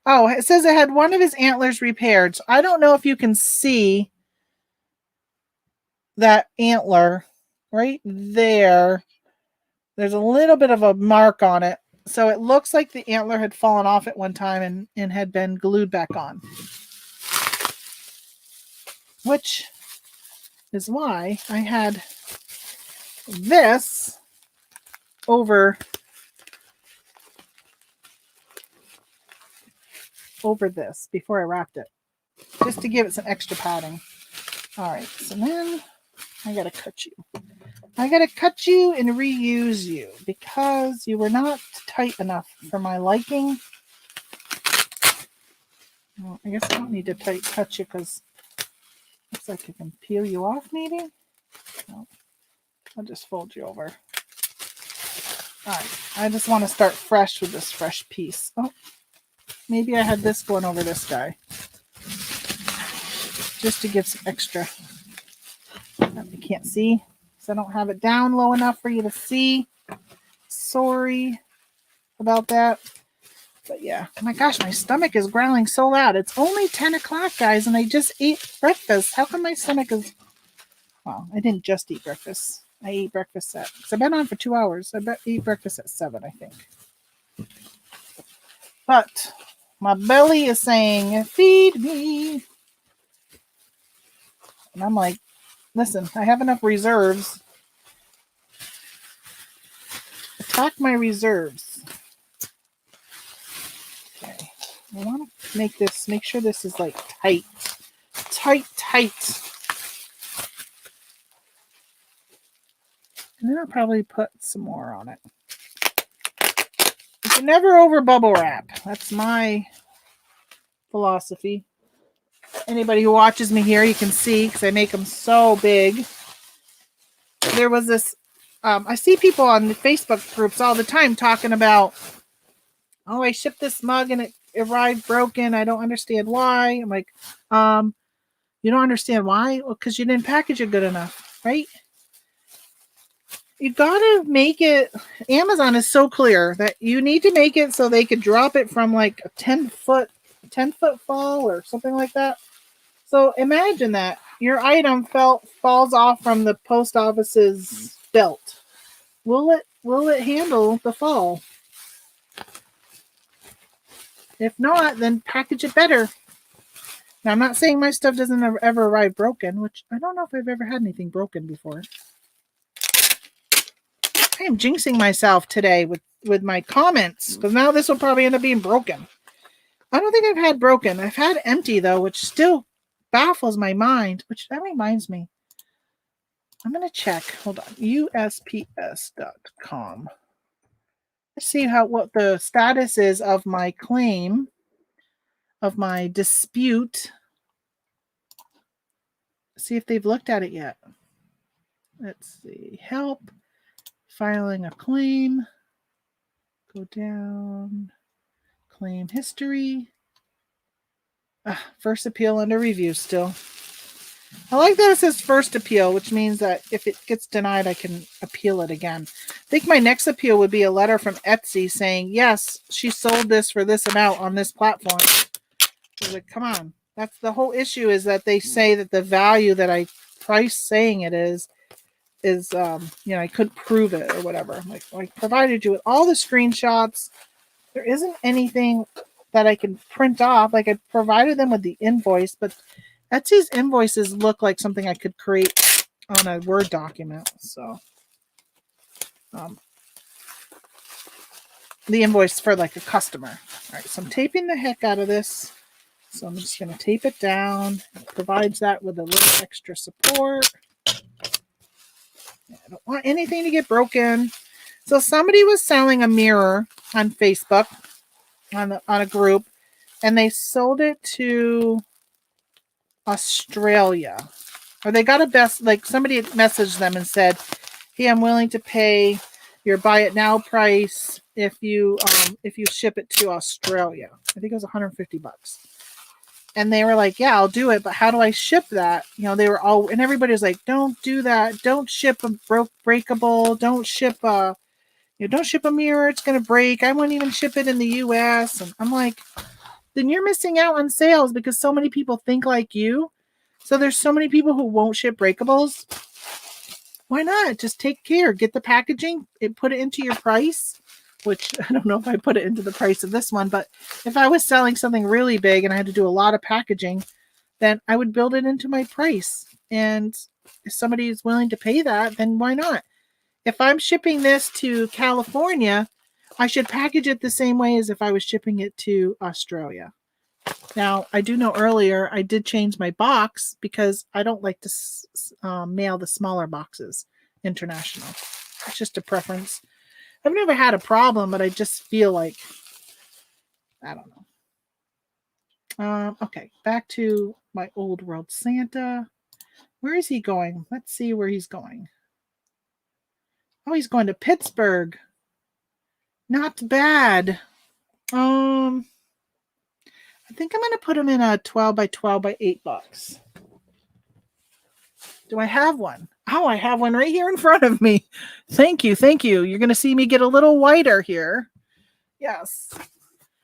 Oh, it says it had one of his antlers repaired. So I don't know if you can see that antler right there. There's a little bit of a mark on it. So it looks like the antler had fallen off at one time and had been glued back on. Which is why I had this over this before I wrapped it. Just to give it some extra padding. All right, so then I got to cut you. I got to cut you and reuse you because you were not tight enough for my liking. Well, I guess I don't need to cut you because Looks like I can peel you off maybe. No, I'll just fold you over. All right, I just want to start fresh with this fresh piece. Oh, maybe I had this going over this guy. Just to give some extra. You can't see, so I don't have it down low enough for you to see. Sorry about that. But yeah, oh my gosh, my stomach is growling so loud. It's only 10 o'clock, guys, and I just ate breakfast. How come my stomach is... Well, I didn't just eat breakfast. I ate breakfast at... Because I've been on for 2 hours. I ate breakfast at 7, I think. But my belly is saying, feed me. And I'm like, listen, I have enough reserves. Attack my reserves. Okay. I want to make sure this is like tight. Tight. And then I'll probably put some more on it. You can never over bubble wrap. That's my philosophy. Anybody who watches me here, you can see because I make them so big. There was this, I see people on the Facebook groups all the time talking about, oh, I shipped this mug and it arrived broken. I don't understand why. I'm like, you don't understand why? Well, because you didn't package it good enough, right? You gotta make it. Amazon is so clear that you need to make it so they could drop it from like a 10-foot fall or something like that. So imagine that your item falls off from the post office's belt. Will it handle the fall? If not, then package it better. Now, I'm not saying my stuff doesn't ever arrive broken, which I don't know if I've ever had anything broken before. I am jinxing myself today with my comments, because now this will probably end up being broken. I don't think I've had broken. I've had empty, though, which still baffles my mind, which that reminds me. I'm going to check. Hold on. USPS.com. Let's see what the status is of my claim, of my dispute. See if they've looked at it yet. Let's see. Help. Filing a claim. Go down. Claim history. First appeal under review still. I like that it says first appeal, which means that if it gets denied, I can appeal it again. I think my next appeal would be a letter from Etsy saying, yes, she sold this for this amount on this platform. Like, come on. That's the whole issue, is that they say that the value that I price saying it is I couldn't prove it or whatever. I'm like, I provided you with all the screenshots. There isn't anything that I can print off. Like, I provided them with the invoice, but Etsy's invoices look like something I could create on a Word document. So, the invoice for like a customer. All right, so I'm taping the heck out of this. So I'm just going to tape it down. It provides that with a little extra support. I don't want anything to get broken. So somebody was selling a mirror on Facebook on a group, and they sold it to Australia. Or they got somebody messaged them and said, hey, I'm willing to pay your buy it now price if you ship it to Australia. I think it was $150. And they were like, yeah, I'll do it, but how do I ship that? They were all, and everybody was like, don't do that. Don't ship a breakable. Don't ship a mirror. It's going to break. I won't even ship it in the US. And I'm like, then you're missing out on sales because so many people think like you. So there's so many people who won't ship breakables. Why not? Just take care. Get the packaging and put it into your price. Which I don't know if I put it into the price of this one, but if I was selling something really big and I had to do a lot of packaging, then I would build it into my price. And if somebody is willing to pay that, then why not? If I'm shipping this to California, I should package it the same way as if I was shipping it to Australia. Now, I do know earlier I did change my box because I don't like to mail the smaller boxes international. It's just a preference. I've never had a problem, but I just feel like, I don't know. Okay, back to my old world Santa. Where is he going? Let's see where he's going. Oh, he's going to Pittsburgh. Not bad. I think I'm going to put him in a 12 by 12 by 8 box. Do I have one? Oh, I have one right here in front of me. Thank you. Thank you. You're going to see me get a little whiter here. Yes.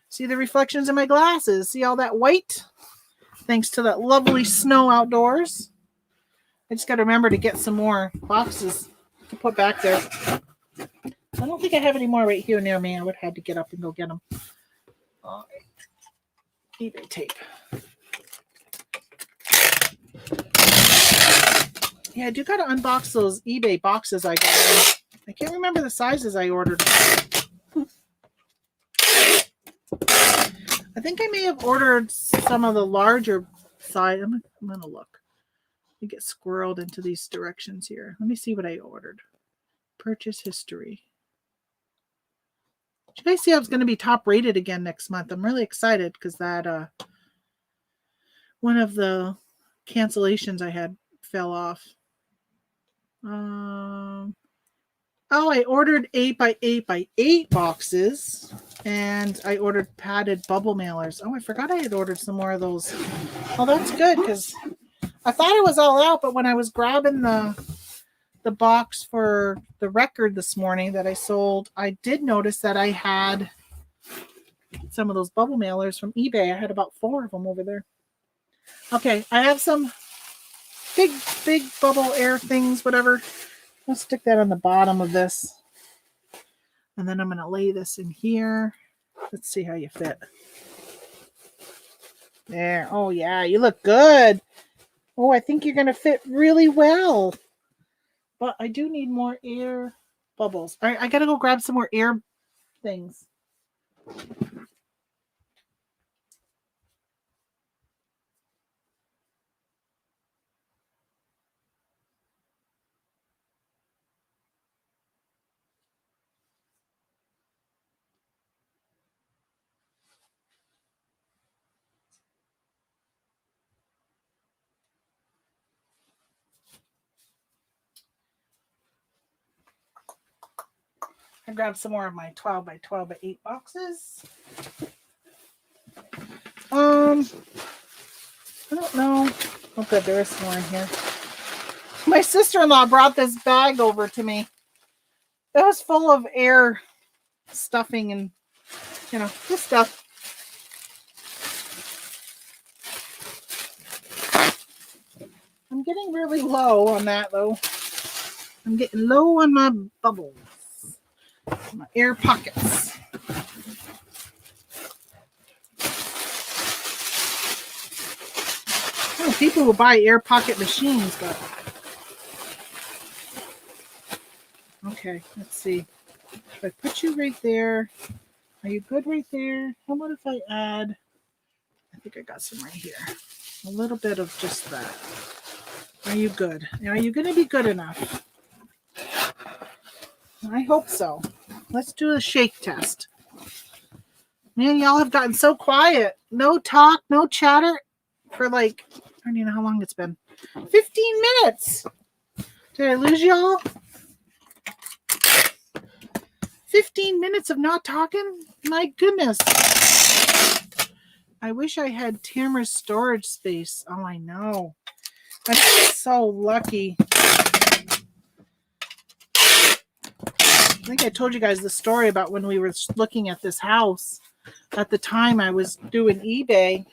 See the reflections in my glasses? See all that white? Thanks to that lovely snow outdoors. I just got to remember to get some more boxes to put back there. I don't think I have any more right here near me. I would have had to get up and go get them. eBay tape. Yeah, I do got to unbox those eBay boxes I got. I can't remember the sizes I ordered. I think I may have ordered some of the larger size. I'm going to look. I get squirreled into these directions here. Let me see what I ordered. Purchase history. Did you guys see I was going to be top rated again next month? I'm really excited because that one of the cancellations I had fell off. I ordered 8 by 8 by 8 boxes, and I ordered padded bubble mailers. Oh, I forgot I had ordered some more of those. Oh, that's good because I thought it was all out, but when I was grabbing the box for the record this morning that I sold, I did notice that I had some of those bubble mailers from eBay. I had about 4 of them over there. Okay, I have some big bubble air things, whatever. I'll stick that on the bottom of this. And then I'm going to lay this in here. Let's see how you fit. There. Oh, yeah, you look good. Oh, I think you're going to fit really well. But I do need more air bubbles. All right, I got to go grab some more air things. I grabbed some more of my 12 by 12 by 8 boxes. I don't know. Oh, good. There is some more in here. My sister-in-law brought this bag over to me. It was full of air stuffing and, this stuff. I'm getting really low on that, though. I'm getting low on my bubbles. My air pockets. I know people who buy air pocket machines, but okay, let's see. If I put you right there, are you good right there? How about if I add, I think I got some right here. A little bit of just that. Are you good? Are you going to be good enough? I hope so. Let's do a shake test. Man, y'all have gotten so quiet. No talk, no chatter for like, I don't even know how long it's been. 15 minutes. Did I lose y'all? 15 minutes of not talking? My goodness. I wish I had Tamara's storage space. Oh, I know. I'm so lucky. I think I told you guys the story about when we were looking at this house. At the time I was doing eBay.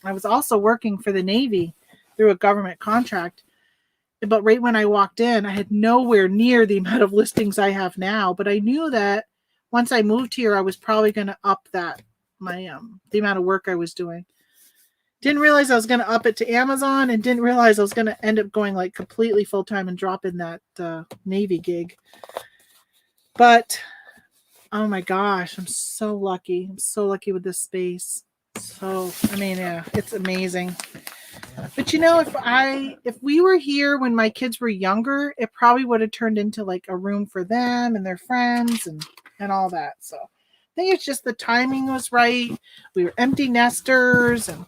I was also working for the Navy through a government contract. But right when I walked in, I had nowhere near the amount of listings I have now. But I knew that once I moved here, I was probably going to up that the amount of work I was doing. Didn't realize I was going to up it to Amazon, and didn't realize I was going to end up going like completely full time and dropping that Navy gig. But oh my gosh, I'm so lucky. I'm so lucky with this space. So, I mean, yeah, it's amazing. But if we were here when my kids were younger, it probably would have turned into like a room for them and their friends and all that. So I think it's just the timing was right. We were empty nesters and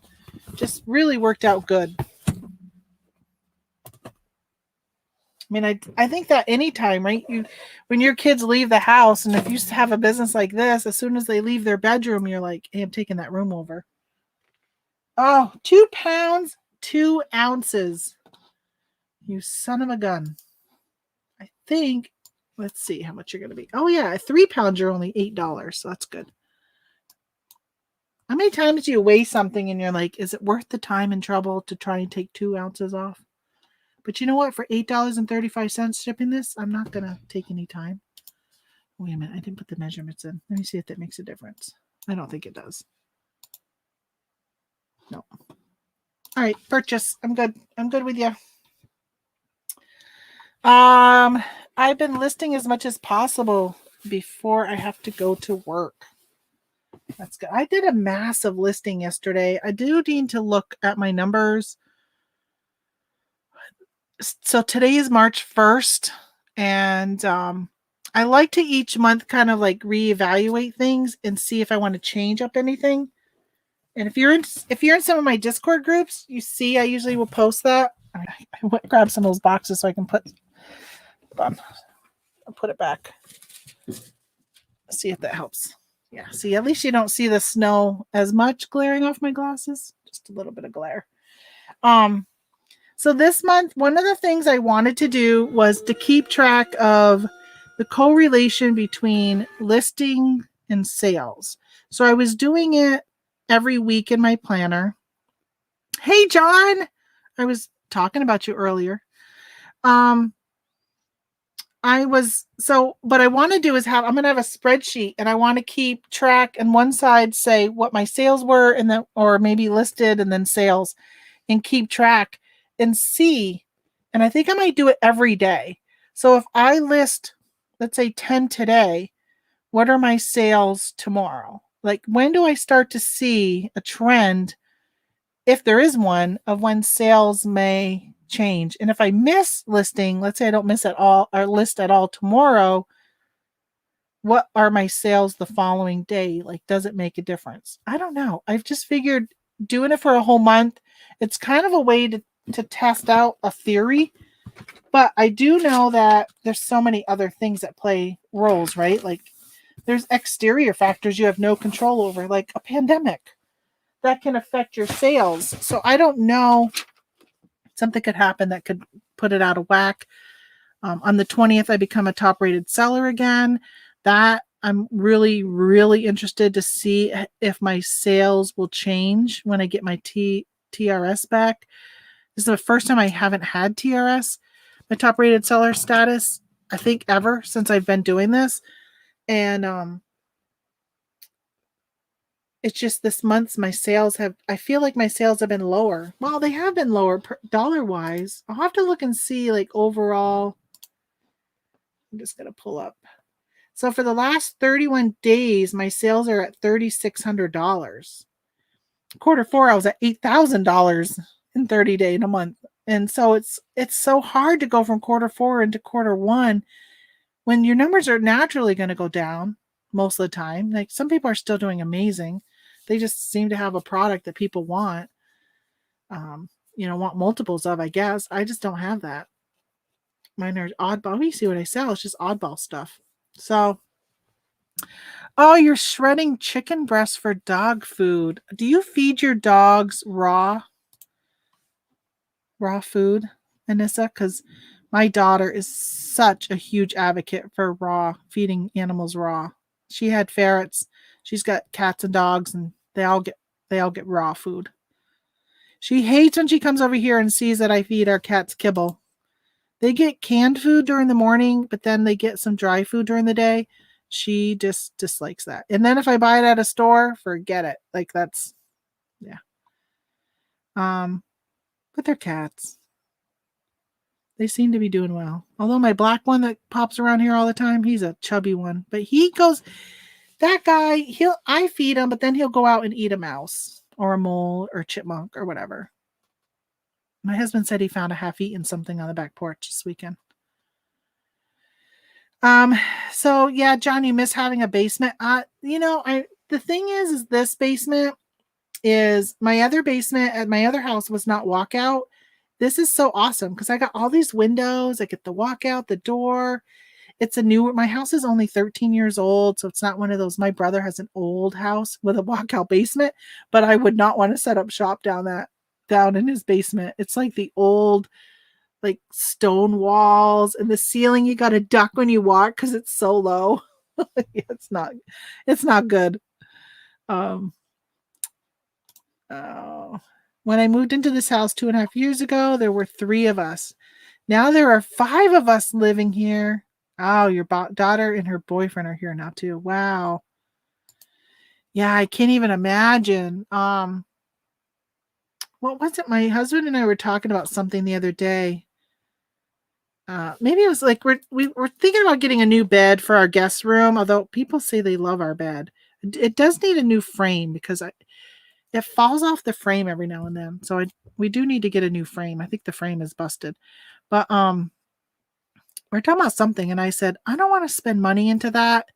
just really worked out good. mean, I think that anytime, right? When your kids leave the house, and if you have a business like this, as soon as they leave their bedroom, you're like, hey, I'm taking that room over. Oh, 2 pounds, 2 ounces. You son of a gun. I think, let's see how much you're going to be. Oh, yeah, 3 pounds, you're only $8. So that's good. How many times do you weigh something and you're like, is it worth the time and trouble to try and take 2 ounces off? But you know what? For $8.35 shipping this, I'm not going to take any time. Wait a minute. I didn't put the measurements in. Let me see if that makes a difference. I don't think it does. No. All right. Purchase. I'm good. I'm good with you. I've been listing as much as possible before I have to go to work. That's good. I did a massive listing yesterday. I do need to look at my numbers. So today is March 1st, and I like to each month kind of like reevaluate things and see if I want to change up anything. And if you're in some of my Discord groups, you see I usually will post that. I went grab some of those boxes so I can put. Hold on, I'll put it back. See if that helps. Yeah. See, at least you don't see the snow as much glaring off my glasses. Just a little bit of glare. So this month, one of the things I wanted to do was to keep track of the correlation between listing and sales. So I was doing it every week in my planner. Hey, John, I was talking about you earlier. What I want to do is I'm going to have a spreadsheet, and I want to keep track, and one side say what my sales were, and then, or maybe listed and then sales, and keep track and see. And I think I might do it every day. So if I list, let's say 10 today, what are my sales tomorrow? Like, when do I start to see a trend, if there is one, of when sales may change? And if I miss listing, let's say I don't miss at all or list at all tomorrow, what are my sales the following day? Like, does it make a difference? I don't know. I've just figured doing it for a whole month, it's kind of a way to test out a theory. But I do know that there's so many other things that play roles, right? Like, there's exterior factors you have no control over, like a pandemic that can affect your sales. So I don't know. Something could happen that could put it out of whack. On the 20th, I become a top rated seller again. That I'm really, really interested to see if my sales will change when I get my TRS back. This is the first time I haven't had TRS, my top rated seller status, I think ever since I've been doing this. And it's just this month's I feel like my sales have been lower. Well, they have been lower dollar wise. I'll have to look and see, like, overall. I'm just going to pull up. So for the last 31 days, my sales are at $3,600. Quarter 4, I was at $8,000 in 30 days in a month. And so it's so hard to go from quarter 4 into quarter 1 when your numbers are naturally going to go down most of the time. Like, some people are still doing amazing. They just seem to have a product that people want, want multiples of, I guess. I just don't have that. Mine are oddball. We see what I sell. It's just oddball stuff. So, oh, you're shredding chicken breasts for dog food. Do you feed your dogs raw food, Anissa? Because my daughter is such a huge advocate for feeding animals raw. She had ferrets. She's got cats and dogs, and they all get raw food. She hates when she comes over here and sees that I feed our cats kibble. They get canned food during the morning, but then they get some dry food during the day. She just dislikes that. And then if I buy it at a store, forget it. Like, that's, yeah. But they're cats. They seem to be doing well. Although my black one that pops around here all the time, he's a chubby one. But that guy, I feed him, but then he'll go out and eat a mouse or a mole or chipmunk or whatever. My husband said he found a half-eaten something on the back porch this weekend. So yeah, John, you miss having a basement. The thing is this basement is my other basement at my other house was not walkout. this is so awesome because I got all these windows. I get the walkout, the door. My house is only 13 years old, so it's not one of those. My brother has an old house with a walkout basement, but I would not want to set up shop down in his basement. It's like the old like stone walls and the ceiling you got to duck when you walk because it's so low. It's not good. Um oh. When I moved into this house 2.5 years ago, there were 3 of us. Now there are 5 of us living here. Oh, your daughter and her boyfriend are here now too. Wow. Yeah, I can't even imagine. What was it? My husband and I were talking about something the other day. Maybe it was like we were thinking about getting a new bed for our guest room, although people say they love our bed. It does need a new frame because it falls off the frame every now and then. So we do need to get a new frame. I think the frame is busted. But we're talking about something, and I said, I don't want to spend money into that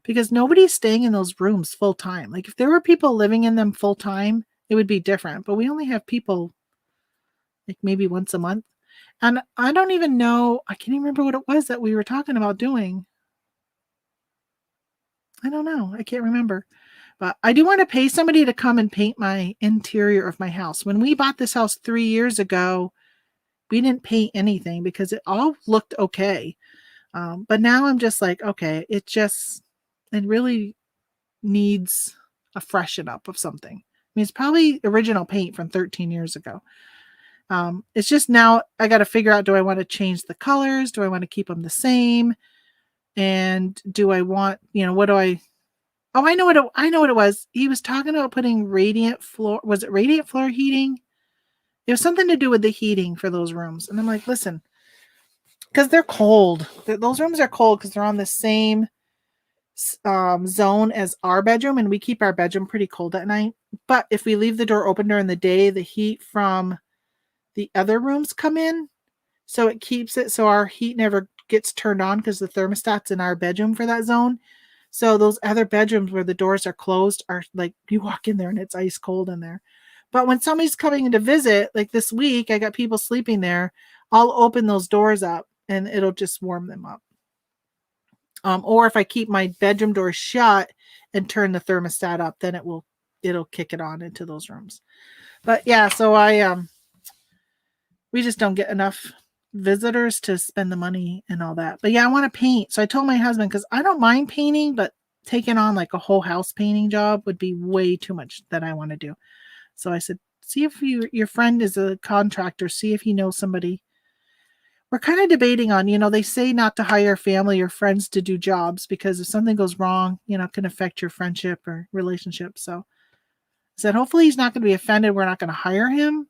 because nobody's staying in those rooms full time. Like if there were people living in them full time, it would be different. But we only have people like maybe once a month. And I don't even know, I can't even remember what it was that we were talking about doing. I don't know. I can't remember. But I do want to pay somebody to come and paint my interior of my house. When we bought this house 3 years ago, we didn't paint anything because it all looked okay. But now I'm just like, okay, it really needs a freshen up of something. I mean, it's probably original paint from 13 years ago. It's just now I got to figure out, do I want to change the colors? Do I want to keep them the same? And do I want, what do I, oh, I know what it was. He was talking about putting radiant floor. Was it radiant floor heating? It was something to do with the heating for those rooms. And I'm like, listen, because they're cold. Those rooms are cold because they're on the same zone as our bedroom, and we keep our bedroom pretty cold at night. But if we leave the door open during the day, the heat from the other rooms come in, so it keeps it so our heat never gets turned on because the thermostat's in our bedroom for that zone. So those other bedrooms where the doors are closed are like, you walk in there and it's ice cold in there. But when somebody's coming in to visit, like this week, I got people sleeping there, I'll open those doors up and it'll just warm them up. Or if I keep my bedroom door shut and turn the thermostat up, then it'll kick it on into those rooms. But yeah, so we just don't get enough visitors to spend the money and all that. But yeah, I want to paint. So I told my husband, because I don't mind painting, but taking on like a whole house painting job would be way too much that I want to do. So I said, see if your friend is a contractor, see if he knows somebody. We're kind of debating on, they say not to hire family or friends to do jobs because if something goes wrong, it can affect your friendship or relationship. So I said, hopefully he's not going to be offended. We're not going to hire him,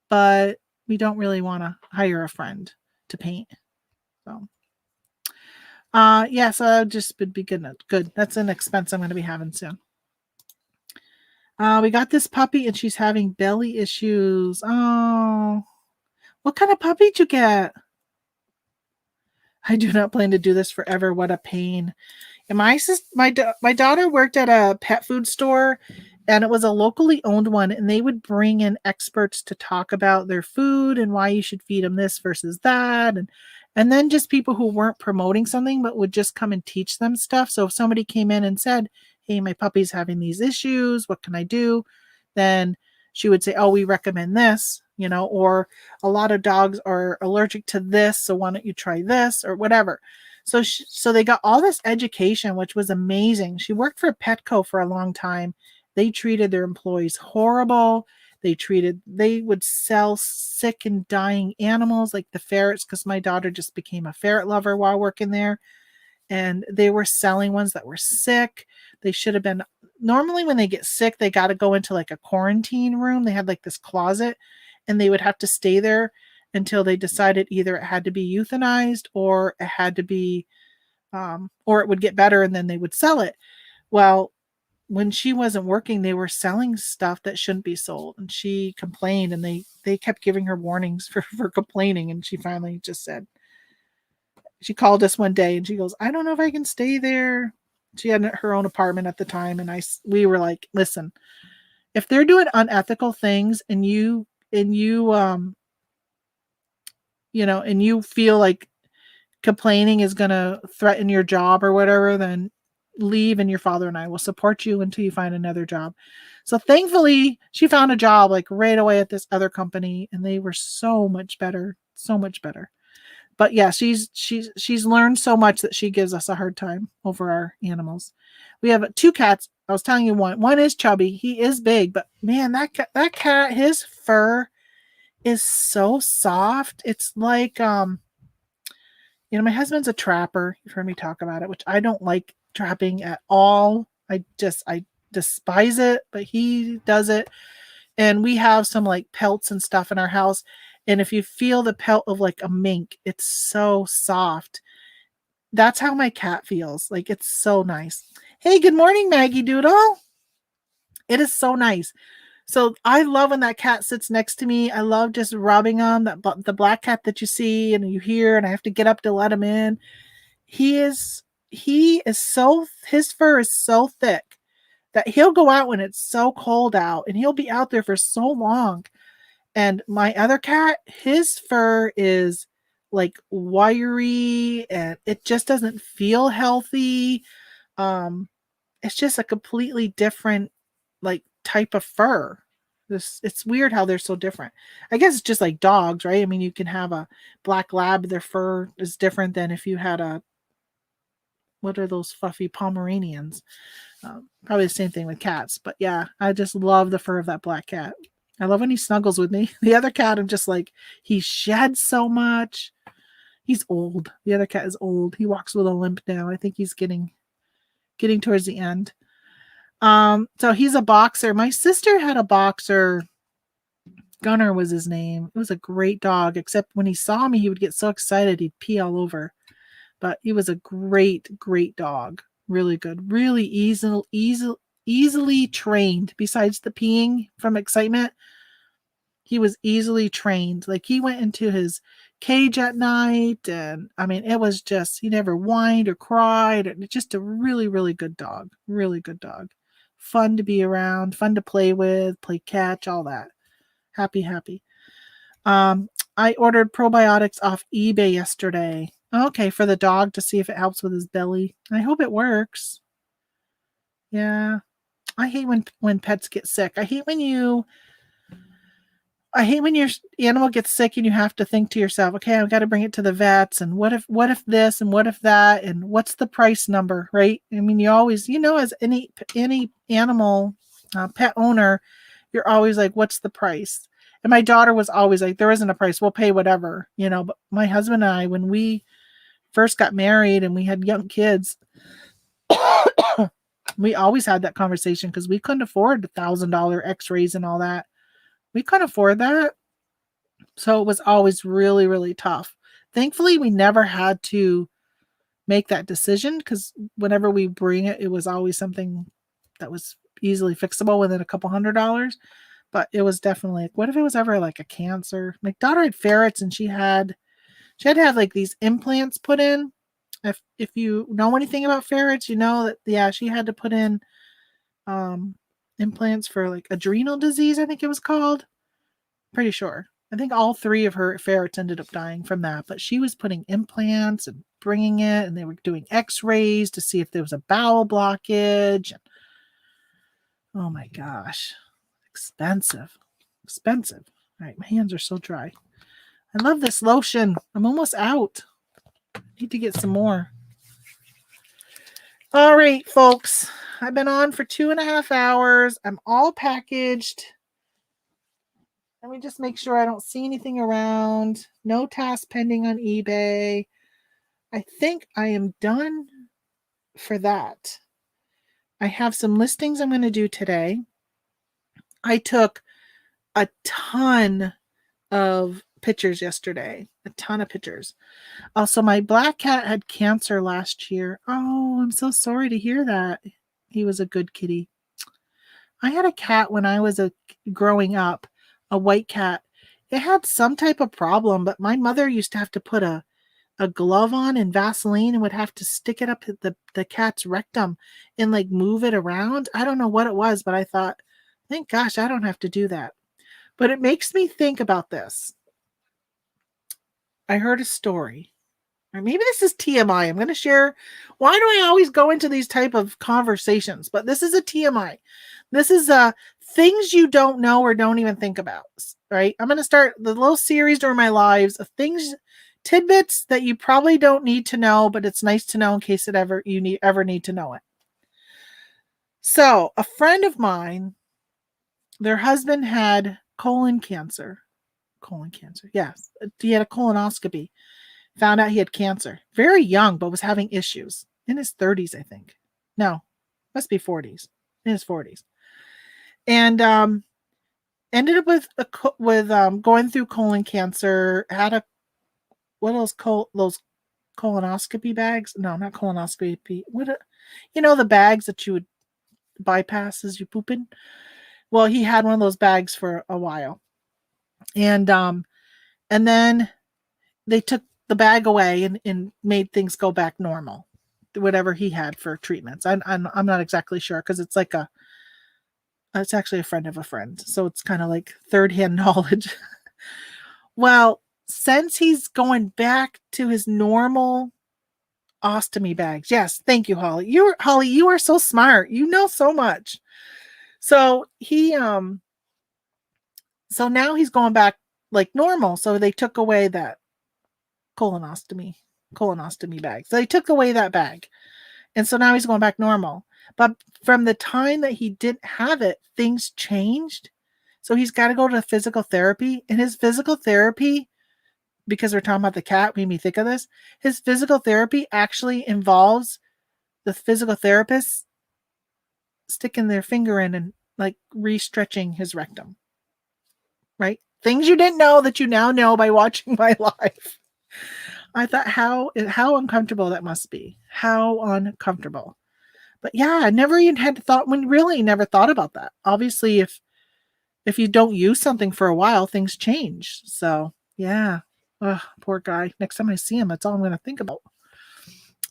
but we don't really want to hire a friend to paint. So, yeah, so that just would be good. Good. That's an expense I'm going to be having soon. We got this puppy and she's having belly issues. Oh, what kind of puppy did you get? I do not plan to do this forever. What a pain. And my daughter worked at a pet food store, and it was a locally owned one, and they would bring in experts to talk about their food and why you should feed them this versus that, and then just people who weren't promoting something but would just come and teach them stuff. So if somebody came in and said, hey, my puppy's having these issues, what can I do? Then she would say, oh, we recommend this, or a lot of dogs are allergic to this, so why don't you try this or whatever. So they got all this education, which was amazing. She worked for Petco for a long time. They treated their employees horrible. They would sell sick and dying animals like the ferrets, because my daughter just became a ferret lover while working there. And they were selling ones that were sick. They should have been, normally when they get sick, they got to go into like a quarantine room. They had like this closet, and they would have to stay there until they decided either it had to be euthanized or it had to be, or it would get better and then they would sell it. Well, when she wasn't working, they were selling stuff that shouldn't be sold. And she complained, and they kept giving her warnings for complaining. And she finally just said, she called us one day and she goes, I don't know if I can stay there. She had her own apartment at the time. And we were like, listen, if they're doing unethical things and you and you feel like complaining is going to threaten your job or whatever, then leave and your father and I will support you until you find another job. So thankfully, she found a job like right away at this other company and they were so much better, so much better. But yeah, she's learned so much that she gives us a hard time over our animals. We have 2 cats. I was telling you one is chubby. He is big, but man, that cat, his fur is so soft. It's like my husband's a trapper. You've heard me talk about it, which I don't like trapping at all. I despise it, but he does it. And we have some like pelts and stuff in our house. And if you feel the pelt of like a mink, it's so soft. That's how my cat feels. Like it's so nice. Hey, good morning, Maggie Doodle. It is so nice. So I love when that cat sits next to me. I love just rubbing him. The black cat that you see and you hear, and I have to get up to let him in. His fur is so thick that he'll go out when it's so cold out, and he'll be out there for so long. And my other cat, his fur is like wiry and it just doesn't feel healthy. It's just a completely different like type of fur. It's weird how they're so different. I guess it's just like dogs, right? I mean, you can have a black lab, their fur is different than if you had what are those fluffy Pomeranians? Probably the same thing with cats. But yeah, I just love the fur of that black cat. I love when he snuggles with me. The other cat, I'm just like, he sheds so much. He's old. The other cat is old. He walks with a limp now. I think he's getting towards the end. So he's a boxer. My sister had a boxer. Gunner was his name. It was a great dog, except when he saw me, he would get so excited he'd pee all over. But he was a great, great dog. Really good. Really easily trained. Besides the peeing from excitement, he was easily trained. Like he went into his cage at night, and I mean, it was just, he never whined or cried. Just a really, really good dog. Really good dog. Fun to be around, fun to play with, play catch, all that. Happy. I ordered probiotics off eBay yesterday. Okay, for the dog to see if it helps with his belly. I hope it works. Yeah. I hate when pets get sick. I hate when your animal gets sick and you have to think to yourself, okay, I've got to bring it to the vets, and what if this and what if that, and what's the price number, right? I mean, you always, as any animal pet owner, you're always like, what's the price? And my daughter was always like, there isn't a price. We'll pay whatever, but my husband and I, when we first got married and we had young kids, we always had that conversation because we couldn't afford $1,000 x-rays and all that. We couldn't afford that. So it was always really, really tough. Thankfully, we never had to make that decision because whenever we bring it, it was always something that was easily fixable within a couple $100. But it was definitely like, what if it was ever like a cancer? My daughter had ferrets and she had to have like these implants put in. If you know anything about ferrets, you know that, yeah, she had to put in implants for like adrenal disease, I think it was called. Pretty sure. I think all 3 of her ferrets ended up dying from that, but she was putting implants and bringing it, and they were doing x-rays to see if there was a bowel blockage. Oh my gosh. Expensive. All right, my hands are so dry. I love this lotion. I'm almost out. Need to get some more. All right, folks. I've been on for 2.5 hours. I'm all packaged. Let me just make sure I don't see anything around. No task pending on eBay. I think I am done for that. I have some listings I'm going to do today. I took a ton of pictures yesterday. A ton of pictures. Also, my black cat had cancer last year. Oh, I'm so sorry to hear that. He was a good kitty. I had a cat when I was growing up, a white cat. It had some type of problem, but my mother used to have to put a glove on and Vaseline and would have to stick it up the cat's rectum and like move it around. I don't know what it was, but I thought, thank gosh, I don't have to do that. But it makes me think about this. I heard a story. Or maybe this is TMI. I'm going to share. Why do I always go into these type of conversations? But this is a TMI. This is things you don't know or don't even think about, right? I'm going to start the little series during my lives of things, tidbits that you probably don't need to know, but it's nice to know in case you ever need to know it. So, a friend of mine, their husband had colon cancer. Colon cancer. Yes, he had a colonoscopy. Found out he had cancer. Very young, but was having issues. In his 30s, I think. No, must be 40s. In his 40s. And ended up with going through colon cancer. Had a what are those colonoscopy bags? No, not colonoscopy. The bags that you would bypass as you pooping. Well, he had one of those bags for a while, and then they took the bag away and made things go back normal, whatever he had for treatments. I'm not exactly sure because it's actually a friend of a friend, so it's kind of like third-hand knowledge. Well, since he's going back to his normal ostomy bags. Yes, thank you, Holly. You are so smart. You know so much. So so now he's going back like normal. So they took away that colonostomy bag. So they took away that bag. And so now he's going back normal. But from the time that he didn't have it, things changed. So he's got to go to physical therapy. And his physical therapy, because we're talking about the cat, made me think of this. His physical therapy actually involves the physical therapist sticking their finger in and like re-stretching his rectum. Right? Things you didn't know that you now know by watching my life. I thought how uncomfortable that must be. How uncomfortable. But yeah, I never even had never thought about that. Obviously, if you don't use something for a while, things change. So yeah. Ugh, poor guy. Next time I see him, that's all I'm gonna think about.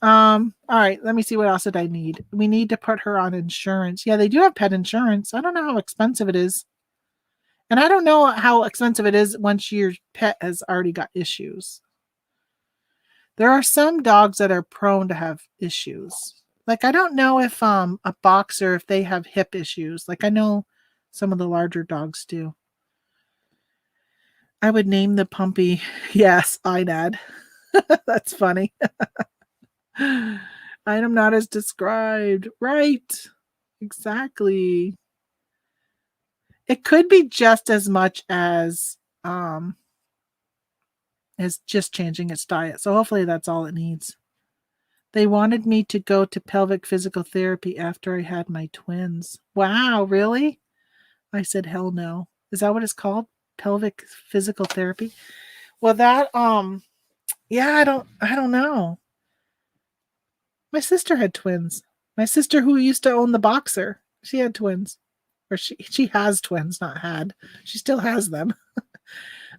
All right, let me see what else did I need. We need to put her on insurance. Yeah, they do have pet insurance. I don't know how expensive it is. And I don't know how expensive it is once your pet has already got issues. There are some dogs that are prone to have issues. Like I don't know if a boxer, if they have hip issues. Like I know some of the larger dogs do. I would name the puppy. Yes, Inad. That's funny. Item not as described. Right. Exactly. It could be just as much as just changing its diet. So hopefully that's all it needs. They wanted me to go to pelvic physical therapy after I had my twins. Wow, really? I said, hell no. Is that what it's called? Pelvic physical therapy? Well, that yeah, I don't know. My sister had twins. My sister who used to own the boxer, she had twins. Or she has twins, not had. She still has them.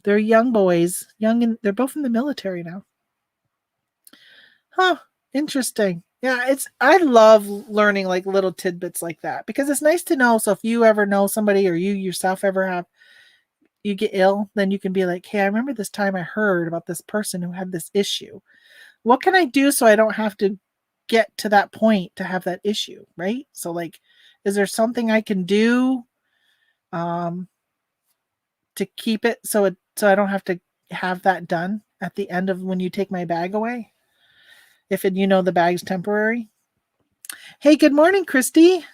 They're young boys, and they're both in the military now. Huh, interesting. Yeah, I love learning like little tidbits like that because it's nice to know. So if you ever know somebody or you yourself ever you get ill, then you can be like, hey, I remember this time I heard about this person who had this issue. What can I do so I don't have to get to that point to have that issue, right? So like, is there something I can do to keep it so I don't have to have that done at the end of when you take my bag away? If the bag's temporary. Hey, good morning, Christy.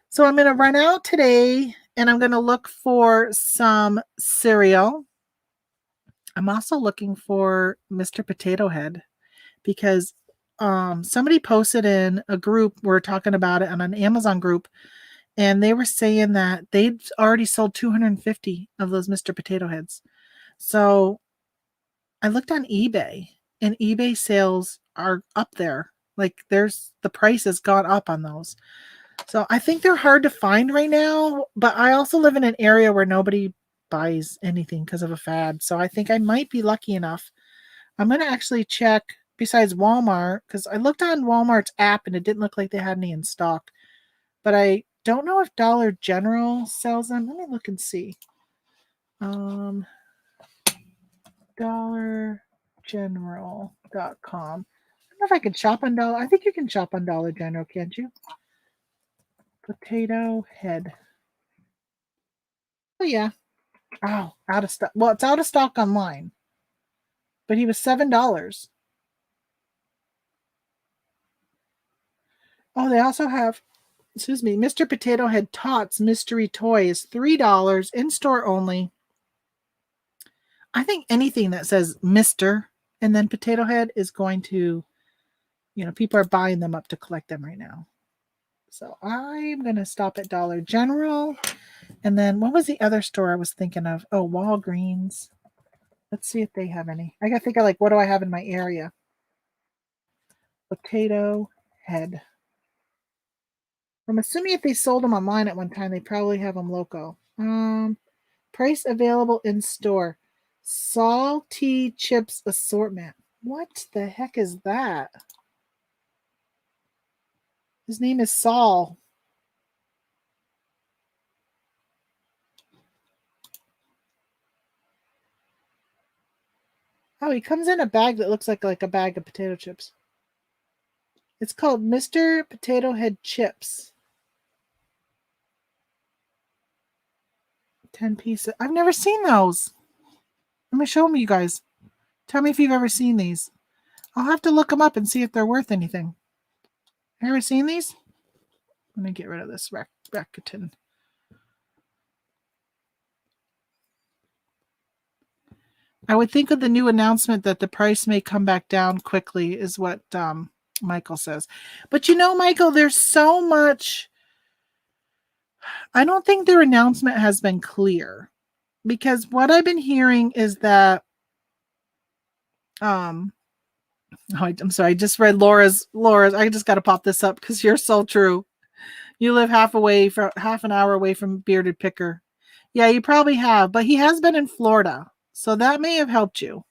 So I'm going to run out today and I'm going to look for some cereal. I'm also looking for Mr. Potato Head because somebody posted in a group, we're talking about it on an Amazon group, and they were saying that they'd already sold 250 of those Mr. Potato Heads. So I looked on eBay and eBay sales are up there. Like the price has gone up on those. So I think they're hard to find right now, but I also live in an area where nobody buys anything because of a fad. So I think I might be lucky enough. I'm going to actually check besides Walmart because I looked on Walmart's app and it didn't look like they had any in stock. But I don't know if Dollar General sells them. Let me look and see. DollarGeneral.com. I don't know if I can shop on Dollar. I think you can shop on Dollar General, can't you? Potato head. Oh yeah. Oh, out of stock. Well, it's out of stock online. But he was $7. Oh, they also have, excuse me, Mr. Potato Head Tots Mystery Toy is $3 in store only. I think anything that says Mr. and then Potato Head is going to, people are buying them up to collect them right now. So I'm going to stop at Dollar General. And then what was the other store I was thinking of? Oh, Walgreens. Let's see if they have any. I got to think of what do I have in my area? Potato Head. I'm assuming if they sold them online at one time, they probably have them local. Price available in store. Salty chips assortment. What the heck is that? His name is Saul. Oh, he comes in a bag that looks like a bag of potato chips. It's called Mr. Potato Head Chips. 10 pieces. I've never seen those. Let me show them you guys. Tell me if you've ever seen these. I'll have to look them up and see if they're worth anything. Ever seen these? Let me get rid of this Rakuten. I would think of the new announcement that the price may come back down quickly is what Michael says. But Michael, there's so much. I don't think their announcement has been clear because what I've been hearing is that I'm sorry, I just read Laura's. I just got to pop this up because you're so true. You live half an hour away from Bearded Picker. Yeah, you probably have, but he has been in Florida, so that may have helped you.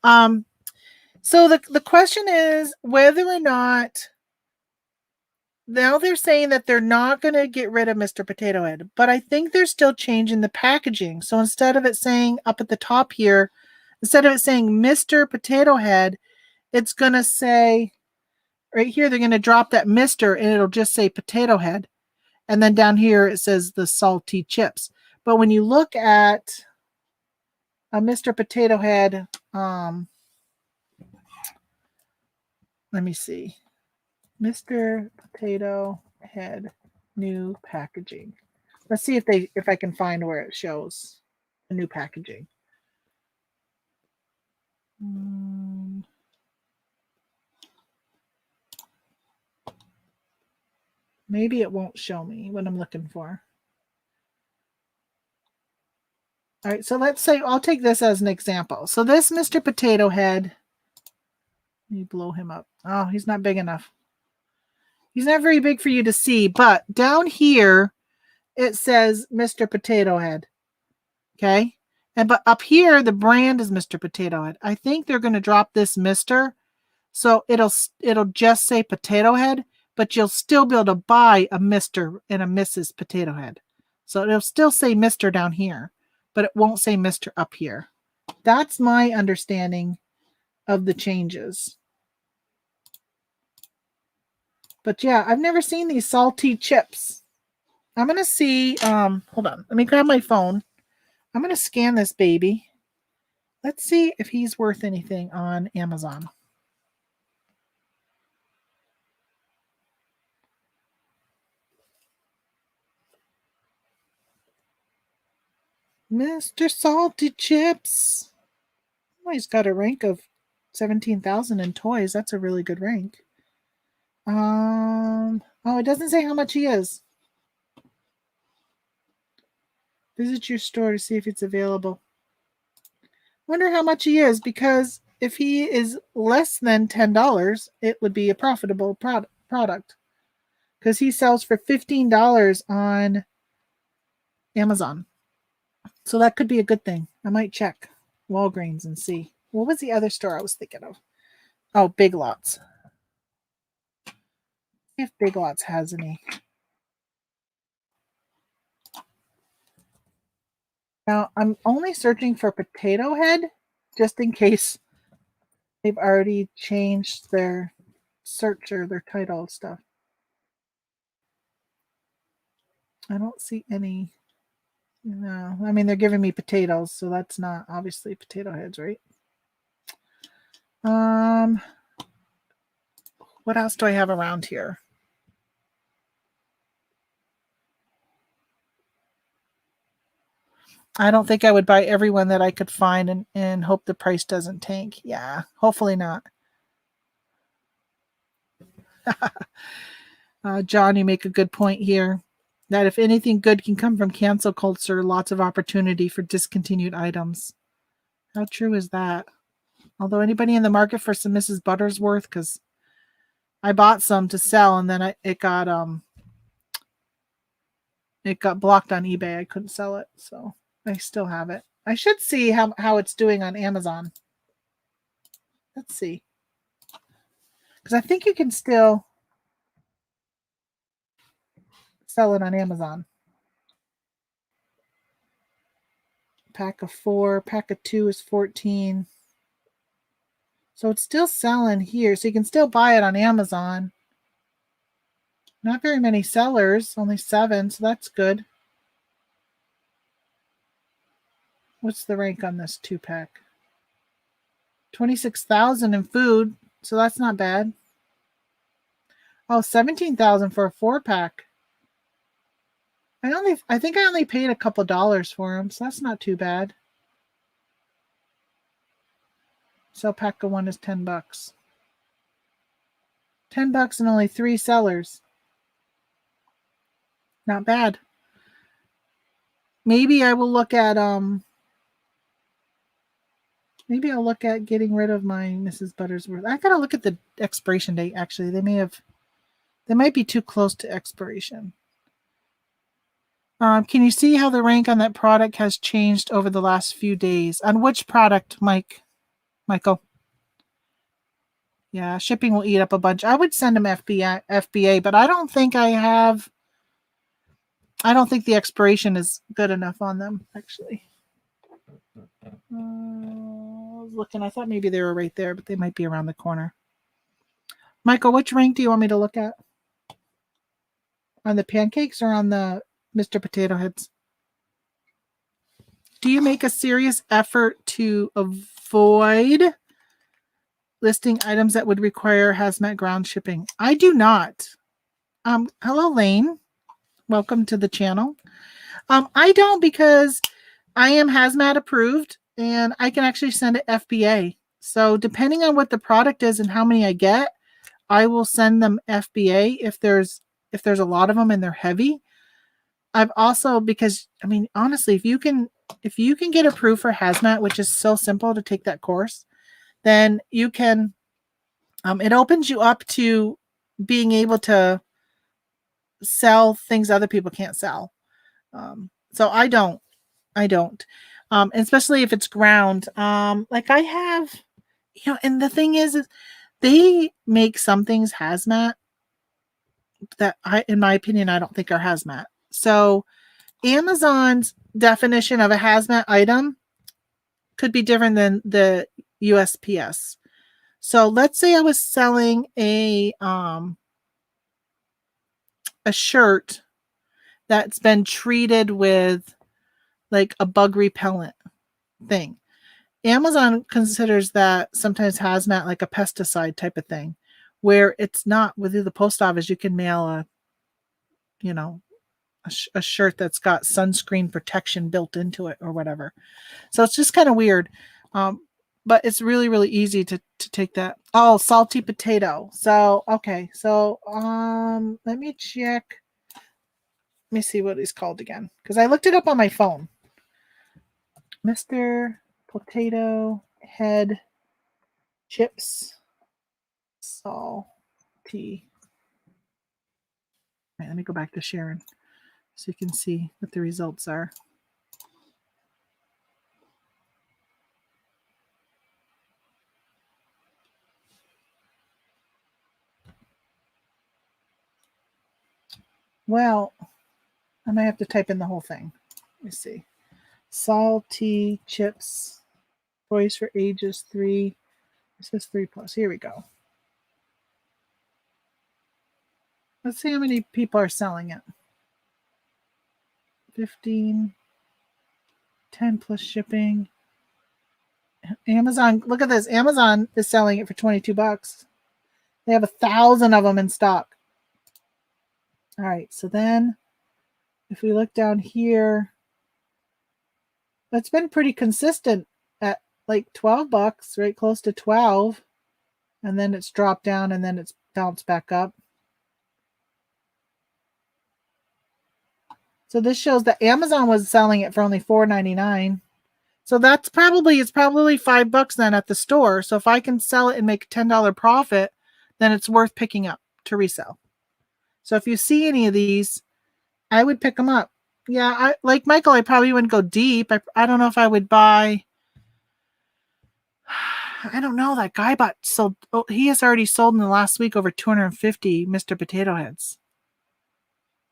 So the question is whether or not now they're saying that they're not going to get rid of Mr. Potato Head, but I think they're still changing the packaging. So instead of it saying up at the top here, instead of it saying Mr. Potato Head, it's going to say right here, they're going to drop that Mr. and it'll just say Potato Head. And then down here, it says the salty chips. But when you look at a Mr. Potato Head, let me see. Mr. Potato Head new packaging. Let's see if I can find where it shows the new packaging. Maybe it won't show me what I'm looking for. All right, so let's say I'll take this as an example. So this Mr. Potato Head, let me blow him up. Oh, he's not big enough. He's not very big for you to see, but down here it says Mr. Potato Head. Okay? But up here the brand is Mr. Potato Head. I think they're going to drop this Mr. So it'll just say Potato Head, but you'll still be able to buy a Mr. and a Mrs. Potato Head. So it'll still say Mr. down here, but it won't say Mr. up here. That's my understanding of the changes. But yeah, I've never seen these salty chips. I'm going to see, hold on. Let me grab my phone. I'm going to scan this baby. Let's see if he's worth anything on Amazon. Mr. Salty Chips. Oh, he's got a rank of 17,000 in toys. That's a really good rank. Oh, it doesn't say how much he is. Visit your store to see if it's available. Wonder how much he is, because if he is less than $10, it would be a profitable product. Because he sells for $15 on Amazon. So that could be a good thing. I might check Walgreens and see. What was the other store I was thinking of? Oh, Big Lots. See if Big Lots has any. Now, I'm only searching for potato head just in case they've already changed their search or their title stuff. I don't see any. No, I mean, they're giving me potatoes, so that's not obviously potato heads, right? What else do I have around here? I don't think I would buy every one that I could find and hope the price doesn't tank. Yeah, hopefully not. John, you make a good point here that if anything good can come from cancel culture, lots of opportunity for discontinued items. How true is that? Although anybody in the market for some Mrs. Buttersworth, because I bought some to sell and then it got blocked on eBay. I couldn't sell it, so I still have it. I should see how it's doing on Amazon. Let's see, because I think you can still sell it on Amazon. Pack of 4, pack of 2 is 14. So it's still selling here. So you can still buy it on Amazon. Not very many sellers, only 7, so that's good. What's the rank on this 2-pack? 26,000 in food, so that's not bad. Oh, 17,000 for a 4-pack. I think I only paid a couple dollars for them, so that's not too bad. So pack of 1 is $10. $10 and only 3 sellers. Not bad. Maybe I will look at maybe I'll look at getting rid of my Mrs. Buttersworth. I gotta look at the expiration date. Actually, they might be too close to expiration. Can you see how the rank on that product has changed over the last few days? On which product, Michael? Yeah, shipping will eat up a bunch. I would send them FBA, but I don't think the expiration is good enough on them, actually. I was looking. I thought maybe they were right there, but they might be around the corner. Michael, which rank do you want me to look at? On the pancakes or on the Mr. Potato Heads? Do you make a serious effort to avoid listing items that would require hazmat ground shipping? I do not. Hello, Lane. Welcome to the channel. I don't, because I am hazmat approved and I can actually send it FBA. So depending on what the product is and how many I get, I will send them FBA if there's a lot of them and they're heavy. I've also, because I mean, honestly, if you can get approved for hazmat, which is so simple to take that course, then you can, it opens you up to being able to sell things other people can't sell. So I don't, especially if it's ground. Like I have, and the thing is they make some things hazmat that in my opinion, I don't think are hazmat. So Amazon's definition of a hazmat item could be different than the USPS. So let's say I was selling a shirt that's been treated with like a bug repellent thing. Amazon considers that sometimes hazmat like a pesticide type of thing, where it's not. With the post office, you can mail a shirt that's got sunscreen protection built into it or whatever. So it's just kind of weird. But it's really, really easy to take that. Oh, salty potato. So, okay. So, let me check. Let me see what he's called again, because I looked it up on my phone. Mr. Potato Head Chips Salty. Right, let me go back to Sharon so you can see what the results are. Well, I might have to type in the whole thing. Let me see. salty chips, toys for ages 3. This is 3+. Here we go. Let's see how many people are selling it. 15, 10 plus shipping. Amazon, look at this. Amazon is selling it for $22. They have 1,000 of them in stock. All right, so then if we look down here, it's been pretty consistent at like $12, right? Close to 12. And then it's dropped down and then it's bounced back up. So this shows that Amazon was selling it for only $4.99. So that's probably, it's probably $5 then at the store. So if I can sell it and make a $10 profit, then it's worth picking up to resell. So if you see any of these, I would pick them up. Yeah, like Michael, I probably wouldn't go deep. I don't know if I would buy. I don't know. That guy sold. Oh, he has already sold in the last week over 250 Mr. Potato Heads.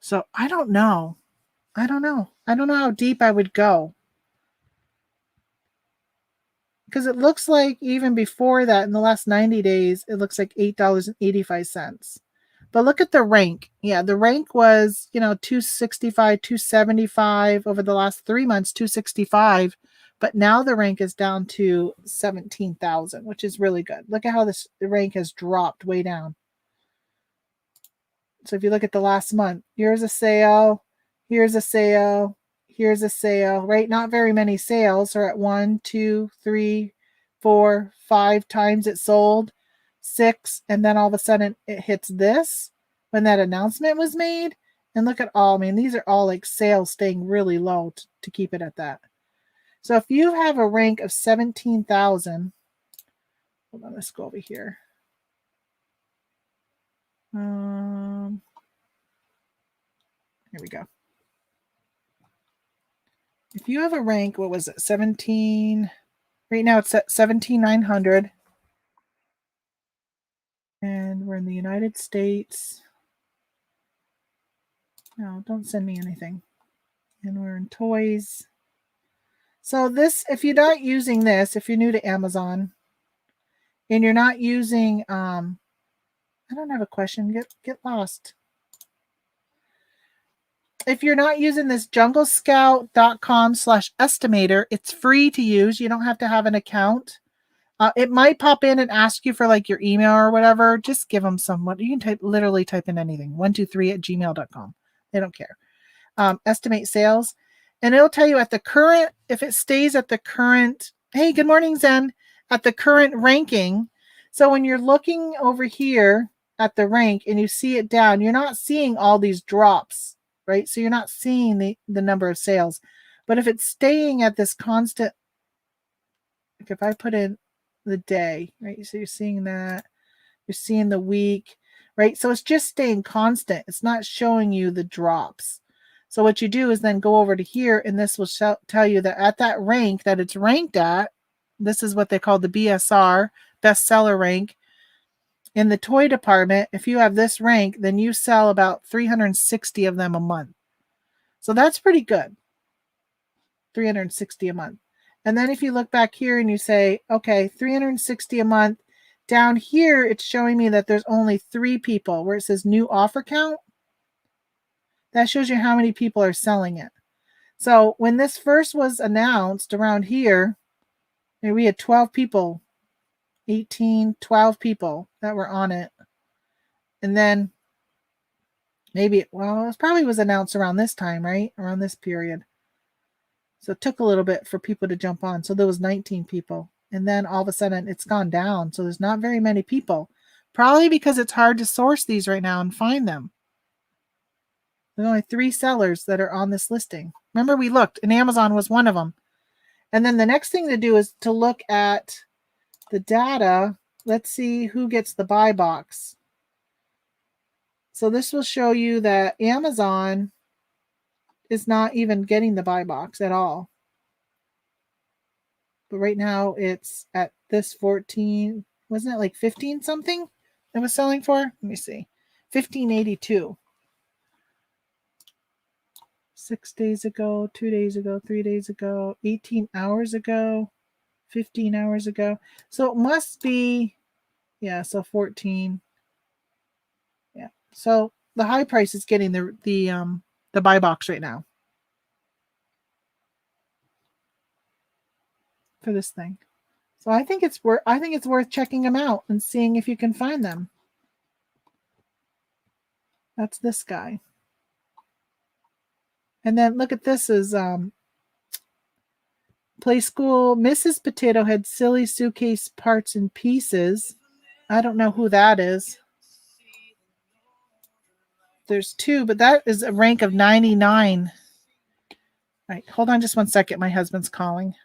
So I don't know. I don't know how deep I would go. Because it looks like even before that, in the last 90 days, it looks like $8.85. But look at the rank. Yeah, the rank was, 265, 275 over the last 3 months, 265. But now the rank is down to 17,000, which is really good. Look at how the rank has dropped way down. So if you look at the last month, here's a sale, here's a sale, here's a sale, right? Not very many sales are at 1, 2, 3, 4, 5 times it sold, 6, and then all of a sudden it hits this when that announcement was made. And look at all, these are all like sales staying really low to keep it at that. So if you have a rank of 17,000, hold on, let's go over here. Here we go. If you have a rank, what was it? 17. Right now it's at 17,900. And we're in the United States. No, don't send me anything. And we're in toys. So this, if you're not using this, if you're new to Amazon, and you're not using, I don't have a question. Get lost. If you're not using this junglescout.com/estimator, it's free to use. You don't have to have an account. It might pop in and ask you for like your email or whatever. Just give them someone. You can literally type in anything. 123@gmail.com. They don't care. Estimate sales. And it'll tell you at the current, if it stays at the current, hey, good morning, Zen, at the current ranking. So when you're looking over here at the rank and you see it down, you're not seeing all these drops, right? So you're not seeing the number of sales. But if it's staying at this constant, like if I put in the day, right? So you're seeing that, you're seeing the week, right? So it's just staying constant. It's not showing you the drops. So what you do is then go over to here, and this will tell you that at that rank that it's ranked at, this is what they call the BSR, bestseller rank. In the toy department, if you have this rank, then you sell about 360 of them a month. So that's pretty good. 360 a month. And then if you look back here and you say, okay, 360 a month, down here, it's showing me that there's only 3 people where it says new offer count. That shows you how many people are selling it. So when this first was announced around here, we had 12 people, 18, 12 people that were on it. And then maybe, well, it probably was announced around this time, right? Around this period. So it took a little bit for people to jump on. So there was 19 people. And then all of a sudden it's gone down. So there's not very many people. Probably because it's hard to source these right now and find them. There's only 3 sellers that are on this listing. Remember, we looked, and Amazon was one of them. And then the next thing to do is to look at the data. Let's see who gets the buy box. So this will show you that Amazon is not even getting the buy box at all. But right now it's at this 14, wasn't it like 15 something it was selling for? Let me see. 1582. 6 days ago, 2 days ago, 3 days ago, 18 hours ago, 15 hours ago. So it must be, yeah, so 14. Yeah. So the high price is getting the buy box right now for this thing. So I think it's worth checking them out and seeing if you can find them. That's this guy. And then look at this is Play School Mrs. Potato Head Silly Suitcase Parts and Pieces. I don't know who that is. There's two, but that is a rank of 99. All right, hold on just one second. My husband's calling.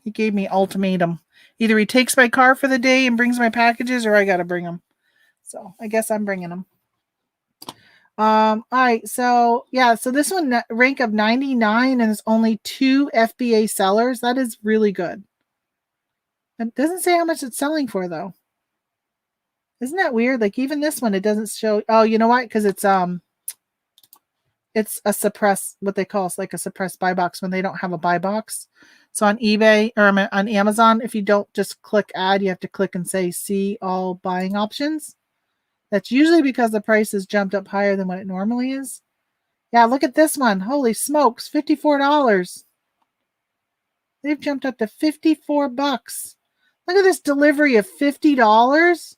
He gave me ultimatum. Either he takes my car for the day and brings my packages, or I got to bring them. So I guess I'm bringing them. All right. So yeah. So this one rank of 99, and there's only 2 FBA sellers. That is really good. It doesn't say how much it's selling for though. Isn't that weird? Like even this one, it doesn't show. Oh, you know what? Because it's a suppress, what they call it's like a suppressed buy box when they don't have a buy box. So on eBay or on Amazon, if you don't just click add, you have to click and say see all buying options. That's usually because the price has jumped up higher than what it normally is. Yeah, look at this one. Holy smokes, $54. They've jumped up to 54 bucks. Look at this delivery of $50.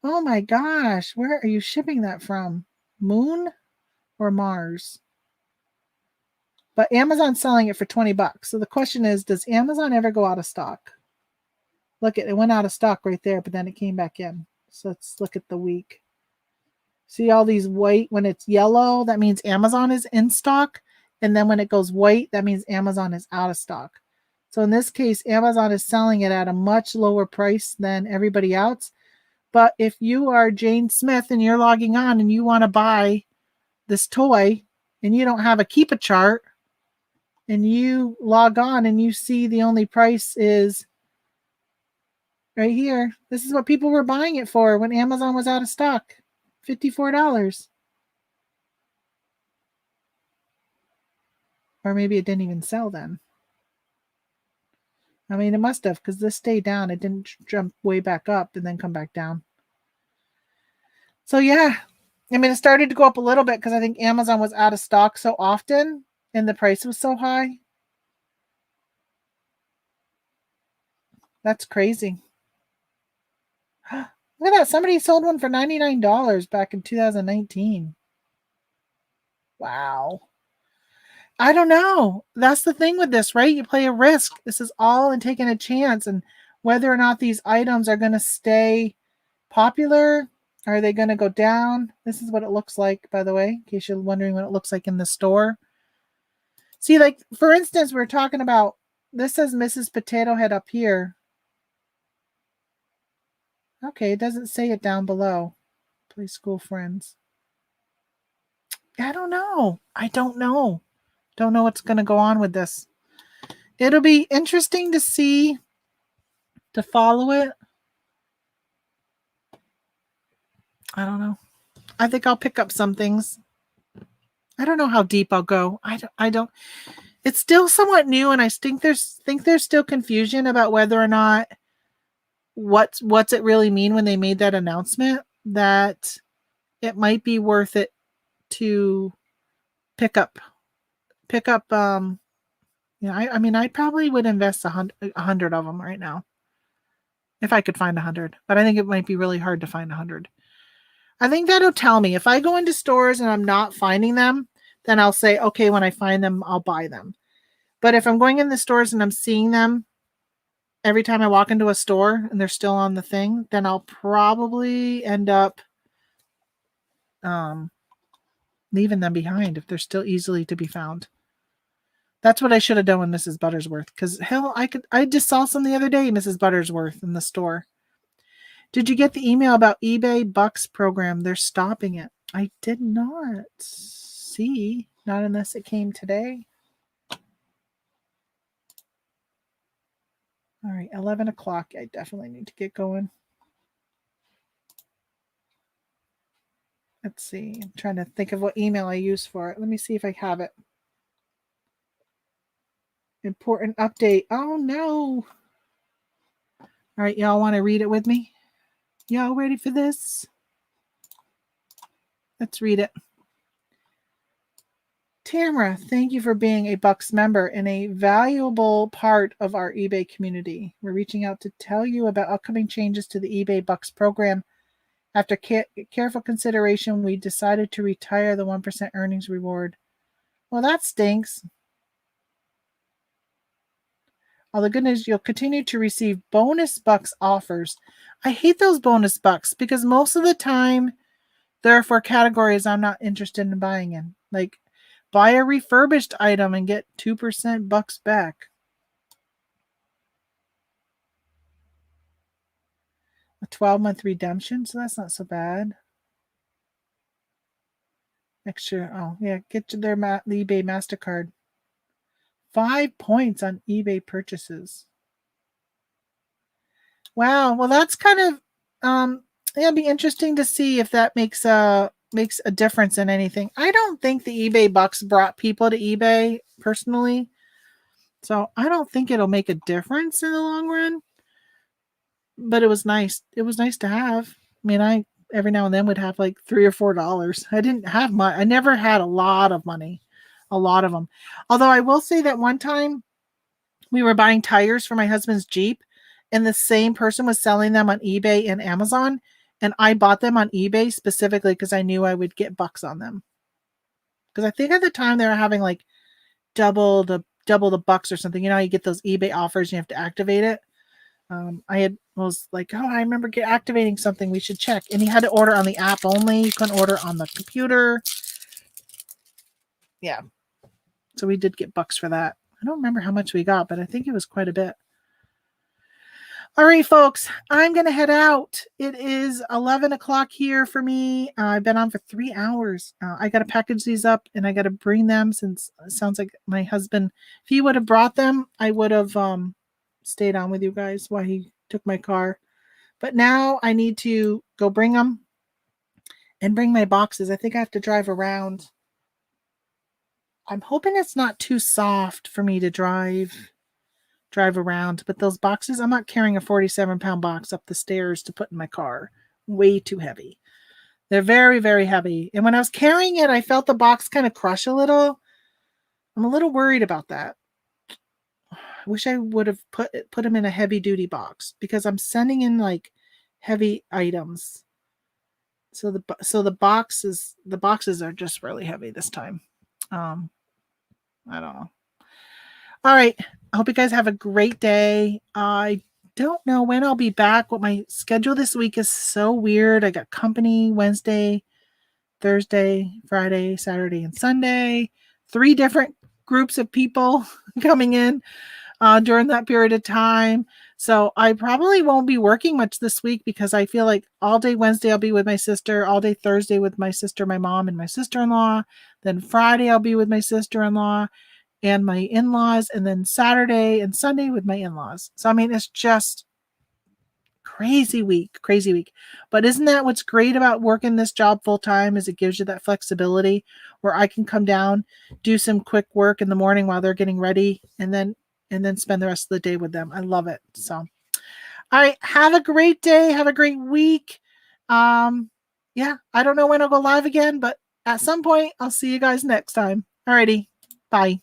Oh my gosh, where are you shipping that from? Moon or Mars? But Amazon's selling it for 20 bucks. So the question is, does Amazon ever go out of stock? Look, it went out of stock right there, but then it came back in. So let's look at the week. See all these white, when it's yellow, that means Amazon is in stock. And then when it goes white, that means Amazon is out of stock. So in this case, Amazon is selling it at a much lower price than everybody else. But if you are Jane Smith and you're logging on and you want to buy this toy and you don't have a keep a chart and you log on and you see the only price is right here. This is what people were buying it for when Amazon was out of stock. $54. Or maybe it didn't even sell then. I mean, it must have because this stayed down. It didn't jump way back up and then come back down. So yeah, I mean, it started to go up a little bit because I think Amazon was out of stock so often and the price was so high. That's crazy. Look at that. Somebody sold one for $99 back in 2019. Wow. I don't know. That's the thing with this, right? You play a risk. This is all in taking a chance and whether or not these items are going to stay popular. Are they going to go down? This is what it looks like, by the way, in case you're wondering what it looks like in the store. See, like, for instance, we're talking about, this says Mrs. Potato Head up here. Okay, it doesn't say it down below. Play School Friends. I don't know. I don't know. Don't know what's going to go on with this. It'll be interesting to see, to follow it. I don't know. I think I'll pick up some things. I don't know how deep I'll go. I don't. It's still somewhat new, and I think there's still confusion about whether or not what's it really mean when they made that announcement that it might be worth it to pick up. I mean, I probably would invest 100 of them right now if I could find 100, but I think it might be really hard to find 100. I think that'll tell me. If I go into stores and I'm not finding them, then I'll say, okay, when I find them, I'll buy them. But if I'm going in the stores and I'm seeing them every time I walk into a store and they're still on the thing, then I'll probably end up leaving them behind if they're still easily to be found. That's what I should have done with Mrs. Buttersworth, because hell, I just saw some the other day, Mrs. Buttersworth, in the store. Did you get the email about eBay Bucks program? They're stopping it. I did not see, not unless it came today. All right, 11 o'clock. I definitely need to get going. Let's see. I'm trying to think of what email I use for it. Let me see if I have it. Important update. Oh, no. All right, y'all want to read it with me? Y'all ready for this? Let's read it. Tamara, thank you for being a Bucks member and a valuable part of our eBay community. We're reaching out to tell you about upcoming changes to the eBay Bucks program. After careful consideration, we decided to retire the 1% earnings reward. Well, that stinks. All the good news, you'll continue to receive bonus Bucks offers. I hate those bonus Bucks because most of the time they're for categories I'm not interested in buying in. Like, buy a refurbished item and get 2% Bucks back. A 12-month redemption, so that's not so bad. Extra, oh yeah, get to their the eBay MasterCard. 5 points on eBay purchases. Wow, well that's kind of it'll be interesting to see if that makes a difference in anything. I don't think the eBay Bucks brought people to eBay personally, so I don't think it'll make a difference in the long run. But it was nice. It was nice to have. I mean, I every now and then would have like $3 or $4. I didn't have much. I never had a lot of money, a lot of them. Although I will say that one time we were buying tires for my husband's Jeep, and the same person was selling them on eBay and Amazon, and I bought them on eBay specifically because I knew I would get bucks on them. Because I think at the time they were having like double the bucks or something. You know, you get those eBay offers, and you have to activate it. I was like, oh, I remember activating something. We should check. And you had to order on the app only. You couldn't order on the computer. Yeah. So we did get bucks for that. I don't remember how much we got, but I think it was quite a bit. All right, folks, I'm going to head out. It is 11 o'clock here for me. I've been on for 3 hours. I got to package these up and I got to bring them, since it sounds like my husband, if he would have brought them, I would have stayed on with you guys while he took my car. But now I need to go bring them and bring my boxes. I think I have to drive around. I'm hoping it's not too soft for me to drive around, but those boxes, I'm not carrying a 47-pound box up the stairs to put in my car. Way too heavy. They're very, very heavy. And when I was carrying it, I felt the box kind of crush a little. I'm a little worried about that. I wish I would have put them in a heavy duty box, because I'm sending in like heavy items. So the boxes are just really heavy this time. I don't know. All right. I hope you guys have a great day. I don't know when I'll be back. What my schedule this week is so weird. I got company Wednesday, Thursday, Friday, Saturday, and Sunday. 3 different groups of people coming in during that period of time. So I probably won't be working much this week, because I feel like all day Wednesday I'll be with my sister, all day Thursday with my sister, my mom, and my sister-in-law. Then Friday I'll be with my sister-in-law and my in-laws, and then Saturday and Sunday with my in-laws. So I mean, it's just crazy week. But isn't that what's great about working this job full-time, is it gives you that flexibility where I can come down, do some quick work in the morning while they're getting ready, and then spend the rest of the day with them. I love it. So all right, have a great day, have a great week. Yeah, I don't know when I'll go live again, but at some point I'll see you guys next time. Alrighty, bye.